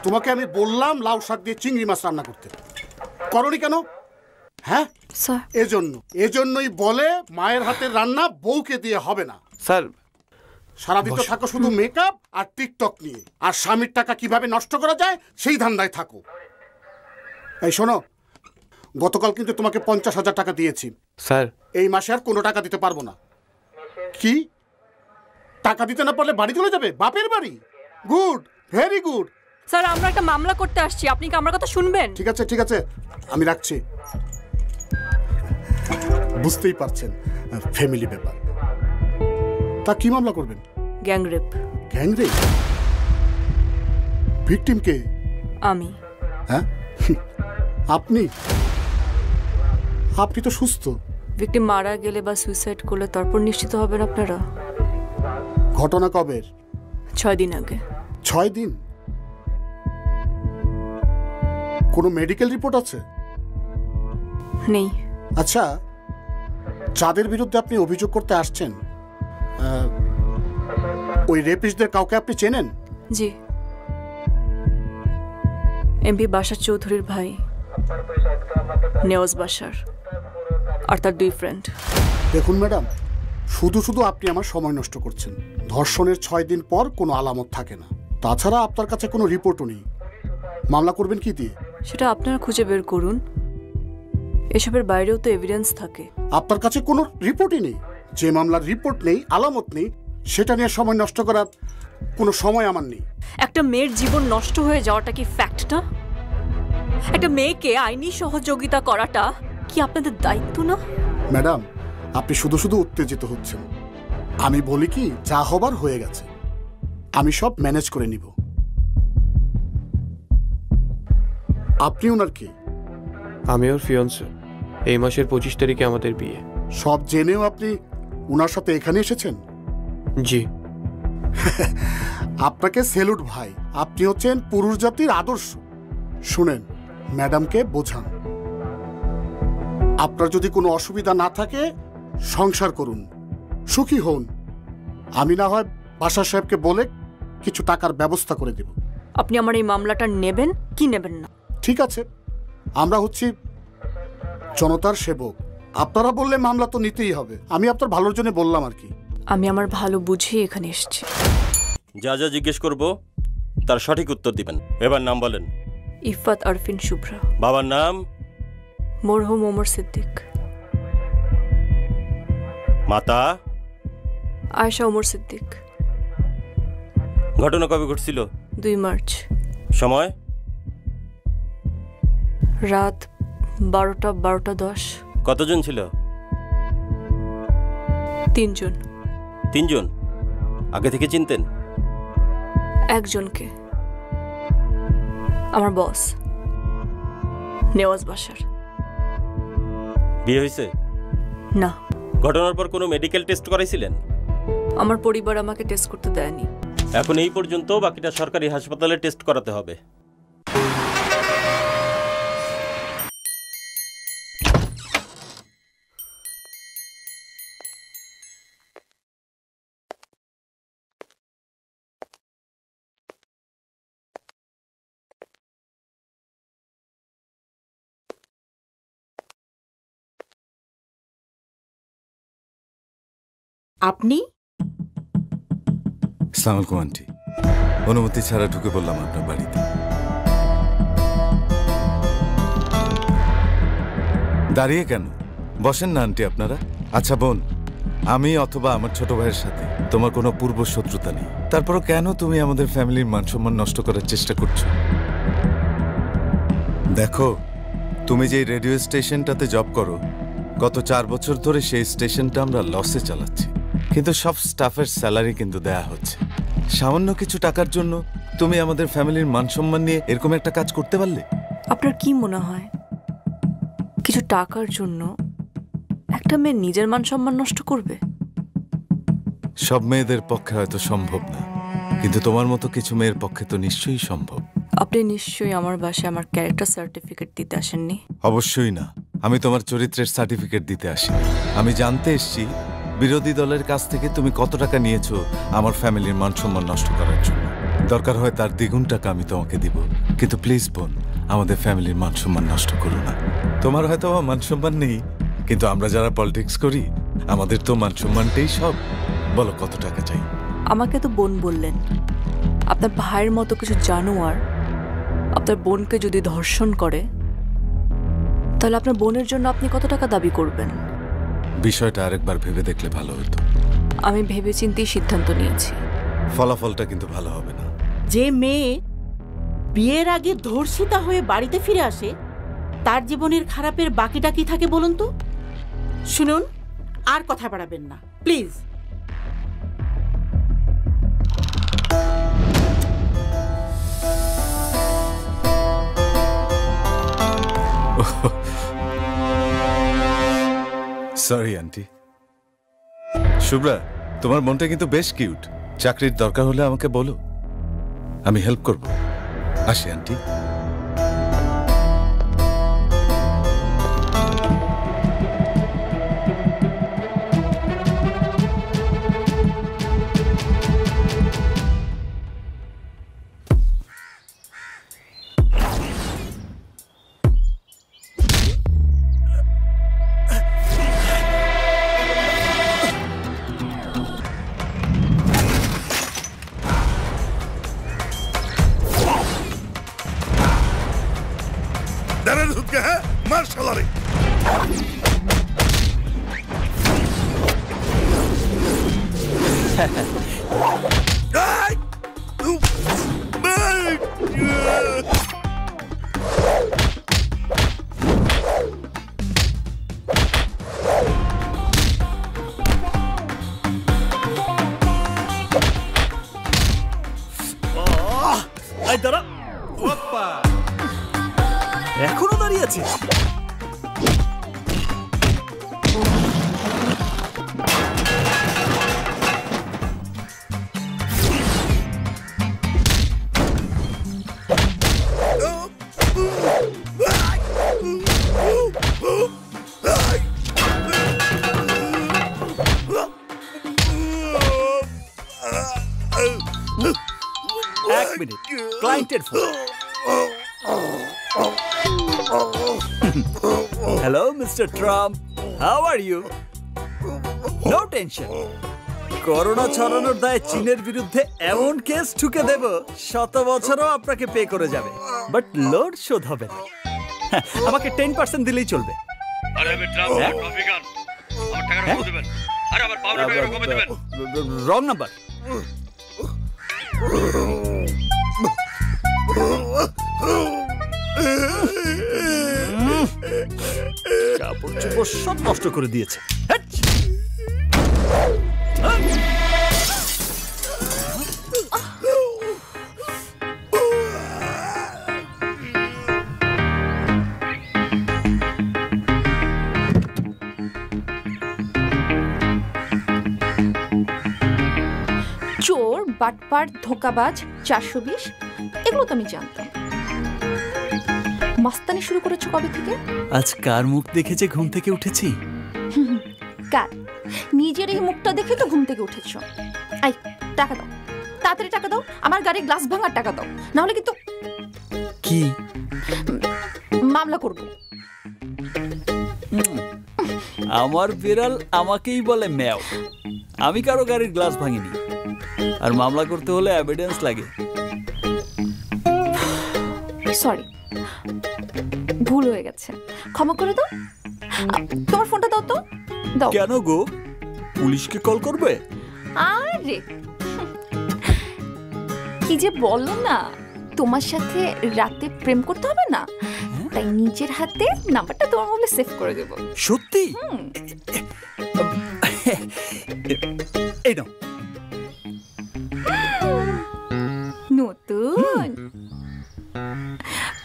Speaker 13: তোমাকে আমি বললাম লাউ শাক দিয়ে চিংড়ি মাছ রান্না করতে, করনি কেন? হ্যাঁ এজন্যই বলে মায়ের হাতের রান্না বউকে দিয়ে হবে না।
Speaker 5: স্যার
Speaker 13: সারাদিন তো থাকো শুধু মেকআপ আর টিকটক নিয়ে, আর স্বামীর টাকা কিভাবে নষ্ট করা যায় সেই ধান্দায় থাকো। এই শোনো, গতকাল কিন্তু তোমাকে 50,000 টাকা দিয়েছি
Speaker 5: স্যার।
Speaker 13: এই মাসে আর কোনো টাকা দিতে পারবো না। কি টাকা দিতে না পারলে বাড়ি চলে যাবে? বাপের বাড়ি? Good, very good.
Speaker 3: স্যার আমরা একটা মামলা করতে আসছি, আপনি কি আমার কথা শুনবেন?
Speaker 13: ঠিক আছে ঠিক আছে, আমি রাখছি। বুঝতেই পারছেন ফ্যামিলি ব্যাপার। তা কি মামলা করবেন?
Speaker 7: গ্যাংরেপ।
Speaker 13: গ্যাংরেপ? ভিকটিম কে?
Speaker 7: আমি।
Speaker 13: হ্যাঁ আপনি আপনি তো সুস্থ।
Speaker 3: ভিকটিম মারা গেলে বা সুইসাইড করলে তারপর নিশ্চিত হবেন আপনারা?
Speaker 13: ঘটনা কবের?
Speaker 3: 6 দিন আগে।
Speaker 13: 6 দিন? কোনো মেডিকেল রিপোর্ট আছে?
Speaker 3: নেই।
Speaker 13: আচ্ছা, যাদের বিরুদ্ধে আপনি অভিযোগ করতে আসছেন ওই রেপিস্টদের কাউকে আপনি চেনেন?
Speaker 3: জি, এমপি বাশার চৌধুরীর ভাই নেওয়াজ বাশার আর তার 2 ফ্রেন্ড।
Speaker 13: দেখুন ম্যাডাম, শুধু শুধু আপনি আমার সময় নষ্ট করছেন। ধর্ষণের 6 দিন পর কোনো আলামত থাকে না, তাছাড়া আপনার কাছে কোনো রিপোর্টও নেই। মামলা করবেন কি দিয়ে?
Speaker 3: সেটা আপনারা খুঁজে বের করুন। এসবের বাইরেও তো এভিডেন্স থাকে।
Speaker 13: আপনার কাছে কোনো রিপোর্টই নেই? যে মামলার রিপোর্ট নেই, আলামত নেই, সেটা নিয়ে সময় নষ্ট করার কোনো সময় আমার নেই।
Speaker 3: একটা মেয়ের জীবন নষ্ট হয়ে যাওয়াটা কি ফ্যাক্ট না? একটা মেয়েকে আইনি সহযোগিতা করাটা কি আপনাদের দায়িত্ব না?
Speaker 13: ম্যাডাম, আপনি শুধু শুধু উত্তেজিত হচ্ছেন। আমি বলি কি, যা হবার হয়ে গেছে, আমি সব ম্যানেজ করে নিব। আপনি ওনার কি?
Speaker 5: আমি ওর ফিয়ন্সে। এই মাসের 25 তারিখে আমাদের বিয়ে।
Speaker 13: সব জেনেও আপনি ওনার সাথে এখানে এসেছেন?
Speaker 5: জি।
Speaker 13: আপনাকে সেলুট ভাই, আপনি হচ্ছেন পুরুষ জাতির আদর্শ। শুনেন, ম্যাডামকে বোঝান, আপনার যদি কোনো অসুবিধা না থাকে সংসার করুন, সুখী হন। আমি না হয় বাশার সাহেবকে বলে কিছু টাকার ব্যবস্থা করে দেব।
Speaker 3: আপনি আমার এই মামলাটা নেবেন কি নেবেন না?
Speaker 13: ঠিক আছে, আমরা হচ্ছি জনতার সেবক, আপনারা বললে মামলা তো নিতেই হবে। আমি আপনার ভালোর জন্য বললাম আর কি।
Speaker 3: আমি আমার ভালো বুঝে এখানে এসেছি।
Speaker 14: যা যা জিজ্ঞেস করব তার সঠিক উত্তর দিবেন। এবার নাম বলেন।
Speaker 3: ইফাত আরফিন শুভ্রা।
Speaker 14: বাবার নাম?
Speaker 3: মরহুম ওমর সিদ্দিক।
Speaker 14: মাতা?
Speaker 3: আয়েশা ওমর সিদ্দিক।
Speaker 14: ঘটনা কবে ঘটছিল?
Speaker 3: 2 মার্চ।
Speaker 14: সময়?
Speaker 3: রাত 12:10।
Speaker 14: কতজন ছিল?
Speaker 3: 3 জন।
Speaker 14: 3 জন? আগে থেকে চিনতেন?
Speaker 3: একজনকে, আমার বস নেওয়াজ বাশার।
Speaker 14: বিয়ে হয়েছে?
Speaker 3: না।
Speaker 14: ঘটনার পর কোনো মেডিকেল টেস্ট করাইছিলেন?
Speaker 3: আমার পরিবার আমাকে টেস্ট করতে দেয়নি।
Speaker 14: এখন এই পর্যন্ত, বাকিটা সরকারি হাসপাতালে টেস্ট করাতে হবে।
Speaker 6: আপনি?
Speaker 15: আসসালামু আলাইকুম আন্টি। অনুমতি ছাড়া ঢুকে পড়লাম আপনার বাড়িতে। দাঁড়িয়ে কেন? বসেন না আন্টি আপনারা। আচ্ছা বোন, আমি অথবা আমার ছোট ভাইয়ের সাথে তোমার কোনো পূর্ব শত্রুতা নেই, তারপরও কেন তুমি আমাদের ফ্যামিলির মান সম্মান নষ্ট করার চেষ্টা করছো? দেখো, তুমি যে রেডিও স্টেশনটাতে জব করো, গত 4 বছর ধরে সেই স্টেশনটা আমরা লসে চালাচ্ছি, কিন্তু সব স্টাফের স্যালারি কিন্তু দেয়া হচ্ছে। সামান্য কিছু টাকার জন্য তুমি আমাদের ফ্যামিলির মান সম্মান নিয়ে এরকম একটা কাজ করতে পারলে?
Speaker 3: আপনার কি মনে হয় কিছু টাকার জন্য একটা মেয়ে নিজের মান সম্মান নষ্ট করবে?
Speaker 15: সব মেয়েদের পক্ষে হয়তো সম্ভব না, কিন্তু তোমার মতো কিছু মেয়ের পক্ষে তো নিশ্চয়ই সম্ভব।
Speaker 3: আপনি নিশ্চয়ই আমার বাসায় আমার ক্যারেক্টার সার্টিফিকেট দিতে আসেননি?
Speaker 15: অবশ্যই না, আমি তোমার চরিত্রের সার্টিফিকেট দিতে আসি। আমি জানতে এসেছি বিরোধী দলের কাছ থেকে তুমি কত টাকা নিয়েছো আমার ফ্যামিলির মান সম্মান নষ্ট করার জন্য। দরকার হয় তার দ্বিগুণ টাকা আমি তোমাকে দিব, কিন্তু প্লিজ বোন, আমাদের ফ্যামিলির মান সম্মান নষ্ট করো না। তোমার হয়তো মান সম্মান নেই, কিন্তু আমরা যারা পলিটিক্স করি আমাদের তো মান সম্মানটাই সব। বলো কত টাকা চাই?
Speaker 3: আমাকে তো বোন বললেন, আপনার ভাইয়ের মতো কিছু জানোয়ার আপনার বোনকে যদি ধর্ষণ করে, তাহলে আপনার বোনের জন্য আপনি কত টাকা দাবি করবেন?
Speaker 15: বিষয়টা আরেকবার ভেবে দেখলে ভালো হতো।
Speaker 3: আমি ভেবেচিন্তেই সিদ্ধান্ত নিয়েছি।
Speaker 15: ফলাফলটা কিন্তু ভালো হবে না।
Speaker 6: যে মেয়ে বিয়ের আগে ধর্ষিতা হয়ে বাড়িতে ফিরে আসে, তার জীবনের খারাপের বাকিটা কি থাকে বলুন তো? শুনুন, আর কথা বাড়াবেন না প্লিজ।
Speaker 15: Sorry aunty. শুভ্রা, তোমার মনটা কিন্তু বেশ কিউট। চাকরির দরকার হলে আমাকে বলো, আমি হেল্প করব। আসি আন্টি।
Speaker 21: এখনো দাঁড়িয়ে আছে। এক মিনিট, ক্লায়েন্টের phone. Hello, Mr. Trump. How are you? No tension. Corona ছড়ানোর দায়ে চীনের বিরুদ্ধে এমন কেস ঠুকে দেব, 100 বছরও আপনাকে পে করে যাবে, বাট লোড শোধ হবে না। আমাকে 10% দিলেই চলবে।
Speaker 17: আরে আমি ট্রাম্প ট্রফি গান, আমার টাকাটা কত দিবেন? আরে আমার পাউডার টাকাটা কত দিবেন?
Speaker 21: Wrong number. কাপড় চোপড় সব নষ্ট করে দিয়েছে।
Speaker 7: চোর, বাটপার, ধোকাবাজ, 420, এগুলো তো আমি জানতাম। মাস্তানি শুরু করেছো কবে থেকে?
Speaker 21: আজ কার মুখ দেখেছে ঘুম থেকে উঠেছি?
Speaker 7: কার? নিজের এই মুখটা দেখে তো ঘুম থেকে উঠেছো। আই, টাকা দাও, তাড়াতাড়ি টাকা দাও। আমার গাড়ির গ্লাস ভাঙার টাকা দাও, না হলে কিন্তু
Speaker 21: কি
Speaker 7: মামলা করব।
Speaker 21: আমার বিড়াল আমাকেই বলে ম্যাও। আমি কারো গাড়ির গ্লাস ভাঙিনি, আর মামলা করতে হলে এভিডেন্স লাগে।
Speaker 7: সরি, ভুল হয়ে গেছে, ক্ষমা করে দাও। তোমার ফোনটা দাও তো। দাও।
Speaker 21: কেন গো, পুলিশকে কল করবে?
Speaker 7: আরে কি যে বলো না, তোমার সাথে রাতে প্রেম করতে হবে না, তাই নিজের হাতে নাম্বারটা তোমার মোবাইলে সেভ করে দেব।
Speaker 21: সত্যি? এই নাও।
Speaker 7: নতুন,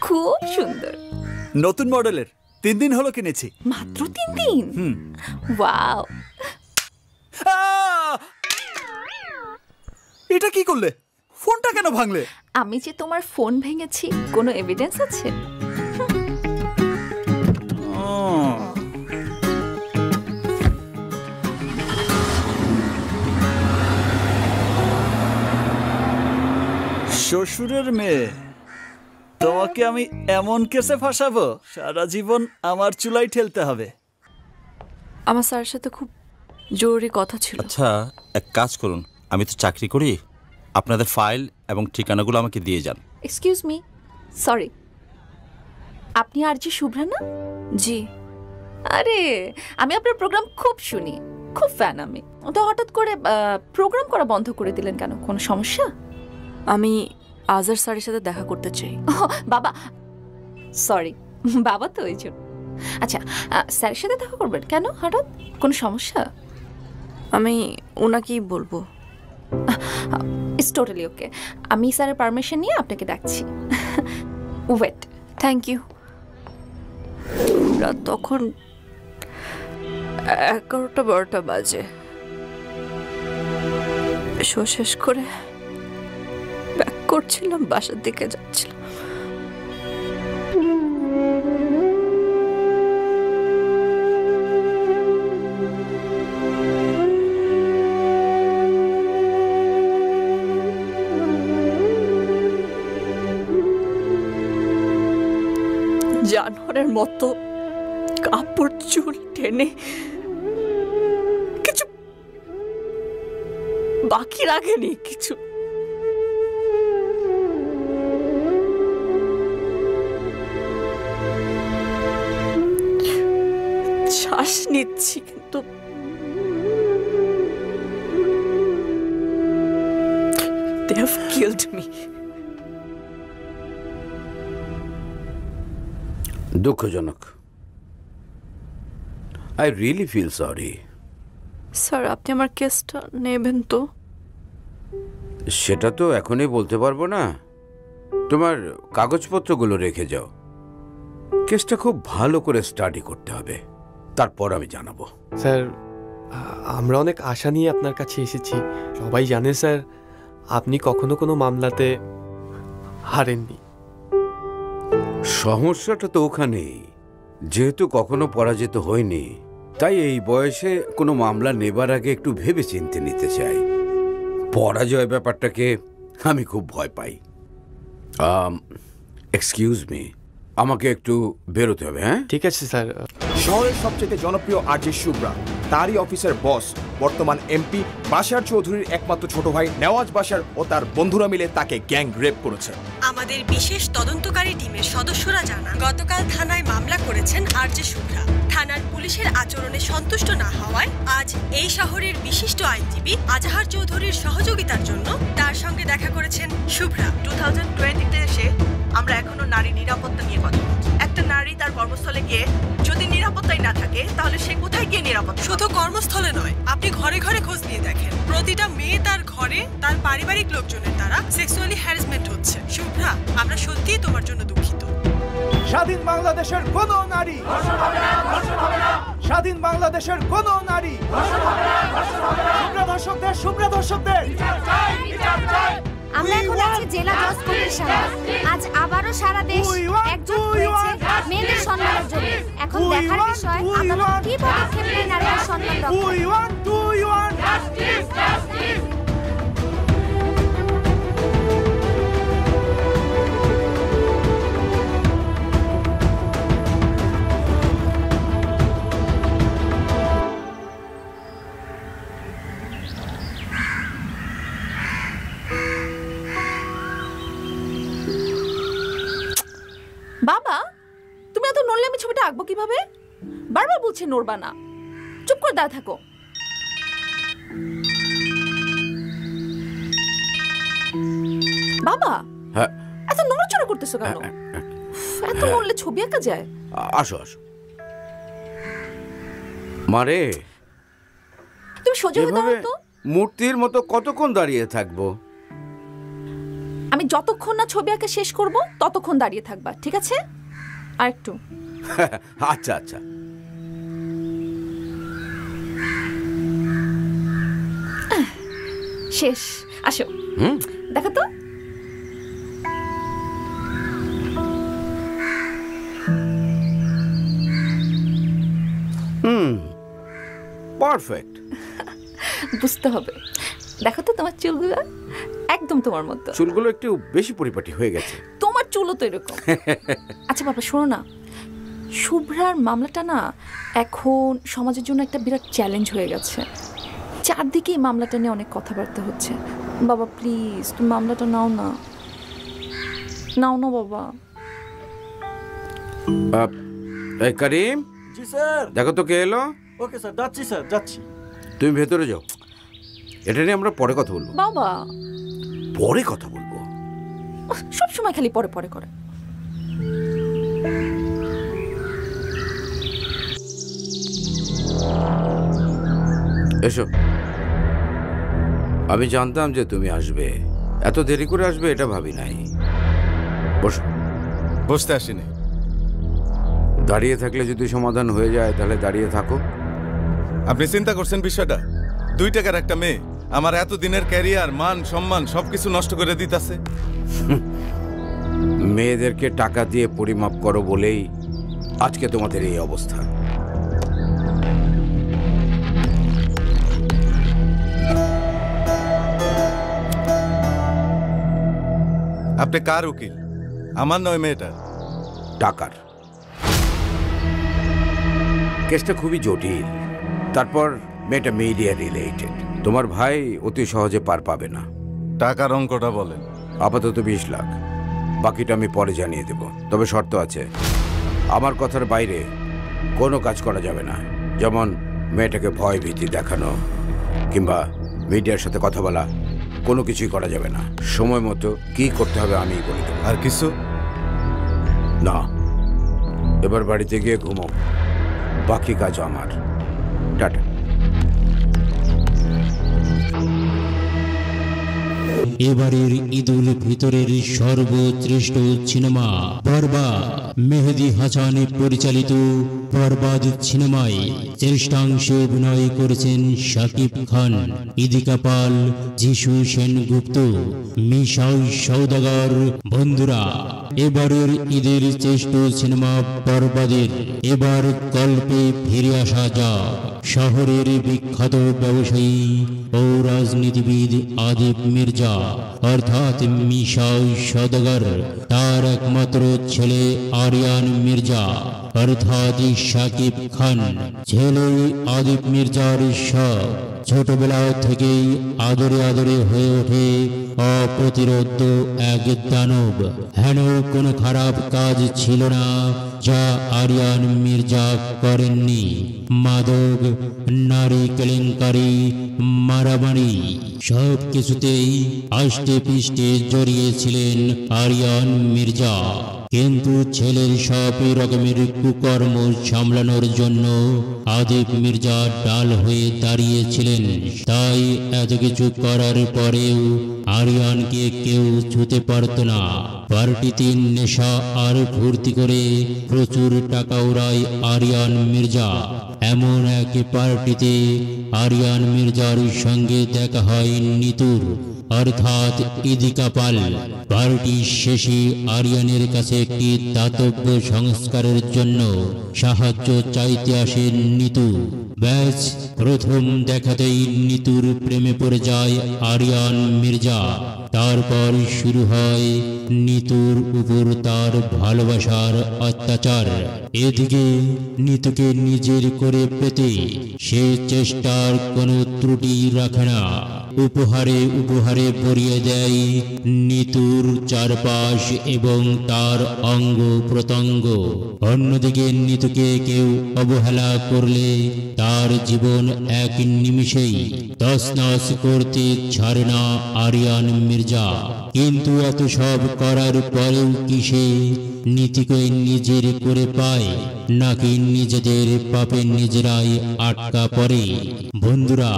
Speaker 7: খুব সুন্দর।
Speaker 21: নতুন মডেলের, 3 দিন হলো কিনেছি।
Speaker 7: মাত্র 3 দিন? ওয়াও।
Speaker 21: এটা কি করলে? ফোনটা কেন ভাঙলে?
Speaker 7: আমি যে তোমার ফোন ভেঙেছি, কোনো এভিডেন্স আছে?
Speaker 21: শ্বশুরের মেয়ে, তোমাকে আমি এমন কেসে ফাঁসাবো, সারা জীবন আমার চুলাই ঠেলতে হবে।
Speaker 7: আমার স্যারের সাথে খুব জরুরি কথা ছিল।
Speaker 22: আচ্ছা, এক কাজ করুন, আমি তো চাকরি করি, আপনাদের ফাইল এবং ঠিকানাগুলো আমাকে দিয়ে যান।
Speaker 7: এক্সকিউজ মি, সরি, আপনি আর জি শুভ্রা না? জি। আরে আমি আপনার প্রোগ্রাম খুব শুনি, খুব ফ্যান আমি। তো হঠাৎ করে প্রোগ্রাম করা বন্ধ করে দিলেন কেন? কোনো সমস্যা?
Speaker 19: আমি আজার স্যারের সাথে দেখা করতে চাই।
Speaker 7: বাবা, সরি, বাবা তো ওই জন্য। আচ্ছা, স্যারের সাথে দেখা করবেন কেন হঠাৎ? কোনো সমস্যা?
Speaker 19: আমি ওনাকেই বলবো।
Speaker 7: It's totally okay. আমি স্যারের পারমিশন নিয়ে আপনাকে ডাকছি। ওয়েট।
Speaker 19: Thank you. তখন 11টা-12টা বাজে। শো শেষ করে ব্যাক করছিলাম, বাসার দিকে যাচ্ছিলাম। জানোয়ারের মতো কাপড় চুল টেনে কিছু বাকি রাখেনি, কিছু শ্বাস নিচ্ছি কিন্তু they have killed me.
Speaker 8: দুঃখজনক। I really feel sorry.
Speaker 19: Sir, আপনি আমার কেসটা নেবেন তো?
Speaker 8: সেটা তো এখনই বলতে পারবো না। তোমার কাগজপত্রগুলো রেখে যাও। কেসটা খুব ভালো করে স্টাডি করতে হবে, তারপর আমি জানাবো।
Speaker 5: স্যার, আমরা অনেক আশা নিয়ে আপনার কাছে এসেছি। সবাই জানে স্যার, আপনি কখনো কোনো মামলাতে হারেননি।
Speaker 8: সমস্যাটা তো ওখানেই, যেহেতু কখনো পরাজিত হয়নি, তাই এই বয়সে কোনো মামলা নেবার আগে একটু ভেবে চিন্তে নিতে চাই। পরাজয় ব্যাপারটাকে আমি খুব ভয় পাই। এক্সকিউজ মি, আমাকে একটু বেরোতে হবে। হ্যাঁ,
Speaker 5: ঠিক আছে স্যার।
Speaker 16: শহরের সবচেয়ে জনপ্রিয় আরজে শুভ্রা, তারই অফিসের বস, বর্তমান এমপি বাশার চৌধুরীর একমাত্র ছোট ভাই নেওয়াজ বাশার ও তার বন্ধুরা মিলে তাকে গ্যাং রেপ করেছে।
Speaker 4: আমাদের বিশেষ তদন্তকারী টিমের সদস্যরা জানান, গতকাল থানায় মামলা করেছেন আরজে শুভ্রা। থানার পুলিশের আচরণে সন্তুষ্ট না হওয়ায় আজ এই শহরের বিশিষ্ট আইনজীবী আজাহার চৌধুরীর সহযোগিতার জন্য তার সঙ্গে দেখা করেছেন শুভ্রা।
Speaker 6: 2020-তে এসে আমরা এখনো নারী নিরাপত্তা নিয়ে কথা বলছি। একটা নারী তার কর্মস্থলে গিয়ে যদি নিরাপত্তাই না থাকে, তাহলে সে কোথায় গিয়ে নিরাপদ?
Speaker 4: শুধু কর্মস্থলে নয়, আপনি ঘরে ঘরে খোঁজ নিয়ে দেখেন, প্রতিটা মেয়ে তার ঘরে তার পারিবারিক লোকজনের দ্বারা সেক্সুয়ালি হ্যারাসমেন্ট হচ্ছে। শুভ্রা, আমরা সত্যিই তোমার জন্য দুঃখিত।
Speaker 16: স্বাধীন বাংলাদেশের কোন নারী, স্বাধীন বাংলাদেশের কোন নারী, শুভ্রা ধর্ষকদের, শুভ্রা ধর্ষকদের।
Speaker 18: আমরা এখন আছি জেলা জজ কোর্টের সামনে। আজ আবারও সারা দেশ একজোট হয়েছে মেয়েদের সম্মানের জন্য। এখন দেখার বিষয় আদালত কি পদক্ষেপ নেয় নারীদের সম্মান রক্ষায়।
Speaker 7: বাবা, তুমি এত নড়লে আমি ছবিটা আঁকবো কিভাবে? বারবার বলছি নড়বা না, চুপ করে দাঁড়া থাকো। বাবা, এত নড়াচড়া করতেছো কেন? এত নড়লে ছবি আঁকা যায়?
Speaker 8: আসো আসো মারে,
Speaker 7: তুমি সোজা হয়ে দাঁড়াও তো।
Speaker 8: মূর্তির মতো কতক্ষণ দাঁড়িয়ে থাকবো?
Speaker 7: আমি যতক্ষণ না ছবি আঁকা শেষ করব ততক্ষণ দাঁড়িয়ে থাকবা, ঠিক আছে? আর একটু।
Speaker 8: আচ্ছা আচ্ছা।
Speaker 7: শেষ। আসো, দেখো তো।
Speaker 8: পারফেক্ট।
Speaker 7: বুঝতে হবে। দেখো তো তোমার চুলগুলো একদম তোমার মতো।
Speaker 8: চুলগুলো একটু বেশি পরিপাটি হয়ে গেছে।
Speaker 7: তোমার চুলও তো এরকম। আচ্ছা বাবা, শোনো না, শুভ্রার মামলাটা না এখন সমাজের জন্য একটা বিরাট চ্যালেঞ্জ হয়ে গেছে। চারদিকে এই মামলাটা নিয়ে অনেক কথাবার্তা হচ্ছে। বাবা প্লিজ, তুমি মামলাটা নাও না, নাও না বাবা।
Speaker 8: করিম।
Speaker 21: জি স্যার।
Speaker 8: দেখো তো কে এলো।
Speaker 21: ওকে স্যার, যাচ্ছি স্যার, যাচ্ছি।
Speaker 8: তুমি ভেতরে যাও, এটা নিয়ে আমরা পরে কথা বলবো।
Speaker 7: বাবা,
Speaker 8: পরে কথা বলবো।
Speaker 7: সব সময় খালি পরে পরে করে।
Speaker 8: এসো। আমি জানতাম যে তুমি আসবে, এত দেরি করে আসবে এটা ভাবি নাই। বসো।
Speaker 15: বসতে আসিনি।
Speaker 8: দাঁড়িয়ে থাকলে যদি সমাধান হয়ে যায় তাহলে দাঁড়িয়ে থাকো।
Speaker 15: আপনি চিন্তা করছেন বিষয়টা? 2 টাকার একটা মেয়ে আমার এতদিনের ক্যারিয়ার, মান সম্মান সবকিছু নষ্ট করে দিতেছে।
Speaker 8: মেয়েদেরকে টাকা দিয়ে পরিমাপ করো বলেই আজকে তোমাদের এই অবস্থা।
Speaker 15: আপনি কার উকিল? আমার নয় মেয়েটার।
Speaker 8: টাকার কেসটা খুবই জটিল। তারপর মেয়েটা মিডিয়া রিলেটেড। তোমার ভাই অতি সহজে পার পাবে না।
Speaker 15: টাকার অঙ্কটা বলেন।
Speaker 8: আপাতত 20 লাখ, বাকিটা আমি পরে জানিয়ে দেব। তবে শর্ত আছে, আমার কথার বাইরে কোনো কাজ করা যাবে না। যেমন মেয়েটাকে ভয় ভীতি দেখানো কিংবা মিডিয়ার সাথে কথা বলা, কোনো কিছুই করা যাবে না। সময় মতো কি করতে হবে আমি বলে দেব।
Speaker 15: আর কিছু
Speaker 8: না। এবার বাড়িতে গিয়ে ঘুমো, বাকি কাজ আমার। টাটা।
Speaker 9: এবারের ঈদুল ফিতরের সর্বশ্রেষ্ঠ সিনেমা বরবাদ, মেহেদী হাসান পরিচালিত বরবাদ সিনেমায় শ্রেষ্ঠাংশে অভিনয় করেছেন শাকিব খান, ইদিকা পাল, যিশু সেনগুপ্ত, মিশাল সওদাগর। বন্ধুরা, এবারের ঈদের শ্রেষ্ঠ সিনেমা বরবাদের এবার গল্পে ফিরে আসা যাক। শহরের বিখ্যাত ব্যবসায়ী ও রাজনীতিবিদ আদিব মির্জা অর্থাৎ মিশাল সওদাগর, তার একমাত্র ছেলে আরিয়ান মির্জা অর্থাৎ শাকিব খান। ছেলে আদিব মির্জার সব ছোটবেলা থেকেই আদরে আদরে হয়ে ওঠে অপ্রতিরোধ এক দানব। হেন কোনো খারাপ কাজ ছিল না যা আরিয়ান মির্জা করেননি। মাদক, নারী কেলেঙ্কারি, মারামারি সব কিছুতেই আষ্টে পৃষ্ঠে জড়িয়েছিলেন আরিয়ান মির্জা। কিন্তু ছেলের সব রকমের কুকর্ম সামলানোর জন্য আদিব মির্জা ডাল হয়ে দাঁড়িয়েছিলেন। তাই এত কিছু করার পরেও আরিয়ানকে কেউ ছুতে পারত না। পার্টিতে নেশা আর ফুর্তি করে প্রচুর টাকা উড়ায় আরিয়ান মির্জা। এমন এক পার্টিতে আরিয়ান মির্জার সঙ্গে দেখা হয় নিতুর অর্থাৎ ইদিকা পাল। পার্টি শেষে আরিয়ানের কাছে একটি দাতব্য সংস্কারের জন্য সাহায্য চাইতে আসেন নিতু। ব্যাস প্রথম দেখাতেই নিতুর প্রেমে পড়ে যায় আরিয়ান মির্জা। তারপর শুরু হয় নিতুর উপর তার ভালোবাসার অত্যাচার। এদিকে নিতুকে নিজের করে পেতে সে চেষ্টার কোনো ত্রুটি রাখে না। উপহারে উপহারে ভরিয়ে দেয় নিতুর চারপাশ এবং তার অঙ্গ প্রত্যঙ্গ। অন্যদিকে নিতুকে কেউ অবহেলা করলে তার জীবন এক নিমিষেই তছনছ করতে ছাড়ে না আরিয়ান মির্জা। কিন্তু এত সব করার পরেও কি সে নীতিকে নিজের করে পায়, নাকি নিজেদের পাপে নিজেরাই আটকা পড়ে? বন্ধুরা,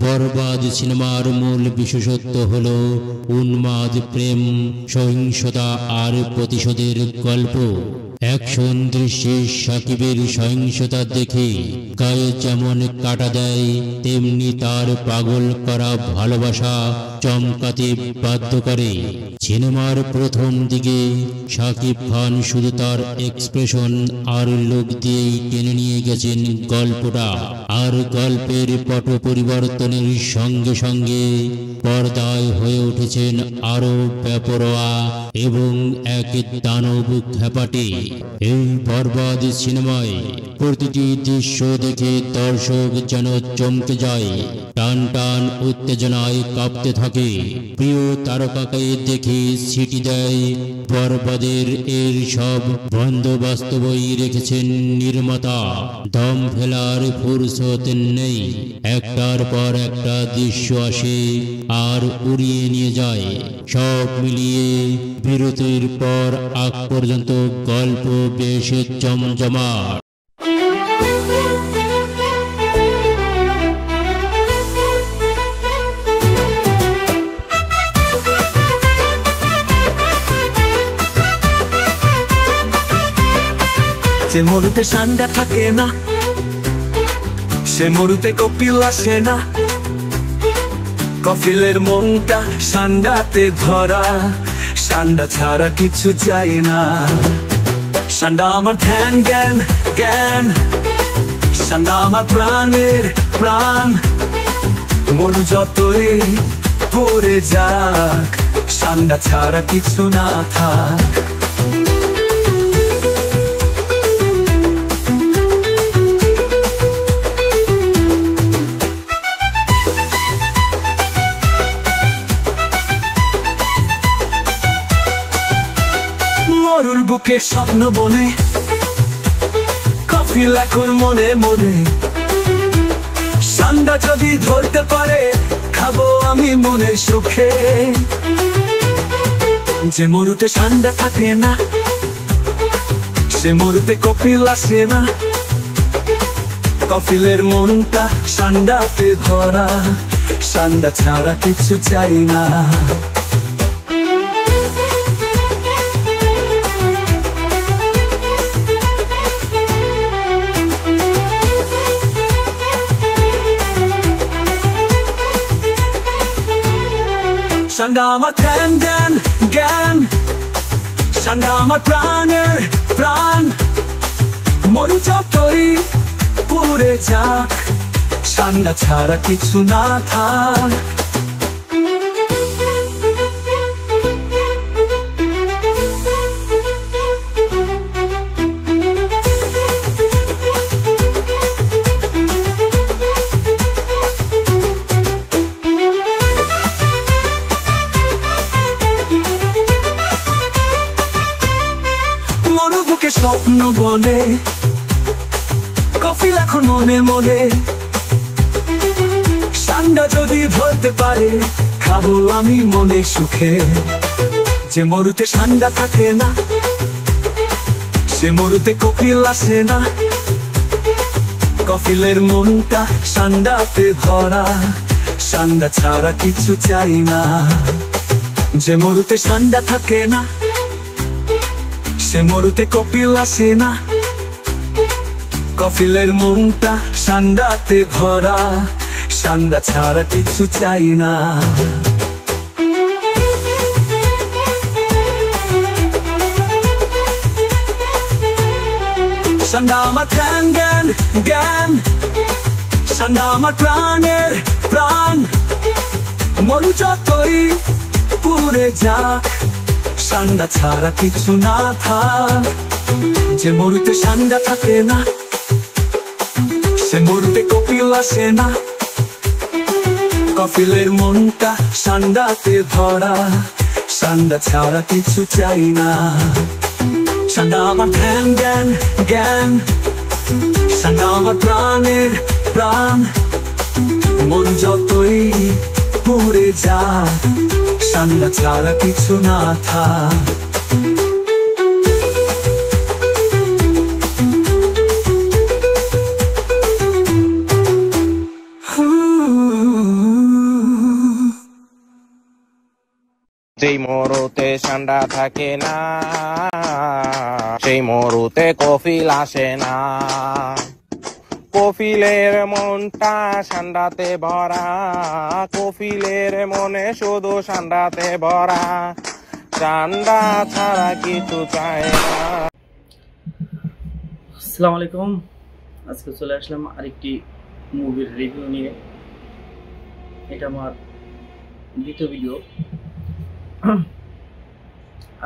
Speaker 9: বরবাদ সিনেমার মূল বিশেষত্ব হলো উন্মাদ প্রেম, সহিংসতা আর প্রতিশোধের গল্প। অ্যাকশন দৃশ্যে সাকিবের সহিংসতা দেখে গায়ে যেমন কাটা দেয়, তেমনি তার পাগল করা ভালোবাসা চমকাতে বাধ্য করে। সিনেমার প্রথম দিকে সাকিব খান শুধু তার এক্সপ্রেশন আর লুক দিয়েই টেনে নিয়ে গেছেন গল্পটা। আর গল্পের পট পরিবর্তনের সঙ্গে সঙ্গে পর্দায় হয়ে উঠেছেন আরো বেপরোয়া এবং এক দানব খ্যাপাটে। এই বরবাদ সিনেমায় প্রতিটি দৃশ্য দেখে দর্শক যেন চমকে যায়, টান টান উত্তেজনায় কাঁপতে থাকে। প্রিয় তারকাকে দেখে সিটি দেয়। বরবাদের এর সব বন্দোবস্তই রেখেছেন নির্মাতা। দম ফেলার ফুরসত নেই, একটার পর একটা দৃশ্য আসে আর উড়িয়ে নিয়ে যায়। সব মিলিয়ে বিরতির পর আগ পর্যন্ত গল্প বেশ জমজমাট।
Speaker 6: যে মরুতে ঠান্ডা থাকে না,
Speaker 2: সে মরুতে কপিল আসে না, কপিলের মনটা সান্ডাতে ভরা, সান্ডা ছাড়া কিছু চাই না। সান্ডা আমার ধ্যান জ্ঞান জ্ঞান, সান্ডা আমার প্রাণের প্রাণ। মন যতই পড়ে যাক, সান্ডা ছাড়া কিছু না থাক। মরুর বুকে স্বপ্ন বনে, কপিল এখন মনে মনে। সান্ডা যদি ধরতে পারে, খাবো আমি মনে সুখে। যে মরুতে সান্ডা থাকে না, সে মরুতে কপিল আসে না। কপিলের মনটা সান্ডাতে ভরা, সান্ডা ছাড়া কিছু চাই না। সান্ডা আমার ধ্যান জ্ঞান জ্ঞান, সান্ডা আমার প্রাণের প্রাণ। মরু যতই পুড়ে যাক, সান্ডা ছাড়া কিছু না থাক। স্বপ্ন বনে, কপিল এখন মনে মনে। সান্ডা যদি ধরতে পারে, খাবো আমি মনে সুখে। যে মরুতে সান্ডা থাকে না, সে মরুতে কপিল আসে না। কপিলের মনটা সান্ডাতে ভরা, সান্ডা ছাড়া কিছু চাই না। যে মরুতে সান্ডা থাকে না, সে মরুতে কপিল আসে না। কপিলের মনটা সান্ডাতে ভরা, সান্ডা ছাড়া কিছু চাই না। সান্ডা আমার ধ্যান জ্ঞান জ্ঞান, সান্ডা আমার প্রাণের প্রাণ। মরু যতই পুড়ে যাক, সান্ডা ছাড়া কিছু না থাক। যে মরুতে সান্ডা থাকে না, সে মরুতে কপিল আসে না। কপিলের মনটা সান্ডাতে ভরা, সান্ডা ছাড়া কিছু চাই না। সান্ডা আমার ধ্যান জ্ঞান জ্ঞান, সান্ডা আমার প্রাণের প্রাণ। মন যতই পুড়ে যাক, সান্ডা ছাড়া কিছু না থাক।
Speaker 20: যেই মরুতে সান্ডা থাকে না, সেই মরুতে কপিল আসে না। কপিলের মনটা সান্ডাতে ভরা, কপিলের মনে শুধু সান্ডাতে ভরা, সান্ডা ছাড়া কিছু চায় না।
Speaker 23: আসসালামু আলাইকুম। আজকে চলে আসলাম আরেকটি মুভির রিভিউ নিয়ে। এটা আমার দ্বিতীয় ভিডিও।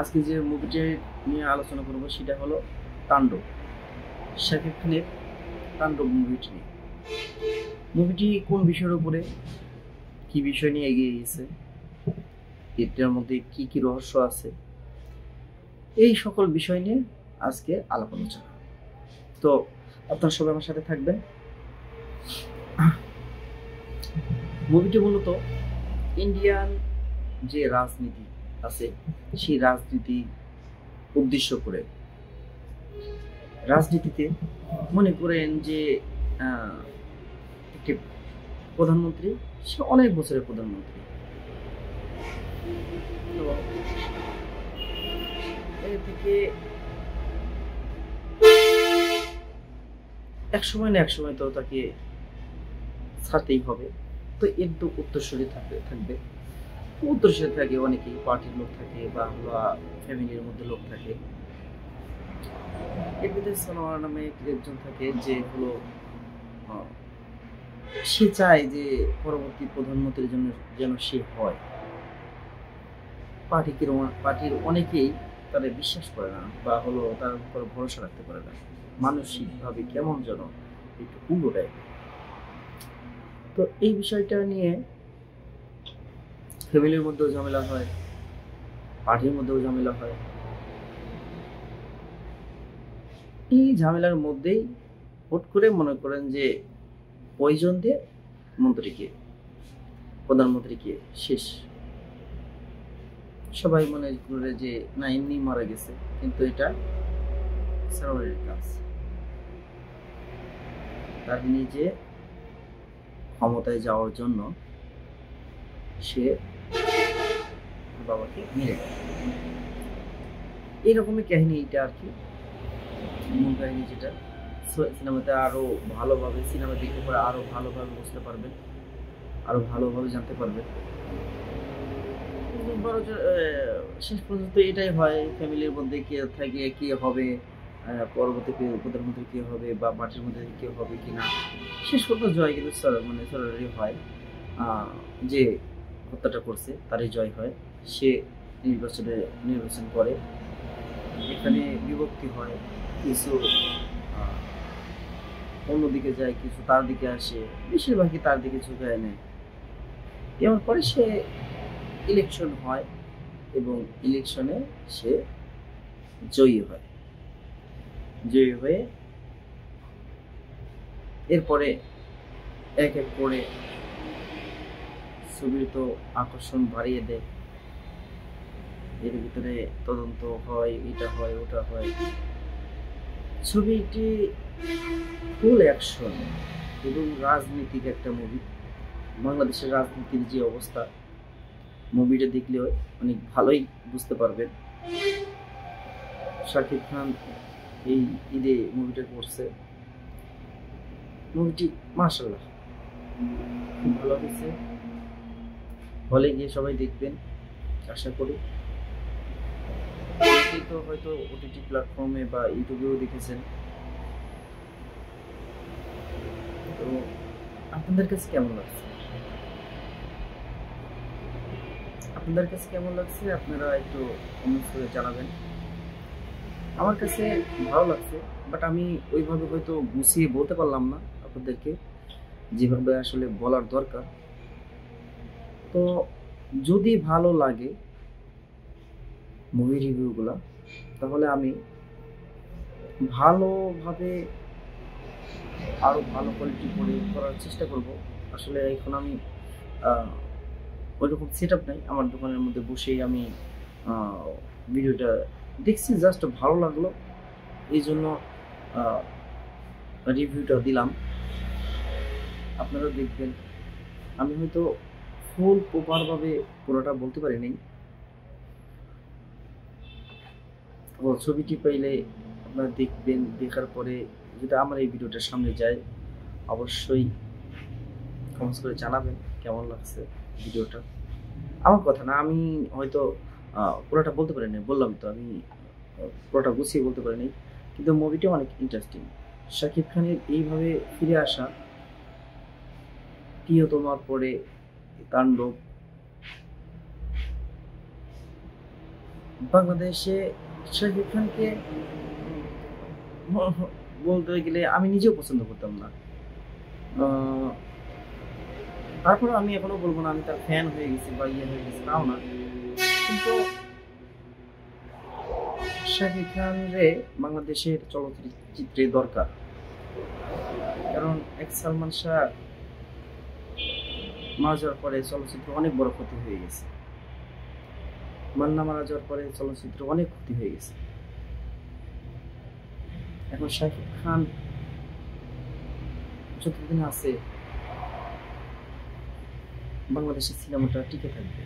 Speaker 23: আজকে যে মুভিটি নিয়ে আলোচনা করব সেটা হলো তাণ্ডব, শাকিব খানের তাণ্ডব মুভিটি নিয়ে। মুভিটি কোন বিষয়ের উপরে, কি বিষয় নিয়ে এগিয়ে গেছে, এটার মধ্যে কি কি রহস্য আছে, এই সকল বিষয় নিয়ে আজকে আলাপ আলোচনা। তো আপনারা সবাই আমার সাথে থাকবেন। মুভিটি মূলত ইন্ডিয়ান যে রাজনীতি আছে সেই রাজনীতি উদ্দেশ্য করে, রাজনীতিতে মনে করেন যে একটি প্রধানমন্ত্রী, সে অনেক বছরের প্রধানমন্ত্রী, তো এর থেকে এক সময় না এক সময় তো তাকে ছাড়তেই হবে। তো এর তো উত্তরসূরি থাকবে উত্তরসূরি থাকে অনেকেই, পার্টির লোক থাকে বা ফ্যামিলির মধ্যে লোক থাকে। এর ভিতরে সানোয়ার নামে একজন থাকে যে হলো সে চায় যে পরবর্তী প্রধানমন্ত্রীর জন্য যেন সে হয়। পার্টির অনেকেই তাদের বিশ্বাস করে না বা হলো তার উপর ভরসা রাখতে পারে না, মানসিকভাবে কেমন যেন একটু উল্টো টাইপের। তো এই বিষয়টা নিয়ে ফ্যামিলির মধ্যেও ঝামেলা হয়, পার্টির মধ্যেও ঝামেলা হয়। এই ঝামেলার মধ্যেই হুট করে মনে করেন যে পয়জন দিয়ে প্রধানমন্ত্রীকে শেষ। সবাই মনে করে যে না এমনি মারা গেছে, কিন্তু এটা সানোয়ারের কাজ। তার নিজে ক্ষমতায় যাওয়ার জন্য সে বাবাকে মেরে দেয়। এইরকমই কাহিনী এটা আর কি, মূল কাহিনী যেটা। সিনেমাতে আরো ভালোভাবে, সিনেমা দেখতে পরে আরো ভালোভাবে বুঝতে পারবেন, আরো ভালোভাবে জানতে পারবেন। শেষ পর্যন্ত এটাই হয়, ফ্যামিলির মধ্যে কে থাকে, কে হবে পরবর্তী প্রধানমন্ত্রী কে হবে বা পার্টির মধ্যে কে হবে কিনা, শেষ পর্যন্ত জয় কিন্তু সরাসরি হয়। যে হত্যাটা করছে তারই জয় হয়, সে নির্বাচন করে। এখানে বিভক্তি হয়, কিছু অন্যদিকে যায়, কিছু তার দিকে আসে, বেশিরভাগই তার দিকে ঝুঁকায় নেয়। এর পরে সে ইলেকশন হয় এবং ইলেকশনে সে জয়ী হয়। জয়ী হয়ে এরপরে এক এক করে ছবির তো আকর্ষণ বাড়িয়ে দেয়। এর ভিতরে তদন্ত হয়, এটা হয়, ওটা হয়। ছবিটি ফুল অ্যাকশন এবং রাজনীতিক একটা মুভি। বাংলাদেশের রাজনীতির যে অবস্থা, মুভিটা দেখলে অনেক ভালোই বুঝতে পারবেন। শাকিব খান এই ঈদে মুভিটা করছে। মুভিটি মাশাআল্লাহ খুব ভালো হয়েছে। হলে গিয়ে সবাই দেখবেন আশা করি। অনেকেই তো হয়তো ওটিটি প্ল্যাটফর্মে বা ইউটিউবেও দেখেছেন। তো আপনাদের কাছে কেমন লাগছে? আপনারা একটু কমেন্ট করে জানাবেন। আমার কাছে ভালো লাগছে, বাট আমি ওইভাবে হয়তো গুছিয়ে বলতে পারলাম না আপনাদেরকে, যেভাবে আসলে বলার দরকার। তো যদি ভালো লাগে মুভি রিভিউগুলো, তাহলে আমি ভালোভাবে আরো ভালো কোয়ালিটি করে করার চেষ্টা করব। আসলে এখন আমি ওইরকম সেট আপ নাই, আমার দোকানের মধ্যে বসেই আমি ভিডিওটা দেখছি, জাস্ট ভালো লাগলো এই জন্য রিভিউটা দিলাম। আপনারা দেখবেন। আমি হয়তো ফুল প্রপারভাবে পুরোটা বলতে পারিনি। ছবিটি পাইলে আপনারা দেখবেন, দেখার পরে যদি আমার এই ভিডিওটার সামনে যায় অবশ্যই কমেন্টস করে জানাবেন কেমন লাগছে ভিডিওটা। আমার কথা না, আমি হয়তো পুরোটা বলতে পারিনি, বললাম তো আমি পুরোটা গুছিয়ে বলতে পারিনি, কিন্তু মুভিটা অনেক ইন্টারেস্টিং। শাকিব খানের এইভাবে ফিরে আসা, প্রিয়তমার পরে তাণ্ডব, বাংলাদেশে শাকিব খানকে বলতে গেলে আমি নিজেও পছন্দ করতাম না। তারপরে আমি এখনো বলবো না আমি তার ফ্যান হয়ে গেছি বা ইয়ে হয়ে গেছি, তাও না। কিন্তু শাকিব খান রে বাংলাদেশের চলচ্চিত্রে দরকার, কারণ এক সালমান শাহ মারা যাওয়ার পরে চলচ্চিত্র অনেক বড় ক্ষতি হয়ে গেছে। মান্না মারা যাওয়ার পরে চলচ্চিত্র অনেক ক্ষতি হয়ে গেছে। এখন শাকিব খান যতদিন আছে বাংলাদেশের সিনেমাটা টিকে থাকবে।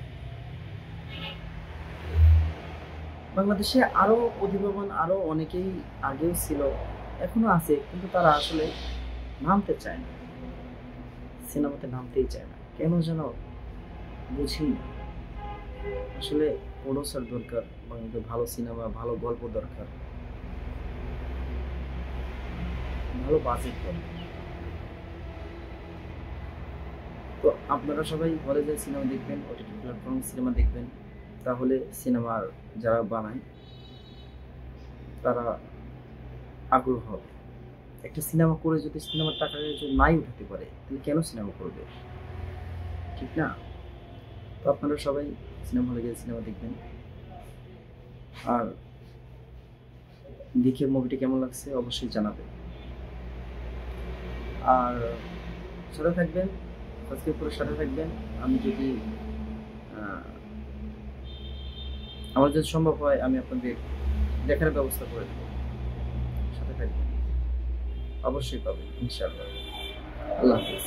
Speaker 23: বাংলাদেশে আরো প্রতিভাবান আরো অনেকেই আগেও ছিল, এখনো আছে, কিন্তু তারা আসলে নামতে চায় না। সিনেমাতে নামতেই চায় না, কেন যেন বুঝি না। আসলে প্রডিউসার দরকার, বাংলাদেশে ভালো সিনেমা, ভালো গল্প দরকার, ভালো বাজেট দরকার। তো আপনারা সবাই হলে যে সিনেমা দেখবেন, ওটিটি প্ল্যাটফর্ম সিনেমা দেখবেন, তাহলে সিনেমার যারা বানায় তারা আগ্রহ হবে। একটা সিনেমা করে যদি সিনেমার টাকা যদি নাই উঠাতে পারে তাহলে কেন সিনেমা করবে, ঠিক না? তো আপনারা সবাই সিনেমা হলে গিয়ে সিনেমা দেখবেন, আর দেখে মুভিটি কেমন লাগছে অবশ্যই জানাবেন। আর সাথে থাকবেন, সাবস্ক্রাইব করে সাথে থাকবেন। আমি যদি আমার যদি সম্ভব হয় আমি আপনাদের দেখার ব্যবস্থা করে দেবো। সাথে থাকবেন, অবশ্যই পাবেন ইনশাআল্লাহ। আল্লাহ হাফেজ।